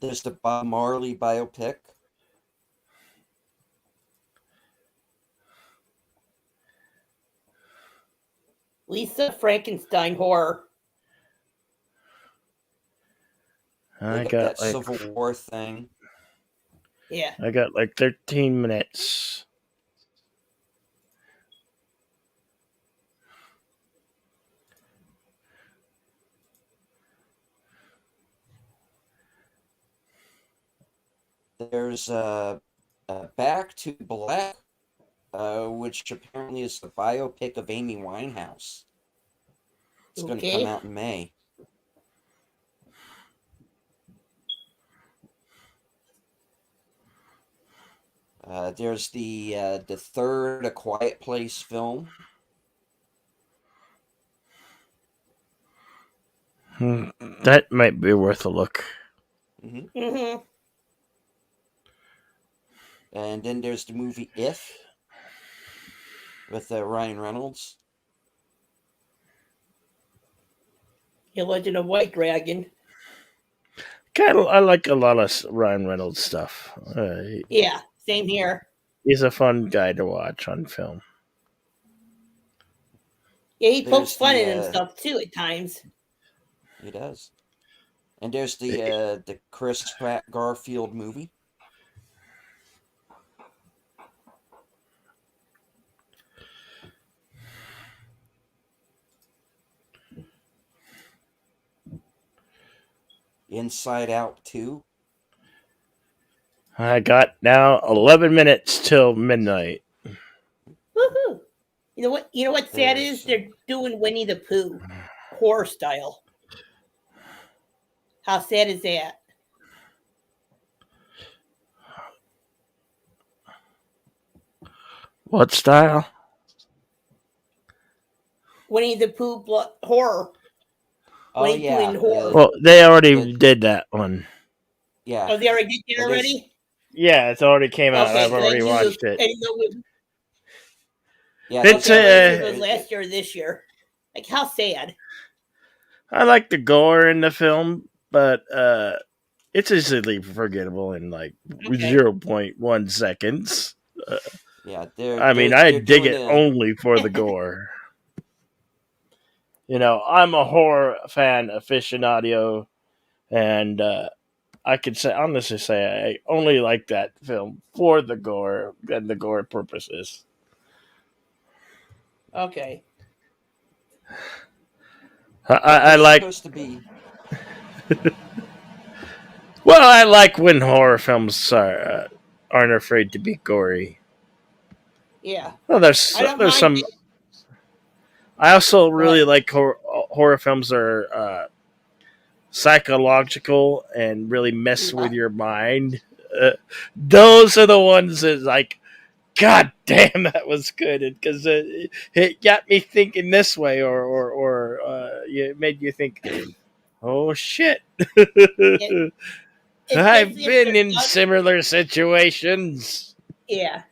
There's the Bob Marley biopic. Lisa Frankenstein horror. They I got got that like Civil War thing. Yeah. 13 minutes. There's Back to Black, which apparently is the biopic of Amy Winehouse. It's going to come Okay. out in May. There's the third A Quiet Place film. That might be worth a look. Mm-hmm. And then there's the movie If with Ryan Reynolds. The Legend of White Dragon. I like a lot of Ryan Reynolds stuff. Yeah. Same here. He's a fun guy to watch on film. Yeah, he pokes There's fun the, in himself too at times. He does. And there's the Chris Pratt Garfield movie. Inside Out 2. I got now 11 minutes till midnight. Woohoo! You know what? You know what sad There's- is? They're doing Winnie the Pooh, horror style. How sad is that? What style? Winnie the Pooh horror. Oh Winnie the Pooh yeah, in horror. Well, they already did that one. yeah. Oh, they already did it It is- already? Yeah, it's already came out. Okay, I've so already I knew watched I it. didn't know it- Yeah, It's okay, I didn't know if a- it was last year or this year. Like, how sad. I like the gore in the film, but it's easily forgettable in like Okay. 0.1 seconds. yeah. I mean, I dig it only for the gore. You know, I'm a horror fan aficionado, and I could honestly say I only like that film for the gore and the gore purposes. Okay. I like. supposed to be. Well, I like when horror films aren't afraid to be gory. Yeah. Well, there's I don't there's mind some. I also really Right. like horror films that are psychological and really mess with your mind. Those are the ones that like, God damn, that was good because it got me thinking this way, or it made you think, oh shit. I've Especially if been they're in done- similar situations. Yeah.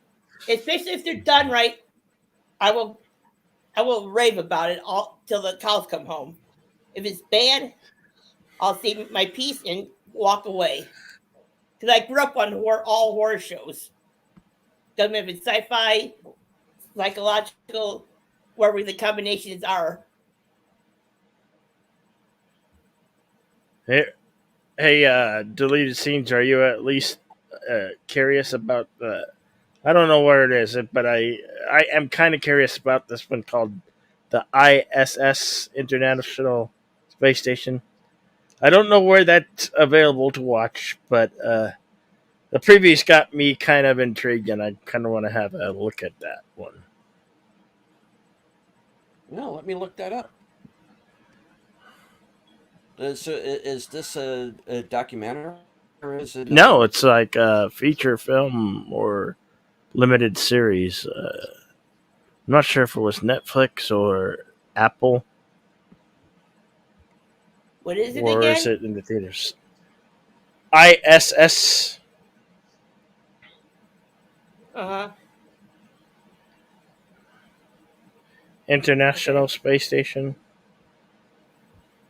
Especially if they're done right, I will rave about it all till the cows come home. If it's bad, I'll see my piece and walk away. Because I grew up on all horror shows. Doesn't matter if it's sci-fi, psychological, wherever the combinations are. Hey, deleted scenes. Are you at least curious about the? I don't know where it is, but I am kind of curious about this one called the ISS International Space Station. I don't know where that's available to watch, but the previews got me kind of intrigued, and I kind of want to have a look at that one. No, let me look that up. So is this a documentary or is it? No, it's like a feature film or limited series. I'm not sure if it was Netflix or Apple, What is it or is again? it in the theaters? ISS. Uh huh. International Space Station.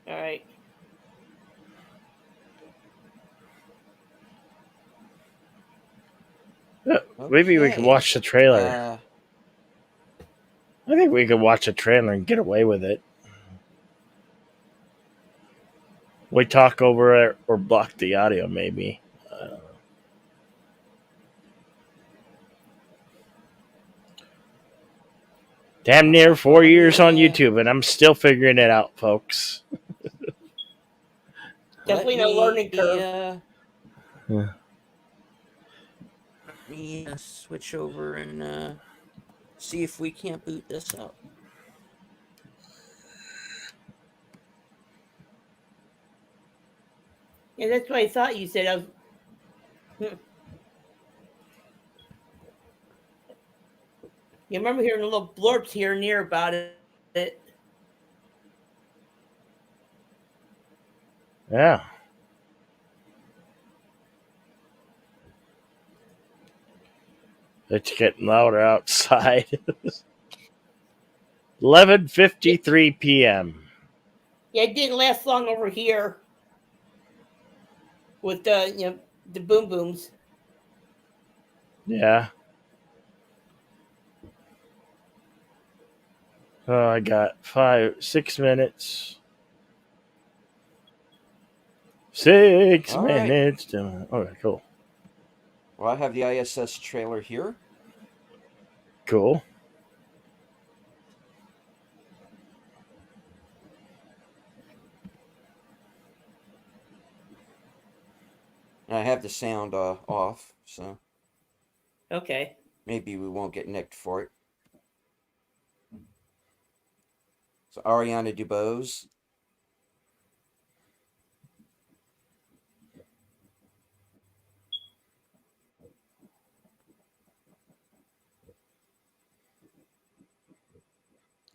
All right. Maybe we can Okay. watch the trailer. Uh, I think we could watch a trailer and get away with it. We talk over it or block the audio, maybe. Damn near 4 years on YouTube, and I'm still figuring it out, folks. Definitely let no learning curve. Yeah. Let me switch over and see if we can't boot this up. Yeah, that's what I thought you said. I was. You remember hearing little blurps here and there about it. Yeah. It's getting louder outside. 11:53 p.m. Yeah, it didn't last long over here with the boom booms. Yeah. Oh, I got 6 minutes. 6 All right. minutes. Okay, cool. Well, I have the ISS trailer here. Cool. And I have the sound off, so Okay. maybe we won't get nicked for it. So Ariana DeBose.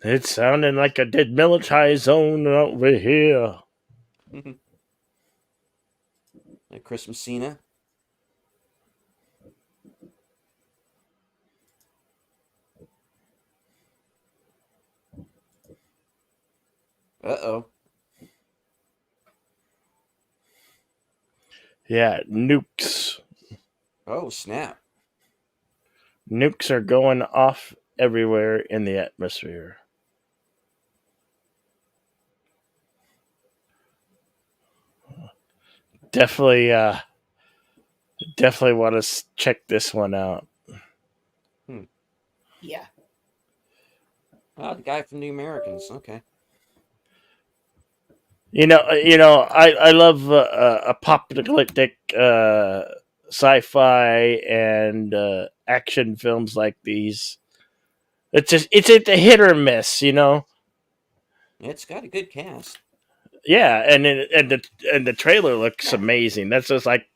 It's sounding like a demilitarized zone over here. Chris Messina. Uh-oh. Yeah, nukes. Oh, snap. Nukes are going off everywhere in the atmosphere. Definitely want to check this one out. Yeah. Oh, the guy from the Americans. Okay. I love apocalyptic sci-fi and action films like these. It's a hit or miss, It's got a good cast. Yeah, and the trailer looks amazing. That's just like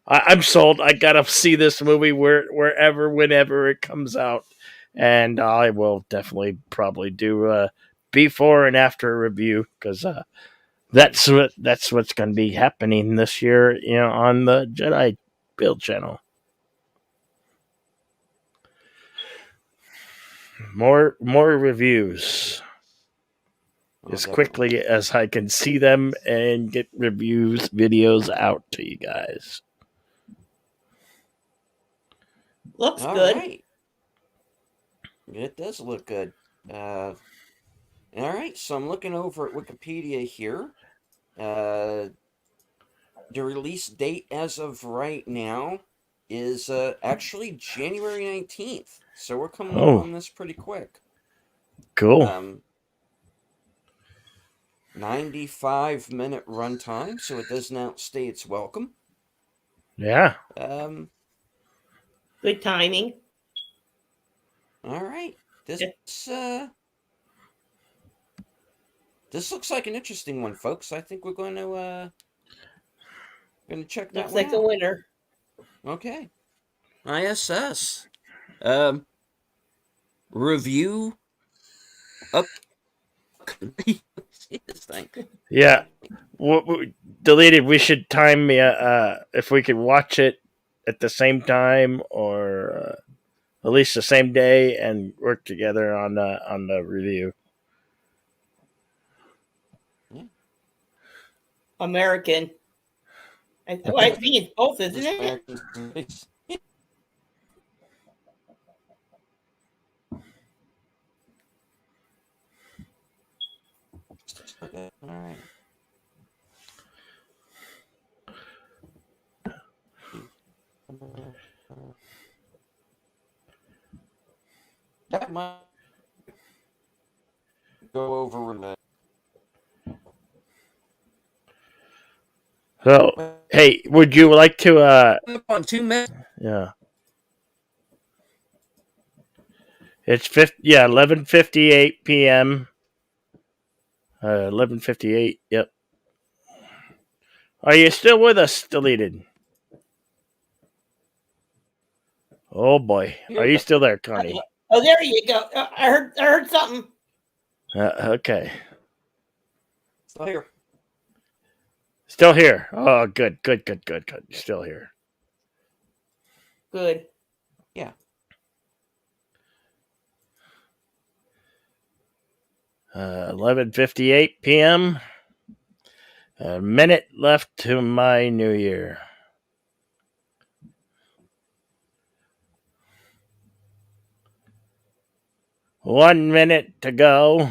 I'm sold. I gotta see this movie wherever, whenever it comes out, and I will definitely probably do a before and after review because that's what's going to be happening this year, on the Jedi Build channel. More reviews. As quickly as I can see them and get videos out to you guys. Looks All good. right. It does look good. All right, so I'm looking over at Wikipedia here. The release date as of right now is actually January 19th. So we're coming up on this pretty quick. Cool. 95-minute runtime, so it doesn't outstay its welcome. Yeah. Good timing. All right. This looks like an interesting one, folks. I think we're going to Gonna check that Looks one like a out. winner. Okay. ISS. Review up. See this thing. Yeah. Deleted. We should time if we could watch it at the same time or at least the same day and work together on the review. American. I think it's both, isn't it? American space. Okay, all right. That might go over the. So, hey, would you like to On 2 minutes. yeah. It's 11:58 p.m. 11:58. Yep. Are you still with us, Deleted? Oh boy, are you still there, Connie? Oh, there you go. I heard something. Okay, Still here. still here. Oh, good. Still here. Good. Yeah. 11:58 p.m. A minute left to my new year. One minute to go.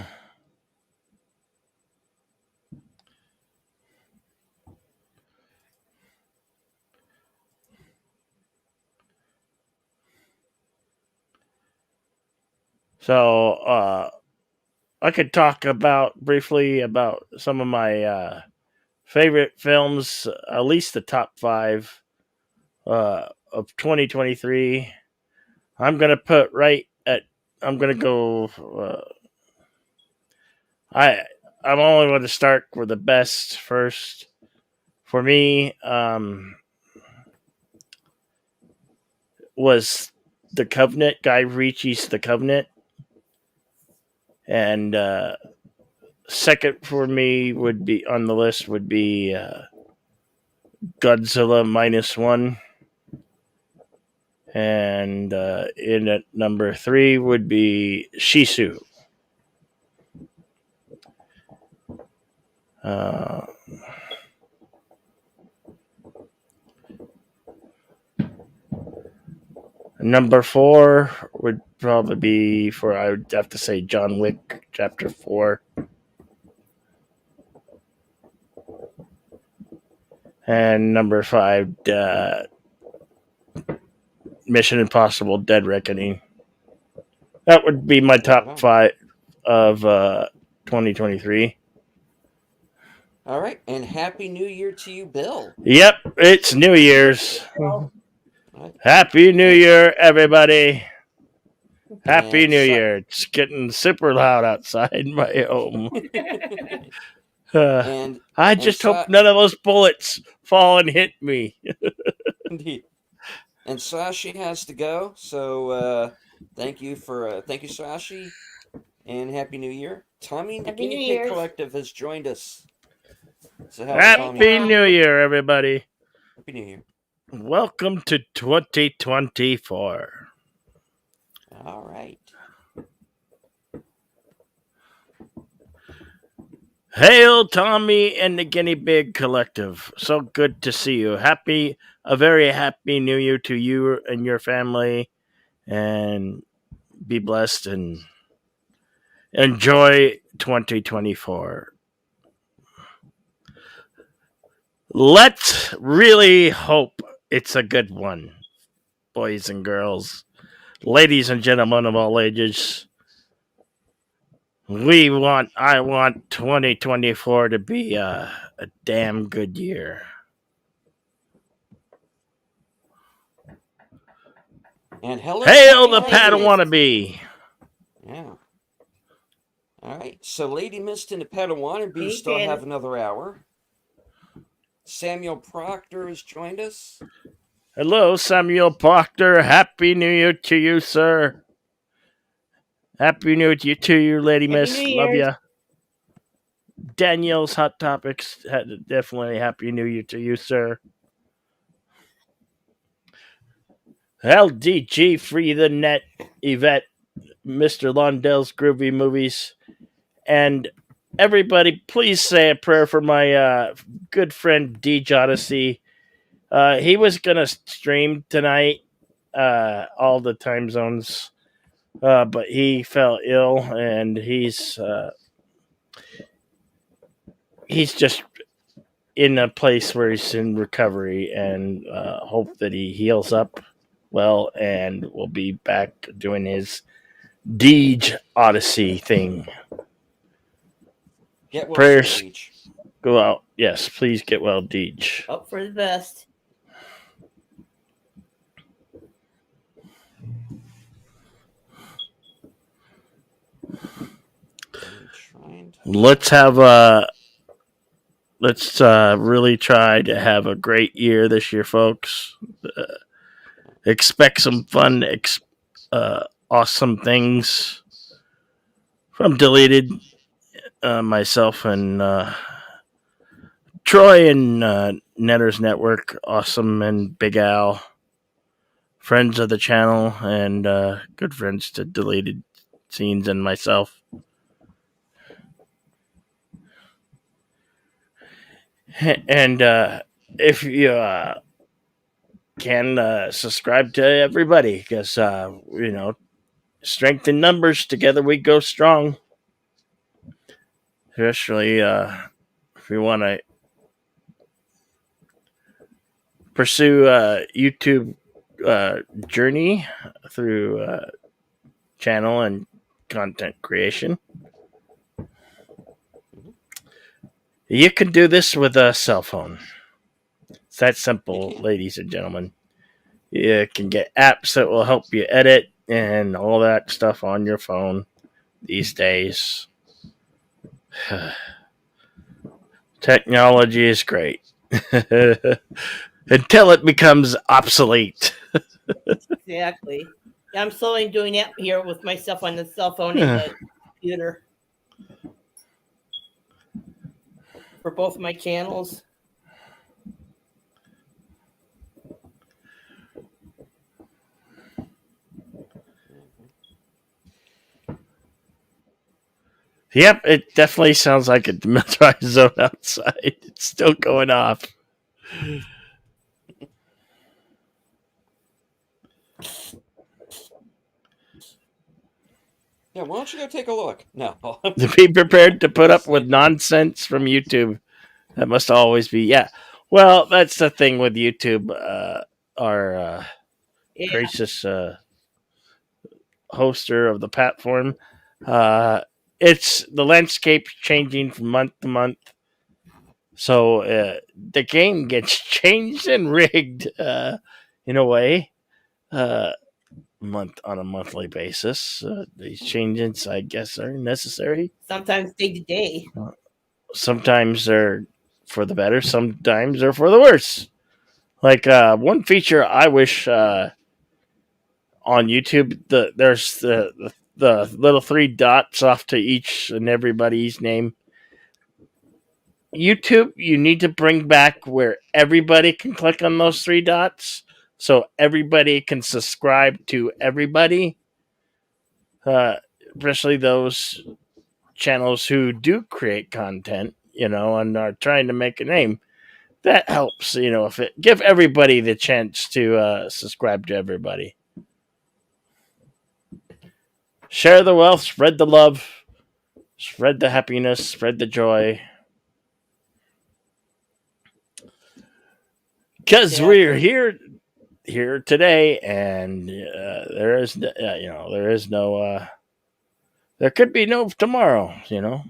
So, I could talk briefly about some of my favorite films, at least the top 5 of 2023. I'm gonna put right at. I'm gonna go. I'm only going to start with the best first. For me, was The Covenant. Guy Ritchie's The Covenant, and second for me would be on the list would be Godzilla -1. And in at number 3 would be Shisu. Number 4 would probably be I would have to say John Wick Chapter 4. And number 5, Mission Impossible Dead Reckoning. That would be my top 5 of 2023. All right, and Happy New Year to you, Bill. Yep, it's New Year's. Right. Happy New Year, everybody. Happy And New Year. It's getting super loud outside my home. And I just hope none of those bullets fall and hit me. indeed. And Sashi has to go, so thank you, Sashi, and Happy New Year. Tommy, the Happy New Guinea Pig Year's. Collective has joined us. So Happy New Year, everybody. Happy New Year. Welcome to 2024. All right. Hail, Tommy and the Guinea Pig Collective. So good to see you. A very happy New Year to you and your family. And be blessed and enjoy 2024. Let's really hope it's a good one, boys and girls, ladies and gentlemen of all ages. I want 2024 to be a damn good year. And hello, Hail the Lady Padawannabe. Yeah. All right. So Lady Mist and the Padawannabe Hey, still Ken. have another hour. Samuel Proctor has joined us. Hello, Samuel Proctor. Happy New Year to you, sir. Happy New Year to you, Lady Happy Miss. New Love Year's. ya. Danielle's Hot Topics. Definitely Happy New Year to you, sir. LDG Free the Net, Yvette, Mr. Londell's Groovy Movies, and everybody, please say a prayer for my good friend D. Odyssey. He was gonna stream tonight, all the time zones, but he fell ill, and he's just in a place where he's in recovery, and hope that he heals up well and will be back doing his Deej Odyssey thing. Get well, Prayers Sir Deej. go out. Yes, please get well, Deej. Hope for the best. Let's really try to have a great year this year, folks. Expect some fun, awesome things from Deleted, myself and Troy and Netters Network, Awesome and Big Al, friends of the channel and good friends to Deleted Scenes and myself. And if you can subscribe to everybody, because strength in numbers, together we go strong. Especially if you want to pursue YouTube journey through channel and content creation. You can do this with a cell phone. It's that simple, ladies and gentlemen. You can get apps that will help you edit and all that stuff on your phone these days. Technology is great. Until it becomes obsolete. Exactly. I'm slowly doing that here with myself on the cell phone and the computer for both of my channels. Yep, it definitely sounds like a demilitarized zone outside. It's still going off. Yeah, why don't you go take a look? No. To be prepared to put up with nonsense from YouTube. That must always be, yeah. Well, that's the thing with YouTube. Our gracious hoster of the platform. It's the landscape changing from month to month. So the game gets changed and rigged in a way. Month on a monthly basis. These changes, I guess, are necessary. Sometimes day to day. Sometimes they're for the better. Sometimes they're for the worse. Like one feature I wish on YouTube, there's the little 3 dots off to each and everybody's name. YouTube, you need to bring back where everybody can click on those 3 dots. So everybody can subscribe to everybody, especially those channels who do create content, and are trying to make a name. That helps, if it give everybody the chance to subscribe to everybody. Share the wealth, spread the love, spread the happiness, spread the joy. Because we're here today, and there could be no tomorrow. You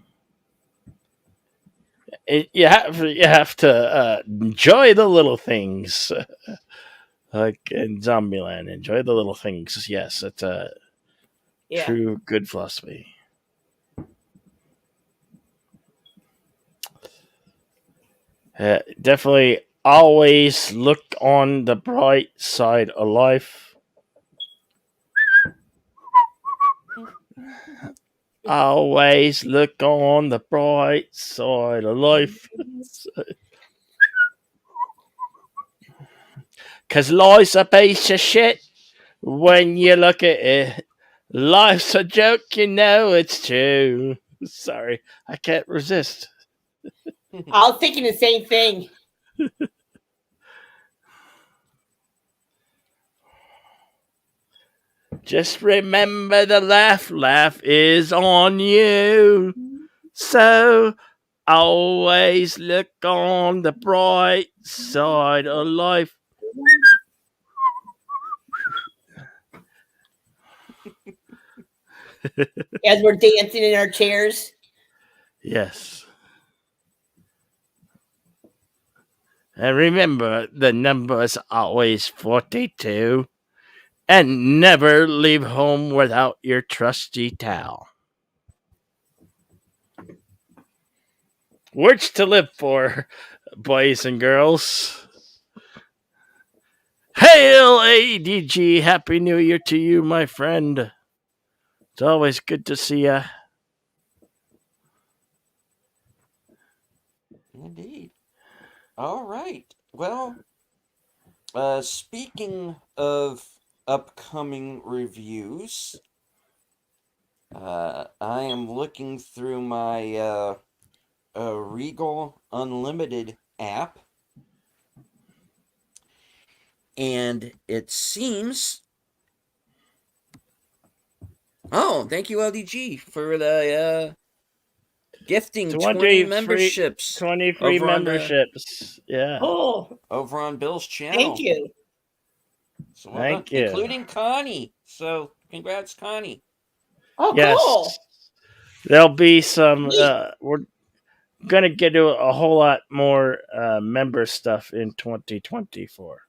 have to enjoy the little things, like in Zombieland. Enjoy the little things. Yes, it's a true good Definitely always look on the bright side of life. Always look on the bright side of life. 'Cause life's a piece of shit when you look at it. Life's a joke, you know it's true. Sorry, I can't resist. I was thinking the same thing. Just remember the laugh is on you. So always look on the bright side of life. As we're dancing in our chairs. Yes. And remember, the number's always 42. And never leave home without your trusty towel. Words to live for, boys and girls. Hail ADG! Happy New Year to you, my friend. It's always good to see ya. Indeed. All right. Well, speaking of upcoming reviews, I am looking through my Regal Unlimited app, and it seems. Oh, thank you, LDG, for the gifting 20 memberships. 20 free memberships. Yeah. Oh, over on Bill's channel. thank you. So Thank you. including Connie. So congrats, Connie. Oh, Yes. cool. There'll be some. Neat. We're gonna get to a whole lot more member stuff in 2024.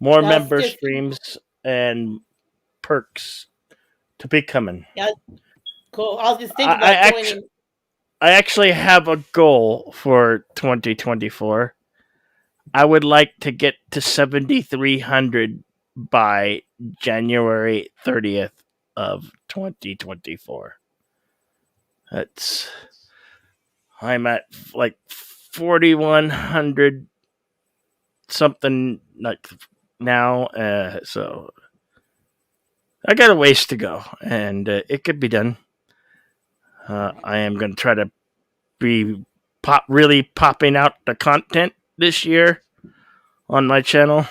More That's member just- streams and perks to be coming. Cool. I was just thinking I about joining. I actually have a goal for 2024. I would like to get to 7,300 by January 30th of 2024. I'm at like 4,100 something like now, so I got a ways to go, and it could be done. I am going to try to be really popping out the content this year on my channel.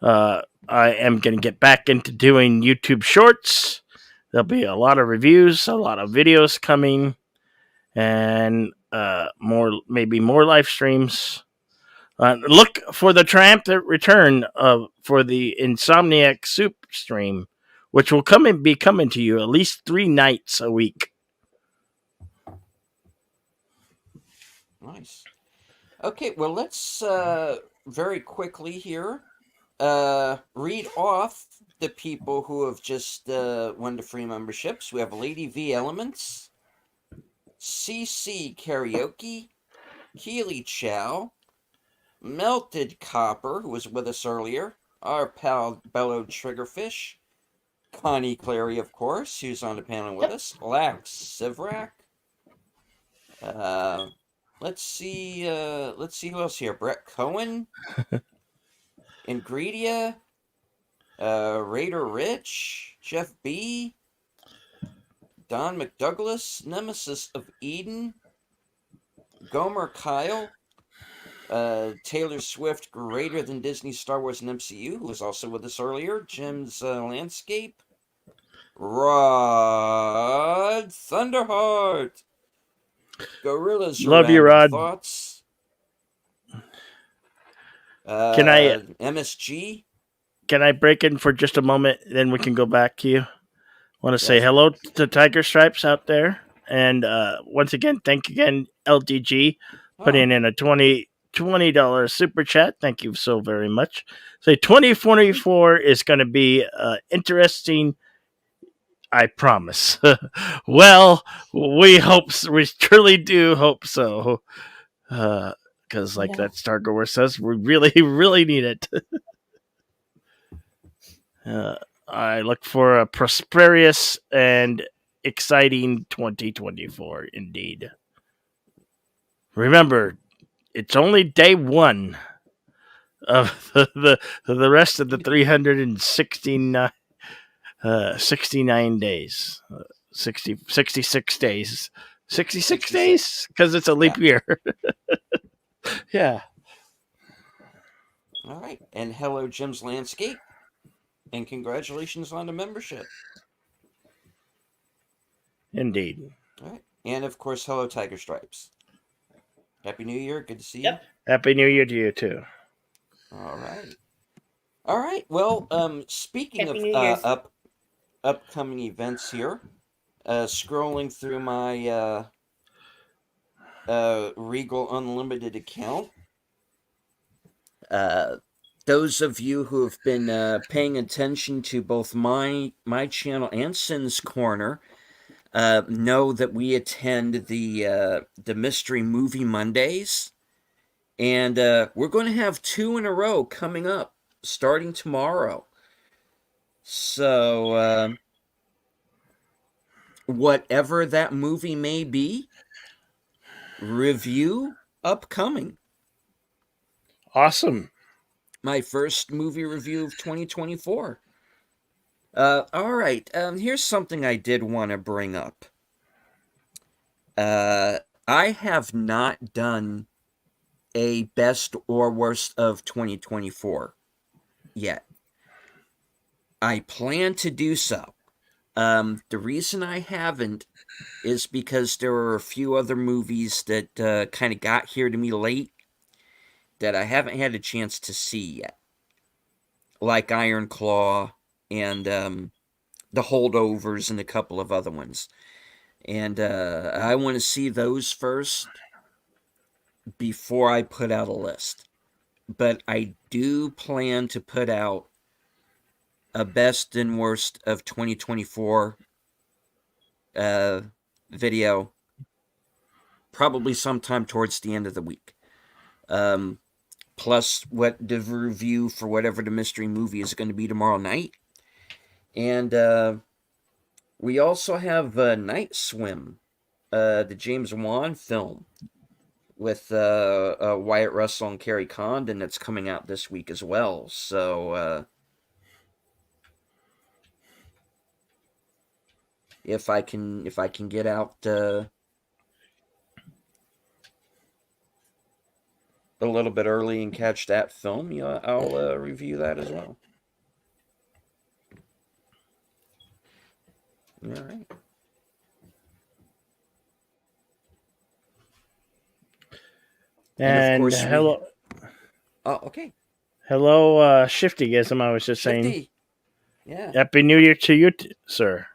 I am going to get back into doing YouTube Shorts. There'll be a lot of reviews, a lot of videos coming, and maybe more live streams. Look for the triumphant return for the Insomniac Soup stream, which will be coming to you at least 3 nights a week. Nice. Okay, well, let's very quickly here read off the people who have just won the free memberships. We have Lady V Elements, CC Karaoke, Keely Chow, Melted Copper, who was with us earlier, our pal Bellowed Triggerfish, Connie Clary, of course, who's on the panel with us, Lax Sivrak. Let's see who else here. Brett Cohen, Ingredia, Raider Rich, Jeff B, Don McDouglas, Nemesis of Eden, Gomer Kyle, Taylor Swift, greater than Disney, Star Wars, and MCU, who was also with us earlier, Jim's Landscape, Rod Thunderheart, Gorillas. Love you, Rod. Thoughts. Can I MSG? Can I break in for just a moment? Then we can go back to you. Want to say hello to Tiger Stripes out there, and once again, thank you again, LDG, putting in a $20 super chat. Thank you so very much. So 2024 is going to be interesting. I promise. Well, we truly do hope so. because, like Yeah. that Star Wars says, we really, really need it. I look for a prosperous and exciting 2024, indeed. Remember, it's only day one of the rest of the 369 69 days. 66 days. 66 days? Because it's a leap year. Yeah. All right. And hello, Jim's Landscape. And congratulations on the membership. Indeed. All right. And of course, hello, Tiger Stripes. Happy New Year. Good to see Yep. Happy New Year to you, too. you. All right. All right. Well, speaking Happy of New Year's. upcoming events here, scrolling through my Regal Unlimited account. Those of you who have been paying attention to both my channel and Sin's Corner know that we attend the Mystery Movie Mondays, and we're going to have 2 in a row coming up starting tomorrow. So whatever that movie may be, review upcoming. Awesome. My first movie review of 2024. All right. Here's something I did want to bring up. I have not done a best or worst of 2024 yet. I plan to do so. The reason I haven't is because there are a few other movies that kind of got here to me late that I haven't had a chance to see yet, like Iron Claw and The Holdovers and a couple of other ones. And I want to see those first before I put out a list. But I do plan to put out a best and worst of 2024 video probably sometime towards the end of the week. Plus what the review for whatever the mystery movie is going to be tomorrow night. And we also have Night Swim, the James Wan film with Wyatt Russell and Carrie Condon that's coming out this week as well. So if I can get out a little bit early and catch that film, I'll review that as well. All right. And of course hello, Oh, okay. hello, Shiftyism. I was just saying, Shifty. Yeah. Happy New Year to you, sir.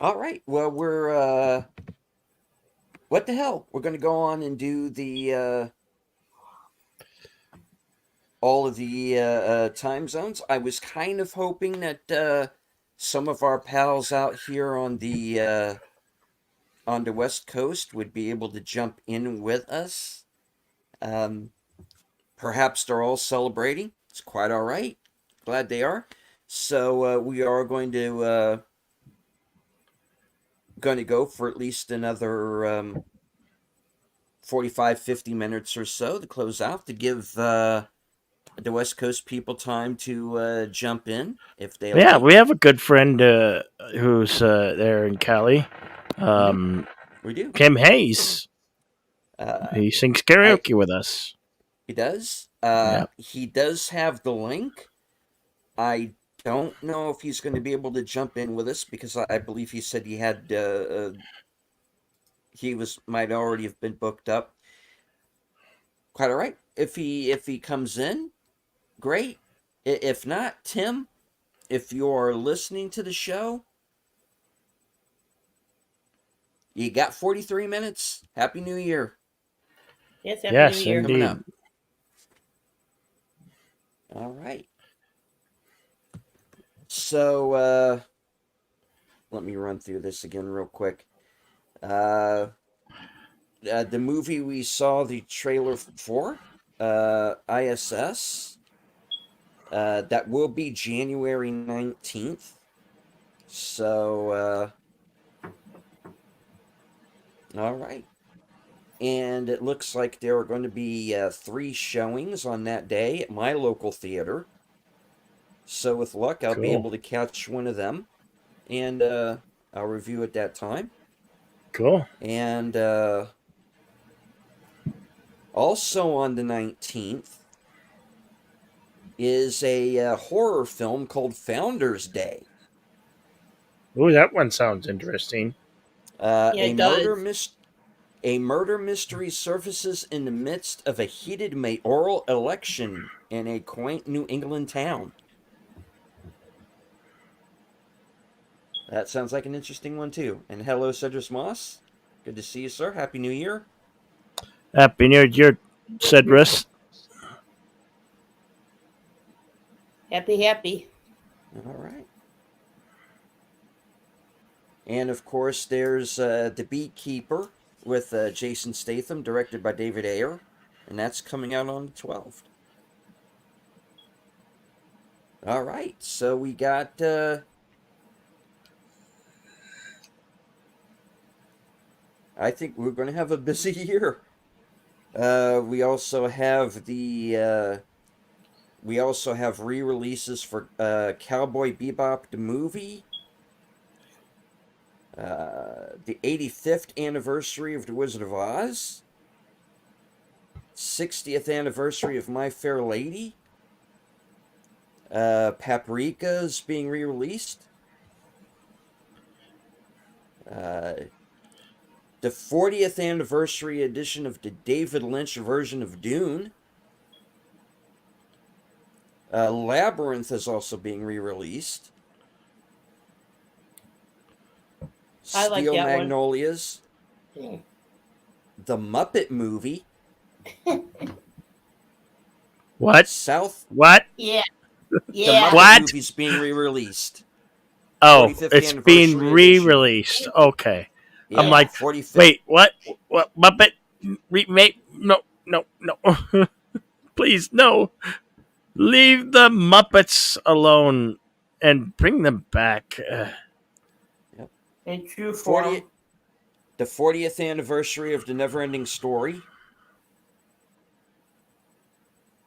All right. Well, we're what the hell? We're going to go on and do the all of the time zones. I was kind of hoping that some of our pals out here on the West Coast would be able to jump in with us. Perhaps they're all celebrating. It's quite all right. Glad they are. So we are going to go for at least another 45-50 minutes or so to close out, to give the West Coast people time to jump in if they Yeah, like. we have a good friend who's there in Cali. We do. Kim Hayes. He sings karaoke with us. He does. Yeah. He does have the link. I don't know if he's going to be able to jump in with us because I believe he said he had might already have been booked up. Quite all right. If he comes in, great. If not, Tim, if you're listening to the show, you got 43 minutes. Happy New Year. Yes, Happy Yes, New Year. indeed. Coming up. All right. So let me run through this again real quick. The movie we saw the trailer for, ISS, that will be January 19th. So, all right. And it looks like there are going to be 3 showings on that day at my local theater. So with luck, I'll be Cool. able to catch one of them, and I'll review at that time. Cool. And also on the 19th is a horror film called Founders Day. Ooh, that one sounds interesting. A it murder mystery surfaces in the midst of a heated mayoral election in a quaint New England town. That sounds like an interesting one too. And hello, Cedrus Moss. Good to see you, sir. Happy New Year. Happy New Year, Cedrus. Happy. All right. And of course, there's The Beekeeper with Jason Statham, directed by David Ayer, and that's coming out on the 12th. All right, so we got I think we're going to have a busy year. We also have re-releases for Cowboy Bebop the movie, the 85th anniversary of The Wizard of Oz, 60th anniversary of My Fair Lady, Paprika is being re-released, the 40th anniversary edition of the David Lynch version of Dune. Labyrinth is also being re-released. I like Steel that one. Magnolias. The Muppet Movie. What? South. What? Yeah. The Yeah. Muppet What? Movie's being re-released. Oh, 45th it's being anniversary re-released. Okay. Yeah, I'm like, 45th. wait, what? What? Muppet remake? No. Please, no. Leave the Muppets alone and bring them back. In true form. The 40th anniversary of The Neverending Story.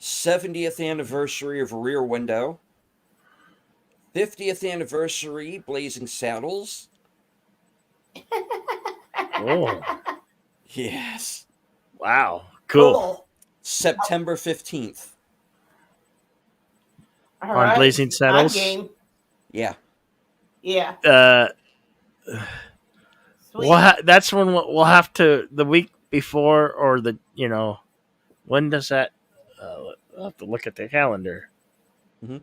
70th anniversary of Rear Window. 50th anniversary Blazing Saddles. Oh, Yes. wow. Cool. September 15th. All On right. Blazing Saddles? On game. Yeah. Yeah. Sweet. That's when we'll have to, the week before, or when does that, I'll have to look at the calendar. Mhm.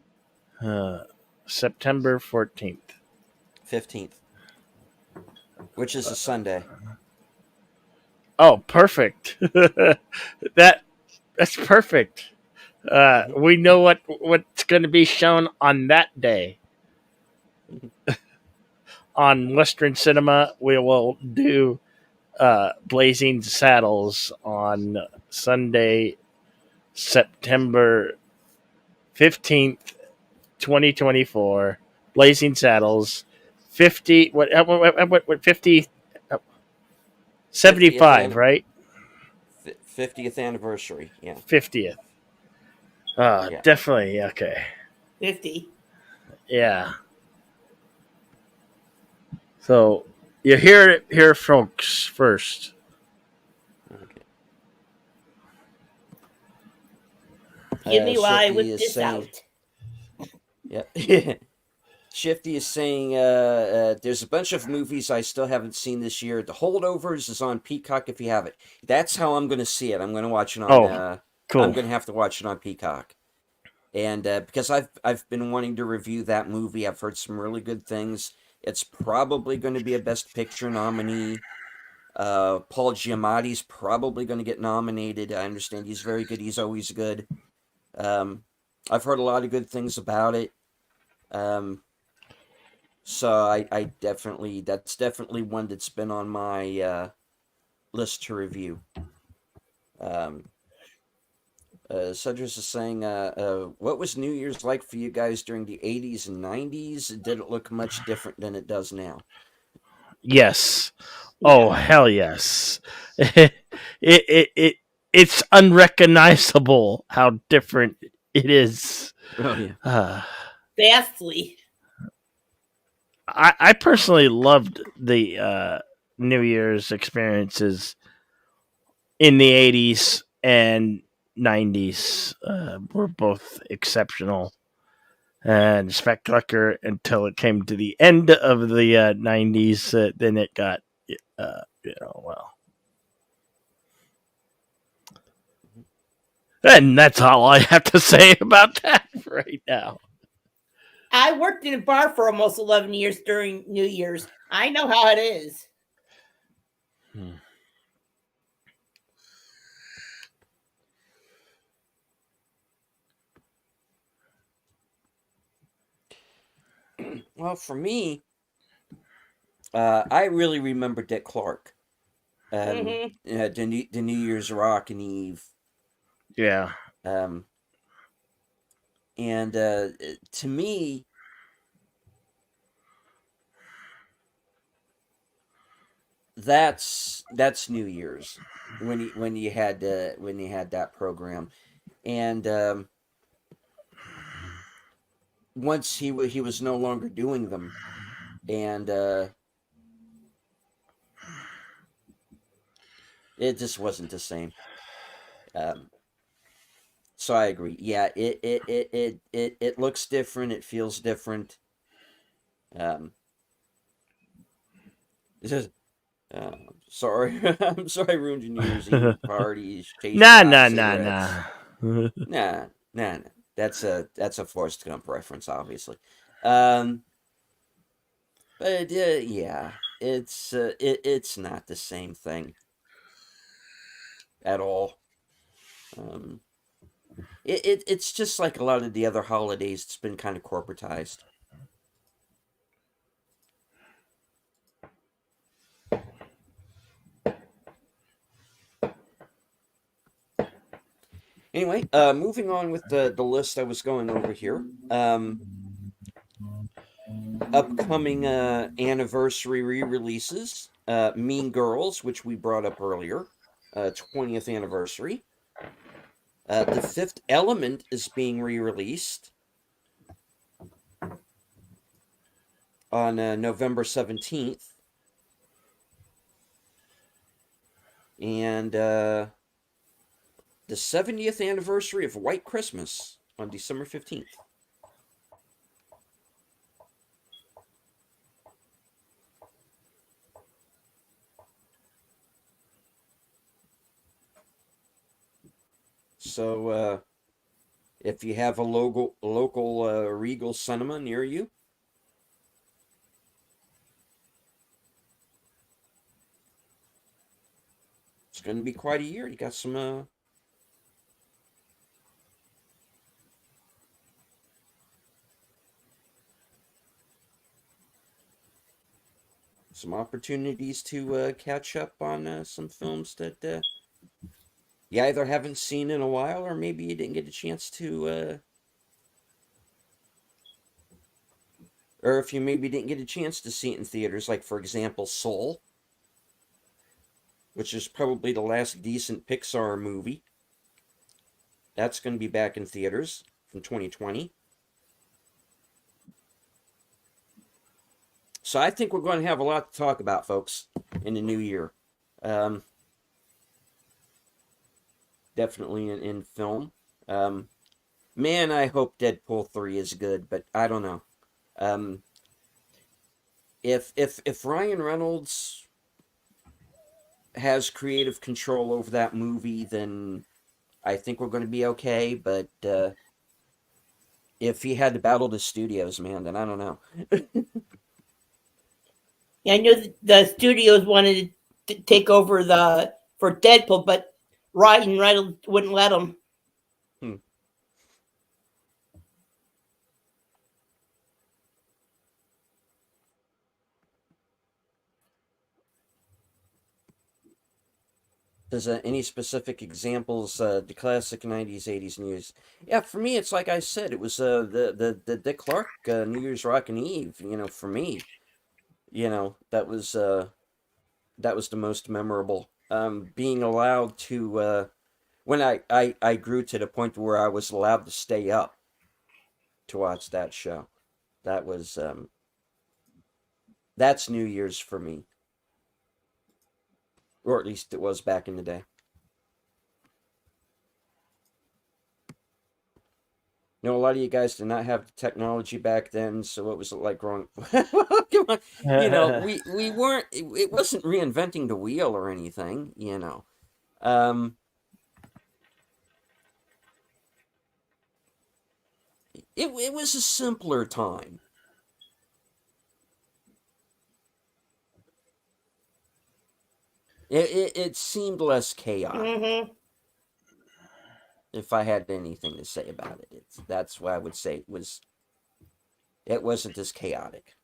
September 14th. 15th. Which is a Sunday. Oh, perfect. That's perfect. We know what's going to be shown on that day. On Western Cinema, we will do Blazing Saddles on Sunday, September 15th, 2024. Blazing Saddles, 50. What 50? 75, right? 50th anniversary. Yeah. 50th. Yeah. Definitely. Okay. 50. Yeah. So you hear it here, folks, first. Okay. Give me why Shifty with is this saying- out. Yeah. Shifty is saying there's a bunch of movies I still haven't seen this year. The Holdovers is on Peacock if you have it. That's how I'm going to see it. I'm going to watch it on Cool. I'm going to have to watch it on Peacock. And because I've been wanting to review that movie. I've heard some really good things. It's probably going to be a Best Picture nominee. Paul Giamatti's probably going to get nominated. I understand he's very good. He's always good. I've heard a lot of good things about it. So I definitely, that's definitely one that's been on my list to review. Um, Cedrus is saying, what was New Year's like for you guys during the 80s and 90s? Did it look much different than it does now? Yes. Oh, hell yes. It's unrecognizable how different it is. Oh, yeah. Vastly. I personally loved the New Year's experiences in the 80s and 90s. Were both exceptional and spectacular until it came to the end of the 90s. Then it got, well. And that's all I have to say about that right now. I worked in a bar for almost 11 years during New Year's. I know how it is. Well, for me, I really remember Dick Clark. The New Year's Rockin' Eve. Yeah. And to me, that's New Year's when you had that program, and once he was no longer doing them, and it just wasn't the same. So I agree. Yeah, it looks different. It feels different. It's just, sorry, I'm sorry, I ruined your New Year's Eve parties. Chasing cigarettes. Nah. That's a Forrest Gump reference, obviously. But yeah, it's not the same thing at all. It's just like a lot of the other holidays. It's been kind of corporatized. Anyway, moving on with the list I was going over here. Upcoming anniversary re-releases. Mean Girls, which we brought up earlier, 20th anniversary. The Fifth Element is being re-released on November 17th. And the 70th anniversary of White Christmas on December 15th. So, if you have a local Regal Cinema near you, it's going to be quite a year. You got some opportunities to catch up on some films that you either haven't seen in a while, or maybe you didn't get a chance to, or if you maybe didn't get a chance to see it in theaters, like, for example, Soul, which is probably the last decent Pixar movie. That's going to be back in theaters from 2020. So I think we're going to have a lot to talk about, folks, in the new year. Definitely in film. Man, I hope Deadpool 3 is good, but I don't know. If Ryan Reynolds has creative control over that movie, then I think we're going to be okay. But if he had to battle the studios, man, then I don't know. Yeah, I know the studios wanted to take over for Deadpool, but Ryan Reynolds wouldn't let them. Does any specific examples, the classic '90s, '80s news? Yeah, for me, it's like I said, it was the Dick Clark New Year's Rockin' Eve. For me, that was the most memorable. Being allowed to when I grew to the point where I was allowed to stay up to watch that show. That was that's New Year's for me, or at least it was back in the day. A lot of you guys did not have the technology back then, so what was it like growing? Come on, we weren't. It wasn't reinventing the wheel or anything. Um, it was a simpler time. It seemed less chaotic. Mm-hmm. If I had anything to say about it, that's why I would say it was. It wasn't as chaotic.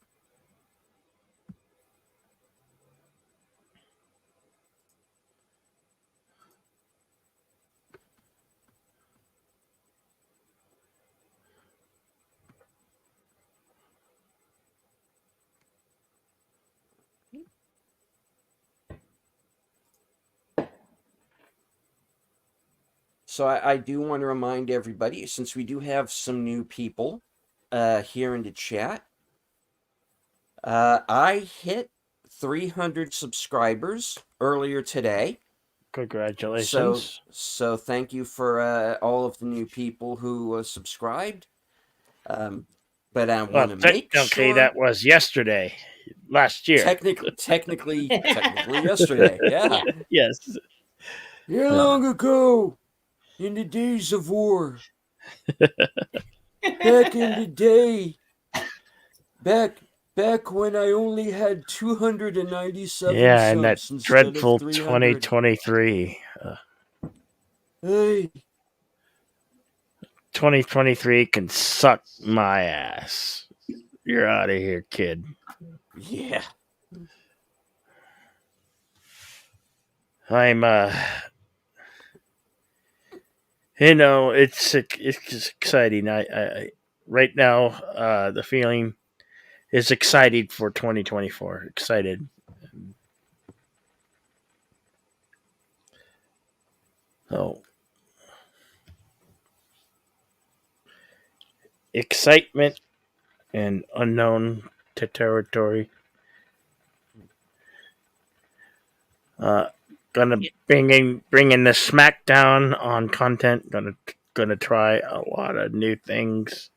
So I do want to remind everybody, since we do have some new people here in the chat, I hit 300 subscribers earlier today. Congratulations. So thank you for all of the new people who subscribed. But I want to make sure. Okay, that was yesterday, last year. Technically yesterday. Yeah. Yes. Yeah, long ago, in the days of war, back in the day, back when I only had 297 Yeah, and that subs dreadful instead of 300. 2023. Hey, 2023 can suck my ass. You're out of here, kid. yeah. I'm it's exciting. I right now the feeling is excited for 2024. Excited. Oh. Excitement and unknown territory. Gonna bring in the SmackDown on content. Gonna try a lot of new things.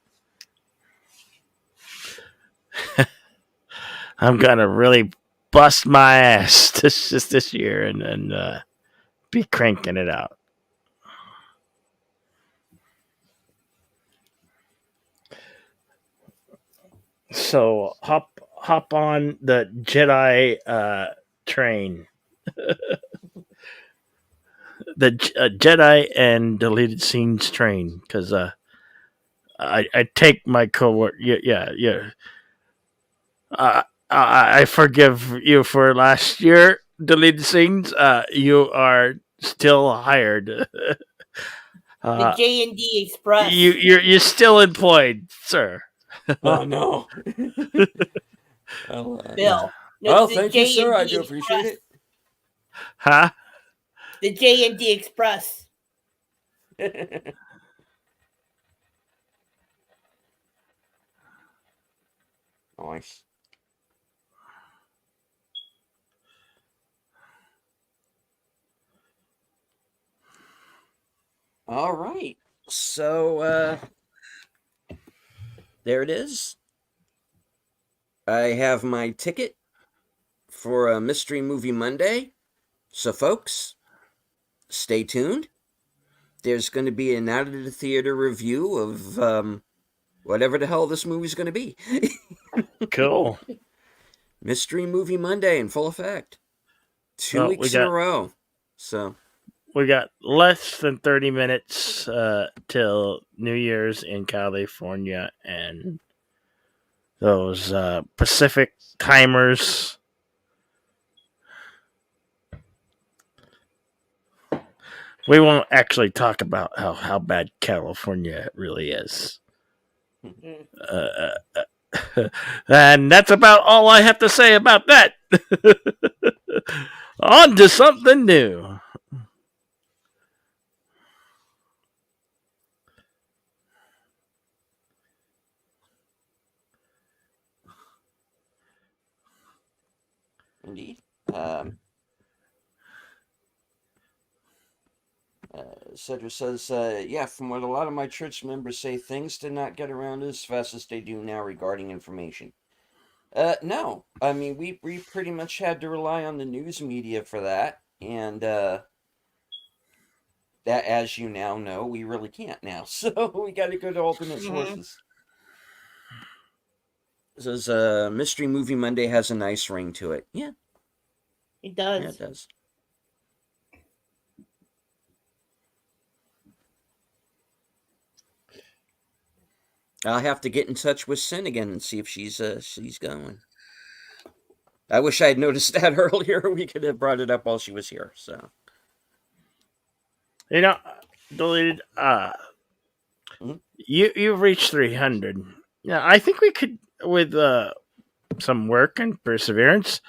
I'm gonna really bust my ass this year and be cranking it out. So hop on the Jedi train. The Jedi and deleted scenes train, because I take my coworker. Yeah. I forgive you for last year deleted scenes. You are still hired. The J&D Express. You're still employed, sir. Oh no. Bill. No, thank you, sir. I do appreciate it. Huh? The J&D Express. Nice. All right. So there it is. I have my ticket for a Mystery Movie Monday. So folks, stay tuned. There's going to be an out of the theater review of whatever the hell this movie's going to be. Cool. Mystery Movie Monday in full effect. 2 weeks in a row. So we got less than 30 minutes till New Year's in California, and those Pacific timers we won't actually talk about how bad California really is. Mm. And that's about all I have to say about that. On to something new. Indeed. Cedric says, yeah, from what a lot of my church members say, things did not get around as fast as they do now regarding information. No. I mean, we pretty much had to rely on the news media for that, and that, as you now know, we really can't now. So we got to go to alternate sources. It says, Mystery Movie Monday has a nice ring to it. Yeah, It does. yeah, it does. I'll have to get in touch with Sin again and see if she's going. I wish I had noticed that earlier. We could have brought it up while she was here. So, You know, deleted. You've reached 300. Yeah, I think we could, with some work and perseverance,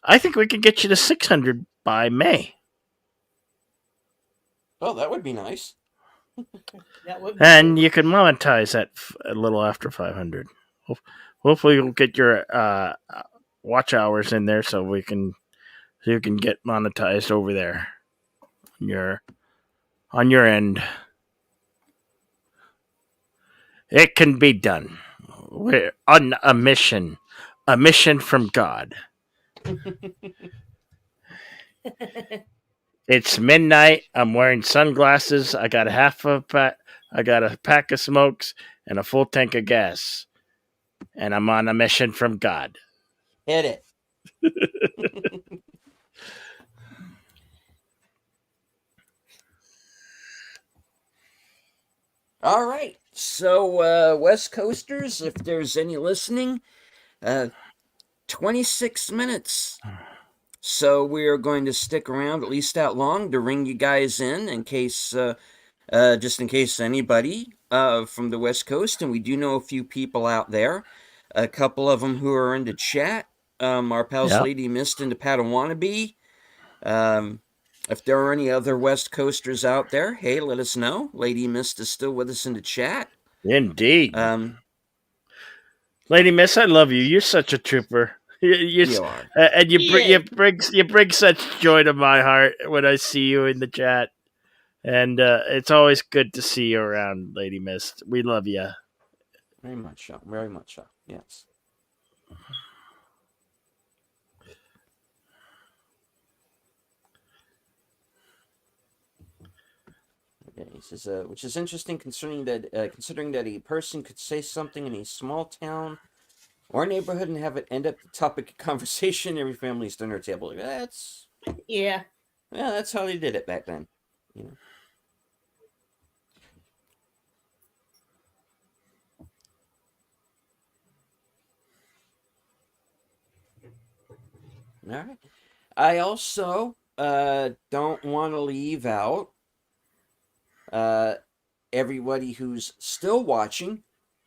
I think we could get you to 600 by May. oh, that would be nice. That would be And good. you can monetize that a little after 500. Hopefully, you'll get your watch hours in there so you can get monetized over there on your end. It can be done. We're on a mission from God. It's midnight. I'm wearing sunglasses. I got I got a pack of smokes and a full tank of gas, and I'm on a mission from God. Hit it. All right. So, West Coasters, if there's any listening, 26 minutes. So we are going to stick around at least that long to ring you guys in case, just in case anybody from the West Coast, and we do know a few people out there, a couple of them who are into chat. Our pals Yep. Lady Mist and the Padawannabe. If there are any other West Coasters out there, hey, let us know. Lady Mist is still with us in the chat. Indeed. Lady Miss, I love you. You're such a trooper. You are. And you Yeah. bring such joy to my heart when I see you in the chat. And it's always good to see you around, Lady Mist. We love you. Very much so. Very much so. Yes. Okay, he says, which is interesting considering that a person could say something in a small town or neighborhood and have it end up the topic of conversation every family's dinner table. That's Yeah. that's how they did it back then. You know. All right. I also don't want to leave out everybody who's still watching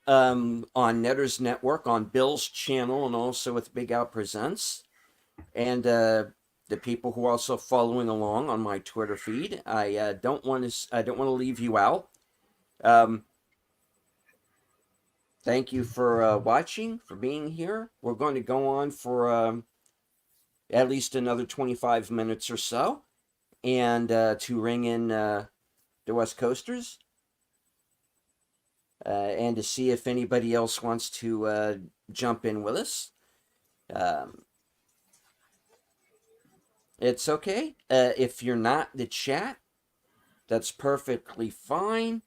on Netters Network, on Bill's channel, and also with Big Al Presents, and the people who are also following along on my Twitter feed. I don't want to leave you out. Thank you for watching, for being here. We're going to go on for at least another 25 minutes or so, and to ring in the West Coasters. And to see if anybody else wants to jump in with us. It's okay. If you're not the chat, that's perfectly fine.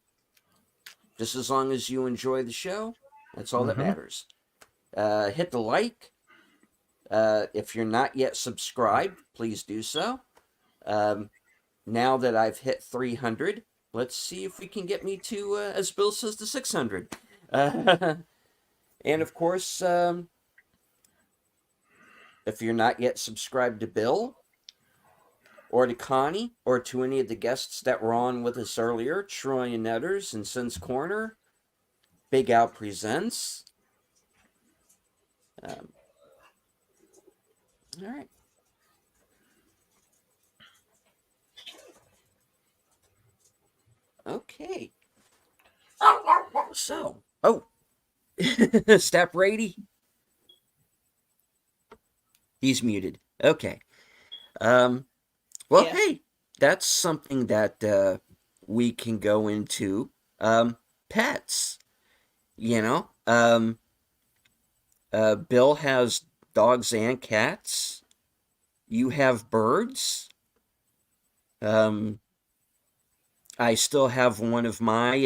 Just as long as you enjoy the show, that's all that matters. Hit the like. If you're not yet subscribed, please do so. Now that I've hit 300, let's see if we can get me to, as Bill says, to 600. And of course, if you're not yet subscribed to Bill, or to Connie, or to any of the guests that were on with us earlier, Troy and Netters and Sense Corner, Big Al Presents. All right. Okay. So, Step Brady. He's muted. Okay. Well, Yeah. hey, that's something that we can go into. Pets. You know, Bill has dogs and cats. You have birds. I still have one of my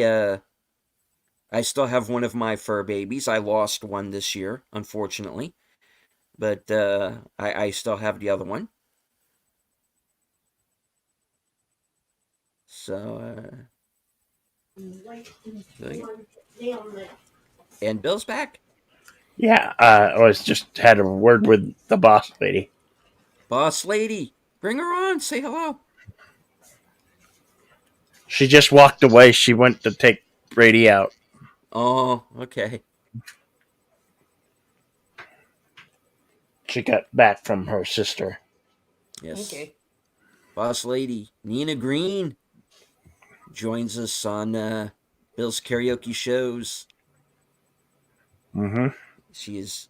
fur babies. I lost one this year, unfortunately, but I still have the other one. So, and Bill's back. Yeah, I was just had a word with the boss lady. Boss lady, bring her on. Say hello. She just walked away. She went to take Brady out. Oh, okay. She got back from her sister. Yes. Okay. Boss lady, Nina Green, joins us on Bill's karaoke shows. Mm-hmm. She is.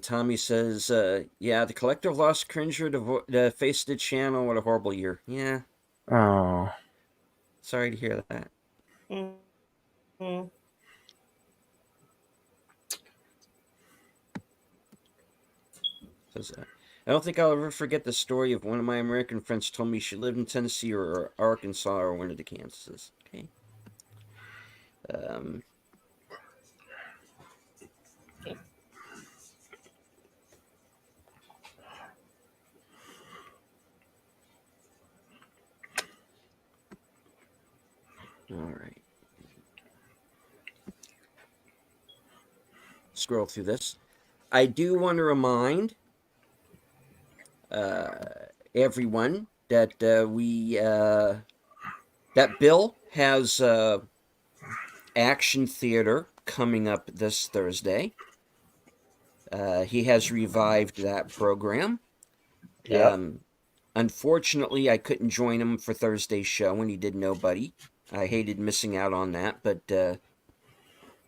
Tommy says, yeah, the collector lost Cringer to face the channel. What a horrible year. Yeah. Oh. Sorry to hear that. Mm-hmm. Says, I don't think I'll ever forget the story of one of my American friends told me she lived in Tennessee or Arkansas or one of the Kansases. Okay. All right. Scroll through this. I do want to remind everyone that that Bill has Action Theater coming up this Thursday. He has revived that program. Yep. Unfortunately, I couldn't join him for Thursday's show when he did Nobody. I hated missing out on that, but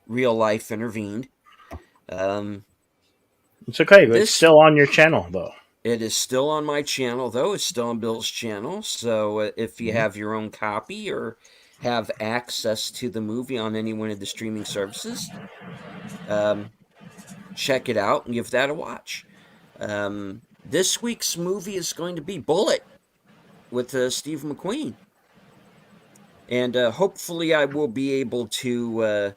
real life intervened. It's okay. It's still on your channel, though. It is still on my channel, though. It's still on Bill's channel. So if you have your own copy or have access to the movie on any one of the streaming services, check it out and give that a watch. This week's movie is going to be Bullet with Steve McQueen. And hopefully I will be able to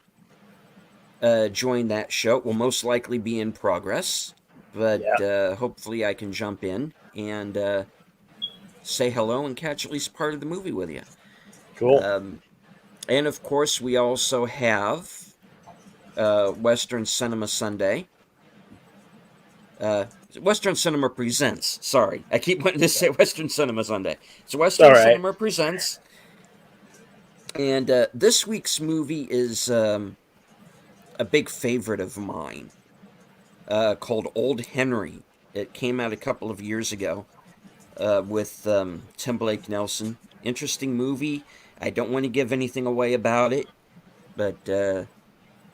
join that show. It will most likely be in progress. But hopefully I can jump in and say hello and catch at least part of the movie with you. Cool. And of course, we also have Western Cinema Sunday. Western Cinema Presents. Sorry, I keep wanting to say Western Cinema Sunday. So Western Cinema Presents. And this week's movie is a big favorite of mine. Called Old Henry. It came out a couple of years ago with Tim Blake Nelson. Interesting movie. I don't want to give anything away about it, but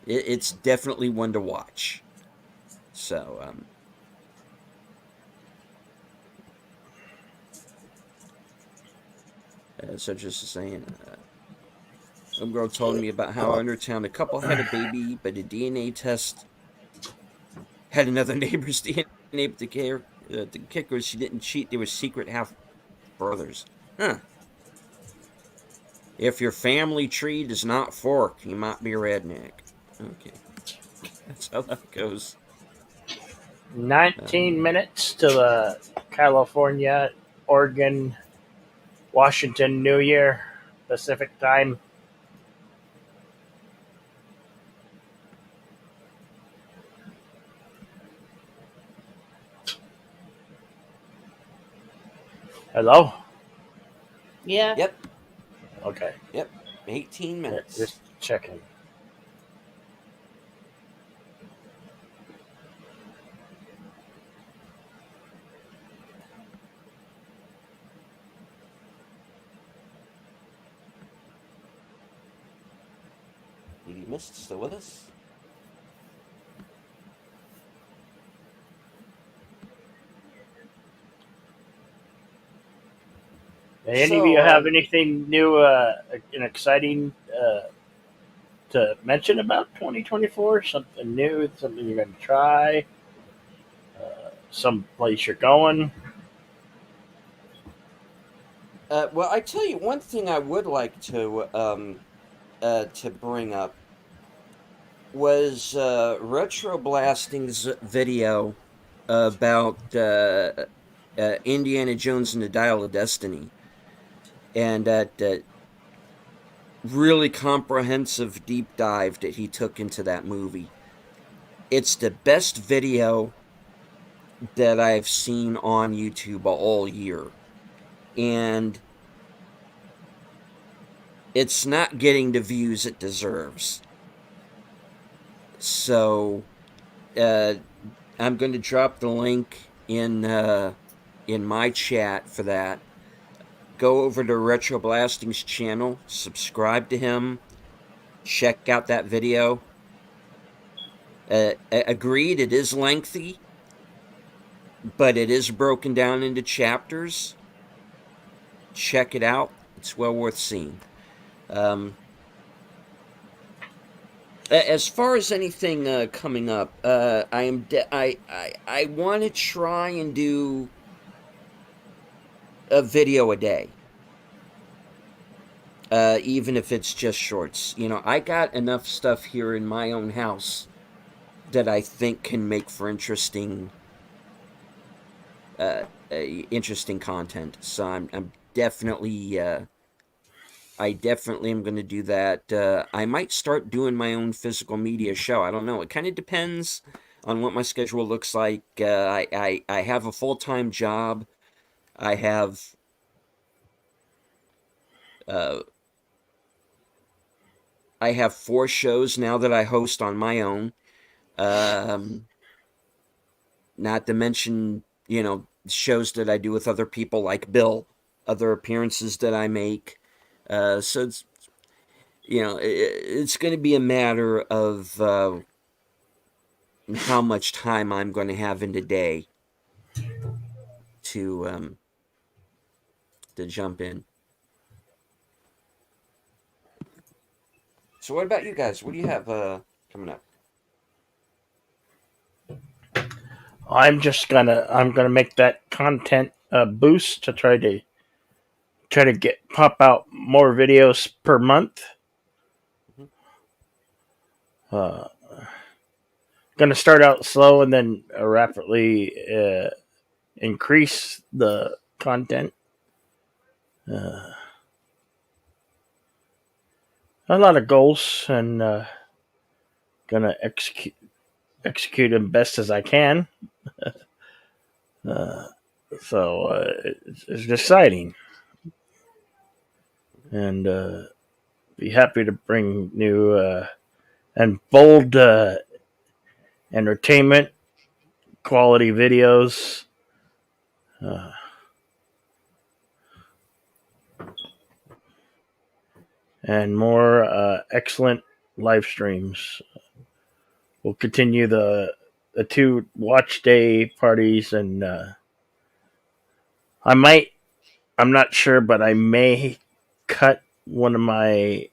it's definitely one to watch. So, so just saying, some girl told me about how Undertown, a couple had a baby, but a DNA test had another neighbor's DNA, but the kicker is she didn't cheat. They were secret half-brothers. Huh. If your family tree does not fork, you might be a redneck. Okay. That's how that goes. 19 minutes to the California, Oregon, Washington New Year Pacific time. Hello? Yeah. Yep. Okay. 18 Yeah, minutes. just checking. Did you miss? Still with us? Any of you have So, anything new and exciting to mention about 2024? Something new, something you're going to try, some place you're going? well, I tell you one thing I would like to bring up was Retro Blasting's video about Indiana Jones and the Dial of Destiny, and that really comprehensive deep dive that he took into that movie. It's the best video that I've seen on YouTube all year, and it's not getting the views it deserves. So, I'm going to drop the link in my chat for that. Go over to Retro Blasting's channel, subscribe to him, check out that video. Agreed, it is lengthy, but it is broken down into chapters. Check it out; it's well worth seeing. As far as anything coming up, I want to try and do a video a day. Even if it's just shorts. I got enough stuff here in my own house that I think can make for interesting content. So I'm definitely I definitely am going to do that. I might start doing my own physical media show. I don't know. It kind of depends on what my schedule looks like. I have a full-time job. I have I have 4 shows now that I host on my own. Not to mention, shows that I do with other people like Bill, other appearances that I make. So it's going to be a matter of how much time I'm going to have in the day to jump in. So what about you guys? What do you have coming up? I'm gonna make that content boost to try to get pop out more videos per month. Gonna start out slow and then rapidly increase the content. A lot of goals and gonna execute them best as I can. So it's exciting, and be happy to bring new and bold entertainment quality videos. And more excellent live streams. We'll continue the 2 watch day parties, and I'm not sure, but I may cut one of my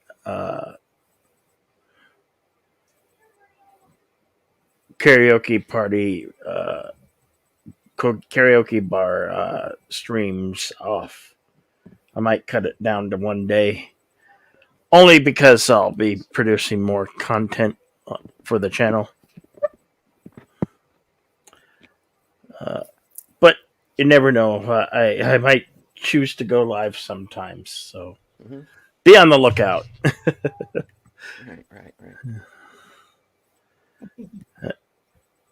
karaoke party karaoke bar streams off. I might cut it down to 1 day, only because I'll be producing more content for the channel. But you never know. I might choose to go live sometimes, so be on the lookout. Right.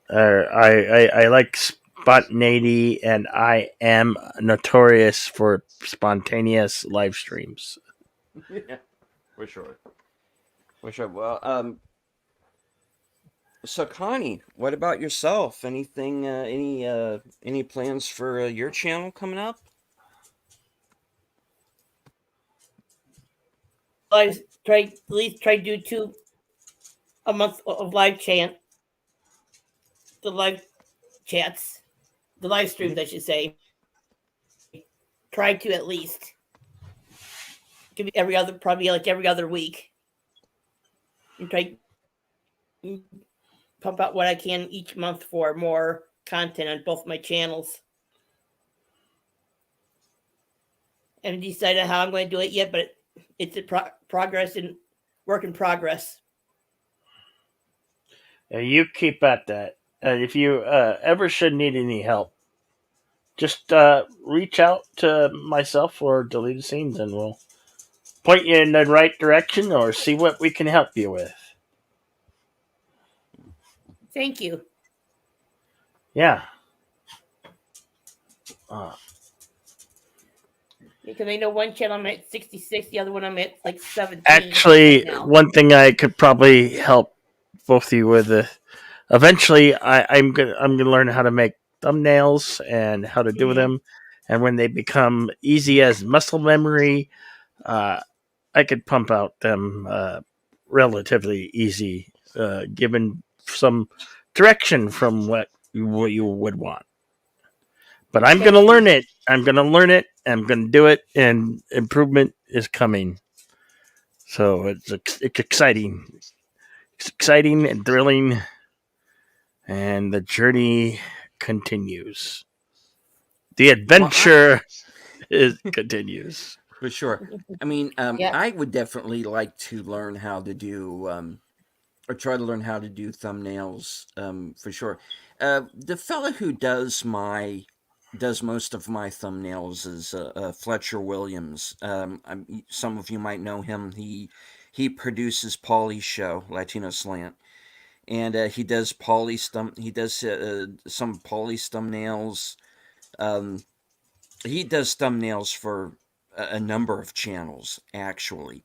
I like spontaneity, and I am notorious for spontaneous live streams. Yeah, for sure. For sure. Well, so Connie, what about yourself? Anything, any plans for your channel coming up? I try at least try to do 2 a month of live chant, the live chats, the live streams, I should say. Try to at least. Give me every other, probably like every other week. And try to pump out what I can each month for more content on both my channels. I haven't decided how I'm going to do it yet, but it's a progress and work in progress. You keep at that. If you ever should need any help, just reach out to myself or Deleted Scenes, and we'll point you in the right direction or see what we can help you with. Thank you. Yeah. Because I know one channel I'm at 66, the other one I'm at like 17. Actually, right now. one thing I could probably help both of you with. Eventually, I'm gonna learn how to make thumbnails and how to do Mhm. them, and when they become easy as muscle memory, I could pump out them relatively easy, given some direction from what you would want. But I'm gonna learn it. I'm gonna learn it. I'm gonna do it, and improvement is coming. So it's exciting. It's exciting and thrilling, and the journey continues. The adventure continues. For sure. I mean, Yeah. I would definitely like to learn how to do, or try to learn how to do thumbnails, for sure. The fella who does most of my thumbnails is Fletcher Williams. Some of you might know him. He produces Paulie's show, Latino Slant, and he does He does some Paulie's thumbnails. Um, he does thumbnails for a number of channels, actually.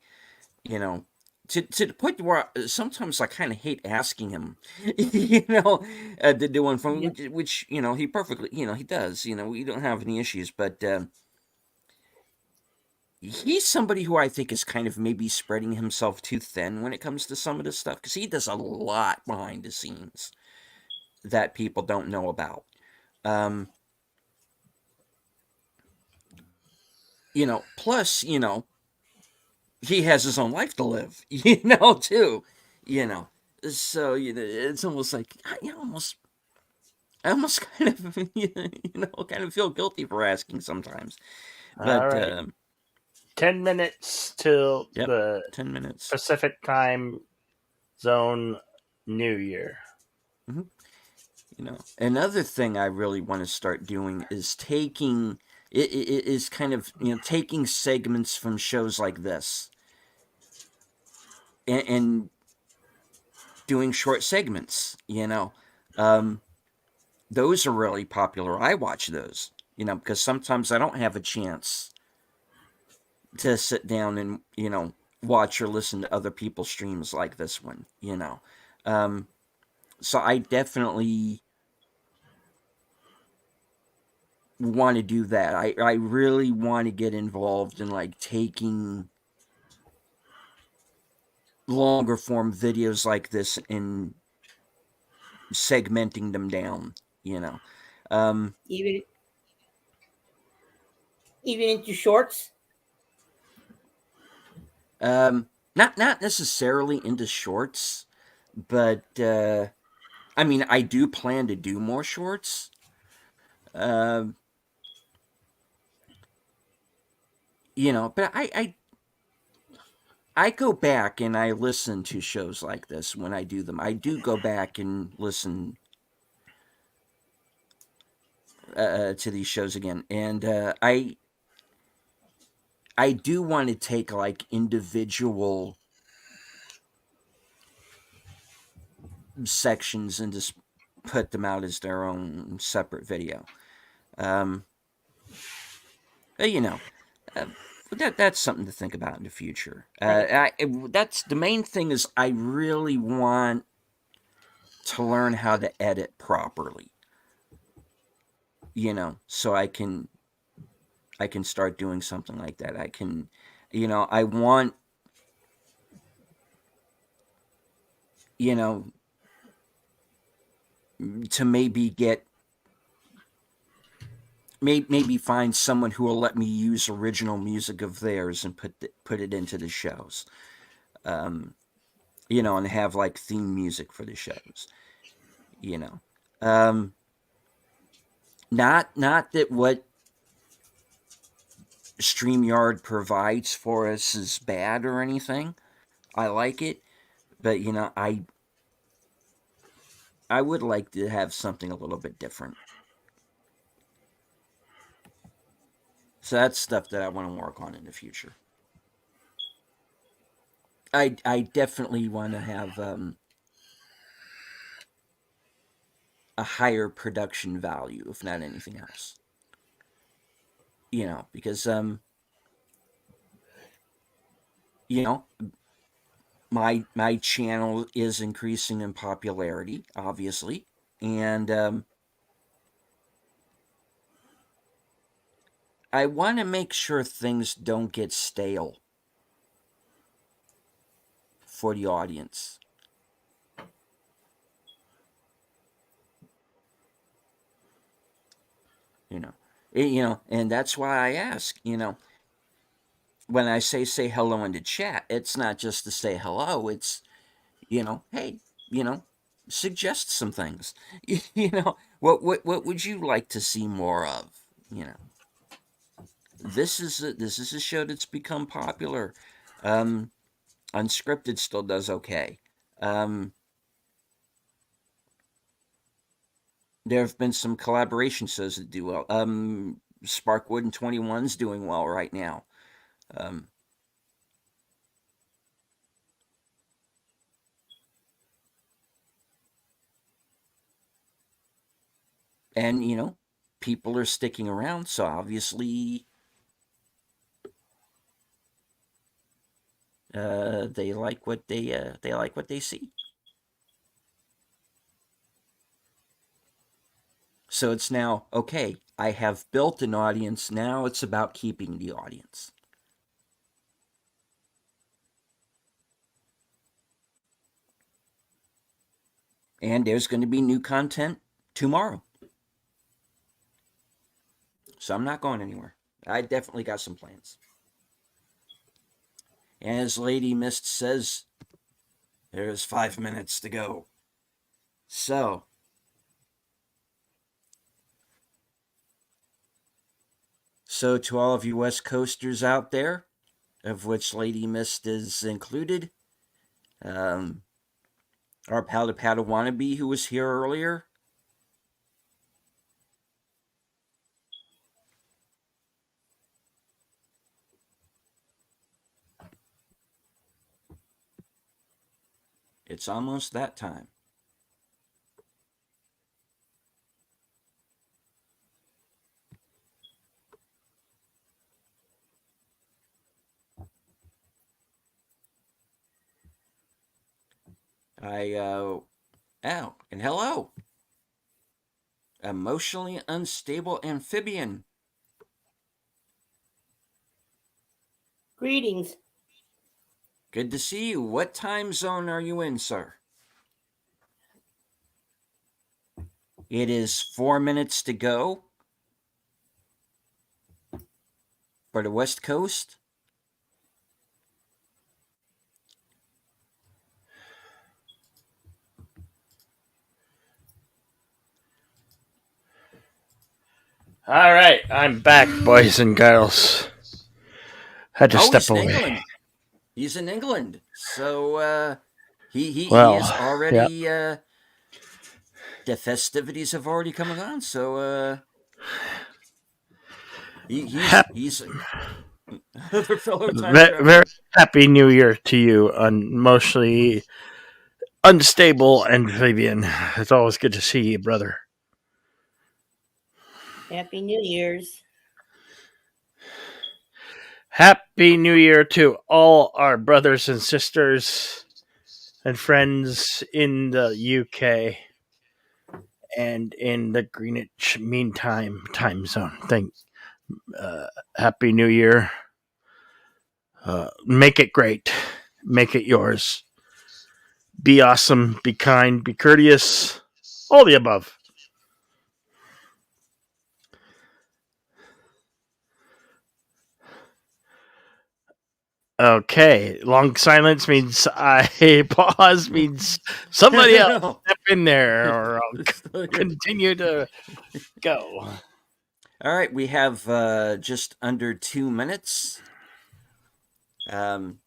You know, to the point where sometimes I kind of hate asking him, to do one from Yeah. which he perfectly he does. We don't have any issues, but he's somebody who I think is kind of maybe spreading himself too thin when it comes to some of this stuff, because he does a lot behind the scenes that people don't know about. Um, plus, he has his own life to live, too, you know. So, it's almost like I almost kind of, kind of feel guilty for asking sometimes. All But, right. 10 minutes till yep, the 10 minutes. Pacific time zone New Year. Another thing I really want to start doing is taking taking segments from shows like this and doing short segments. Those are really popular. I watch those, because sometimes I don't have a chance to sit down and watch or listen to other people's streams like this one. So I definitely want to do that. I really want to get involved in like taking longer form videos like this and segmenting them down. Even into shorts. Not necessarily into shorts, but I mean, I do plan to do more shorts. But I go back and I listen to shows like this when I do them. I do go back and listen to these shows again, and I do want to take like individual sections and just put them out as their own separate video. But, that's something to think about in the future. That's the main thing is I really want to learn how to edit properly. So I can start doing something like that. I can, I want, to maybe find someone who will let me use original music of theirs and put it into the shows. And have like theme music for the shows. Not that what StreamYard provides for us is bad or anything. I like it, but I would like to have something a little bit different. So that's stuff that I want to work on in the future. I definitely want to have a higher production value, if not anything else. Because my channel is increasing in popularity, obviously, and I want to make sure things don't get stale for the audience. And that's why I ask, when I say hello in the chat, it's not just to say hello. It's, hey, suggest some things. What would you like to see more of? This is a show that's become popular. Unscripted still does okay. There have been some collaboration shows that do well. Sparkwood and 21's doing well right now. And people are sticking around, so obviously they like what they see. So it's now, okay, I have built an audience, now it's about keeping the audience. And there's going to be new content tomorrow. So I'm not going anywhere. I definitely got some plans. As Lady Mist says, there's 5 minutes to go. So to all of you West Coasters out there, of which Lady Mist is included, our Powder Powder Wannabe who was here earlier, it's almost that time. And hello. Emotionally unstable amphibian. Greetings. Good to see you. What time zone are you in, sir? It is 4 minutes to go for the West Coast. All right, I'm back, boys and girls. Had to step away. England. He's in England, so he is already. The festivities have already come on, so he's very happy New Year to you. Emotionally unstable and Fabian. It's always good to see you, brother. Happy New Year's. Happy New Year to all our brothers and sisters and friends in the UK and in the Greenwich Mean Time time zone. Happy New Year. Make it great. Make it yours. Be awesome. Be kind. Be courteous. All the above. Okay. Long silence means I pause means somebody else step in there or I'll continue to go. All right, we have just under 2 minutes. I'm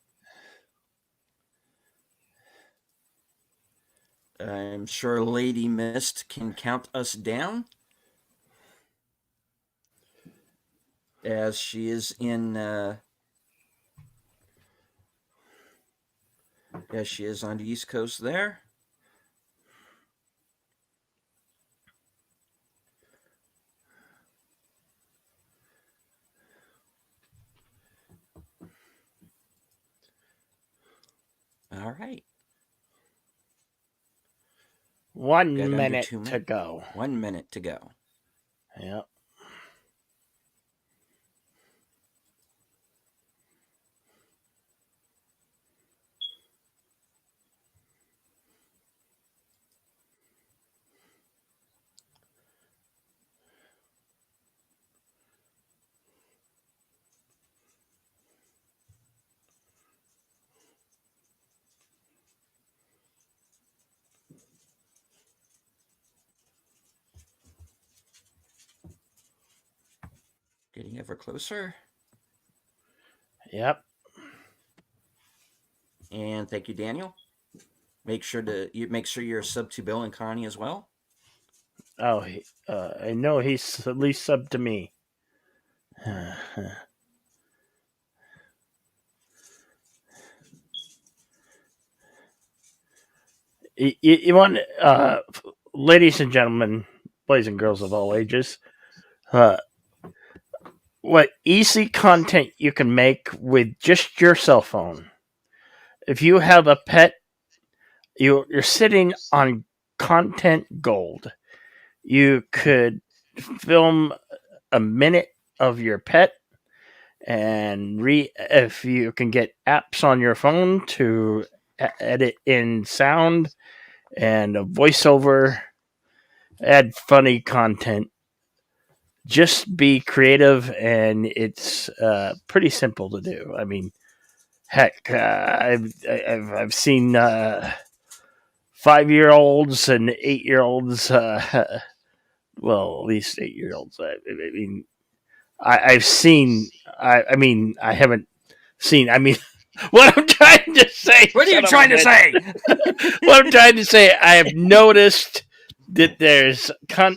sure Lady Mist can count us down, as she is in as she is on the East Coast there. All right. 1 Got under minute 2 to minutes. go. 1 minute to go. Yep. Getting ever closer. Yep. And thank you, Daniel. Make sure you're sub to Bill and Connie as well. Oh, I know he's at least sub to me. You want, ladies and gentlemen, boys and girls of all ages, what easy content you can make with just your cell phone. If you have a pet, you're sitting on content gold. You could film a minute of your pet and if you can get apps on your phone to edit in sound and a voiceover, add funny content. Just be creative, and it's pretty simple to do. I mean, heck, I've seen 5-year-olds and 8-year-olds. Well, at least 8-year-olds. I mean, I've seen. I mean, I haven't seen. I mean, what I'm trying to say. What are you trying to say? What I'm trying to say, I have noticed that there's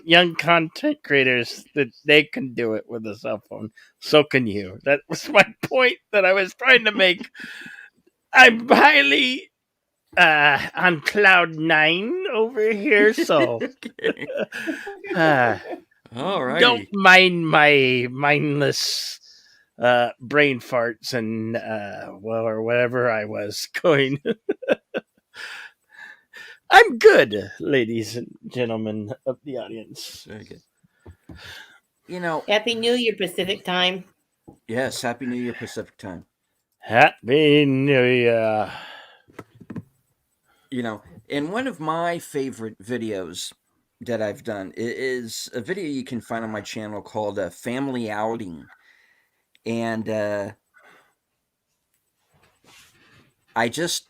young content creators that they can do it with a cell phone. So can you. That was my point that I was trying to make. I'm highly on cloud 9 over here, so All right. don't mind my mindless brain farts and or whatever I was going. I'm good, ladies and gentlemen of the audience. Very good. You know, Happy New Year, Pacific time. yes, Happy New Year Pacific time. Happy New Year. You know, and one of my favorite videos that I've done is a video you can find on my channel called Family Outing. And I just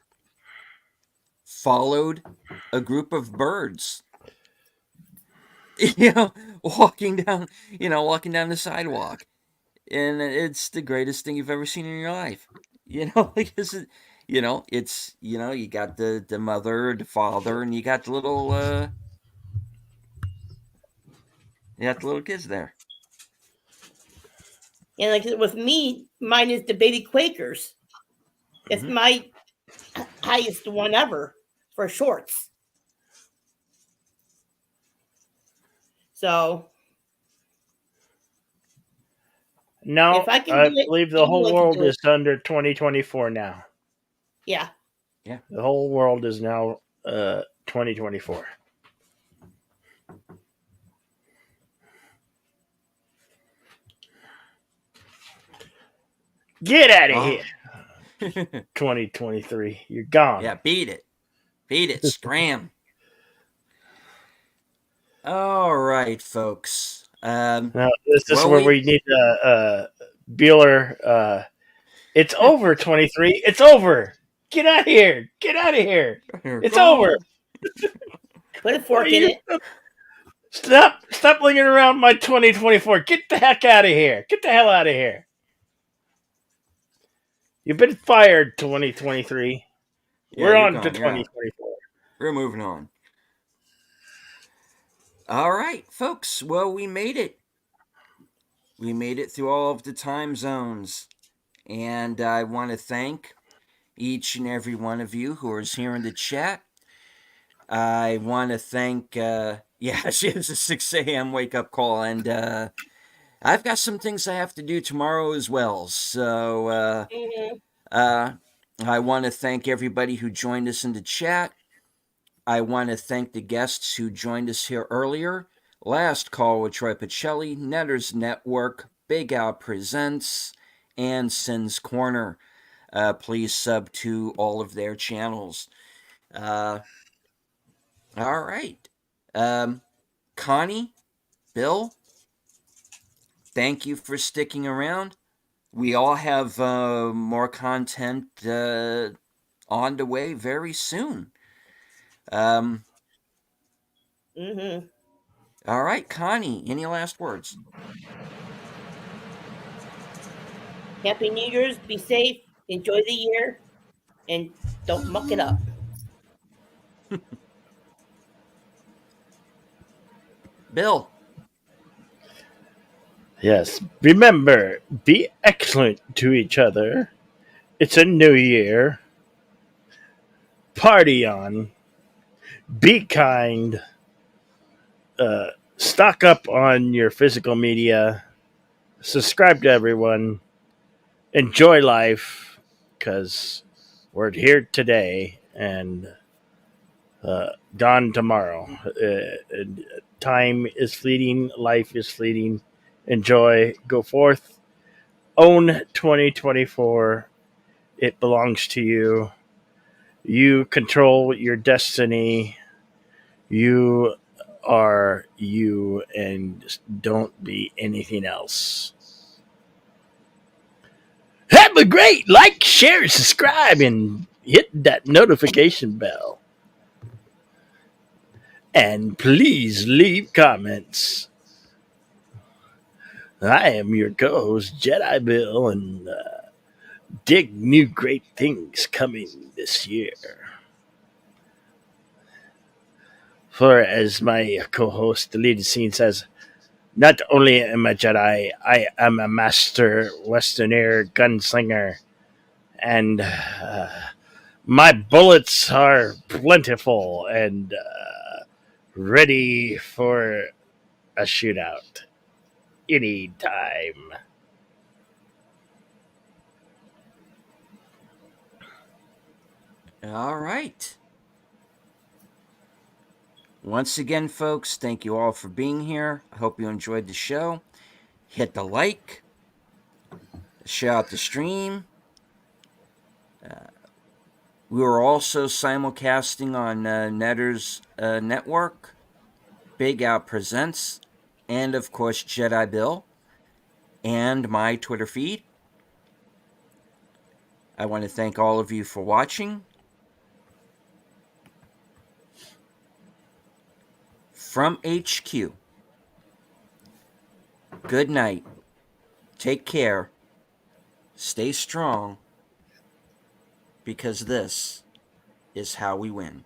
followed a group of birds, walking down the sidewalk, and it's the greatest thing you've ever seen in your life. Because you got the mother, the father, and you got the little kids there. And like with me, mine is the baby Quakers. It's my highest one ever. for shorts. So No, if I can I do it, believe the whole anyone can world do it. is under 2024 now. Yeah. The whole world is now 2024. Get out of Oh. here, 2023. You're gone. Yeah, beat it, scram. All right, folks. Now, this is Well, where we need Bueller. It's over, 23. It's over. Get out of here. Get out of here. It's Go over. home. Put a fork in it. Stop lingering around my 2024. Get the heck out of here. Get the hell out of here. You've been fired, 2023. Yeah, We're you're on to gone, you're out. 2024. We're moving on. All right, folks. Well, we made it. We made it through all of the time zones. And I want to thank each and every one of you who is here in the chat. I want to thank, yeah, it's a 6 a.m. wake up call. And I've got some things I have to do tomorrow as well. So I want to thank everybody who joined us in the chat. I want to thank the guests who joined us here earlier. Last Call with Troy Pacelli, Netters Network, Big Al Presents, and Sin's Corner. Please sub to all of their channels. All right. Connie, Bill, thank you for sticking around. We all have more content on the way very soon. All right, Connie, any last words? Happy New Year's. Be safe. Enjoy the year. And don't muck it up. Bill. Yes. Remember, be excellent to each other. It's a new year. Party on. Be kind. Stock up on your physical media. Subscribe to everyone. Enjoy life, because we're here today and gone tomorrow. Time is fleeting. Life is fleeting. Enjoy. Go forth. Own 2024. It belongs to you. You control your destiny. You are you, and don't be anything else. Have a great like, share, subscribe, and hit that notification bell. And please leave comments. I am your co-host, Jedi Bill, and dig new great things coming this year. For as my co-host, the lead scene says, not only am I a Jedi, I am a master Westerner gunslinger, and my bullets are plentiful and ready for a shootout anytime. All right. Once again, folks, thank you all for being here. I hope you enjoyed the show. Hit the like. Share out the stream. We were also simulcasting on Netters Network, Big Out Presents, and of course Jedi Bill, and my Twitter feed. I want to thank all of you for watching. From HQ, good night. Take care. Stay strong. Because this is how we win.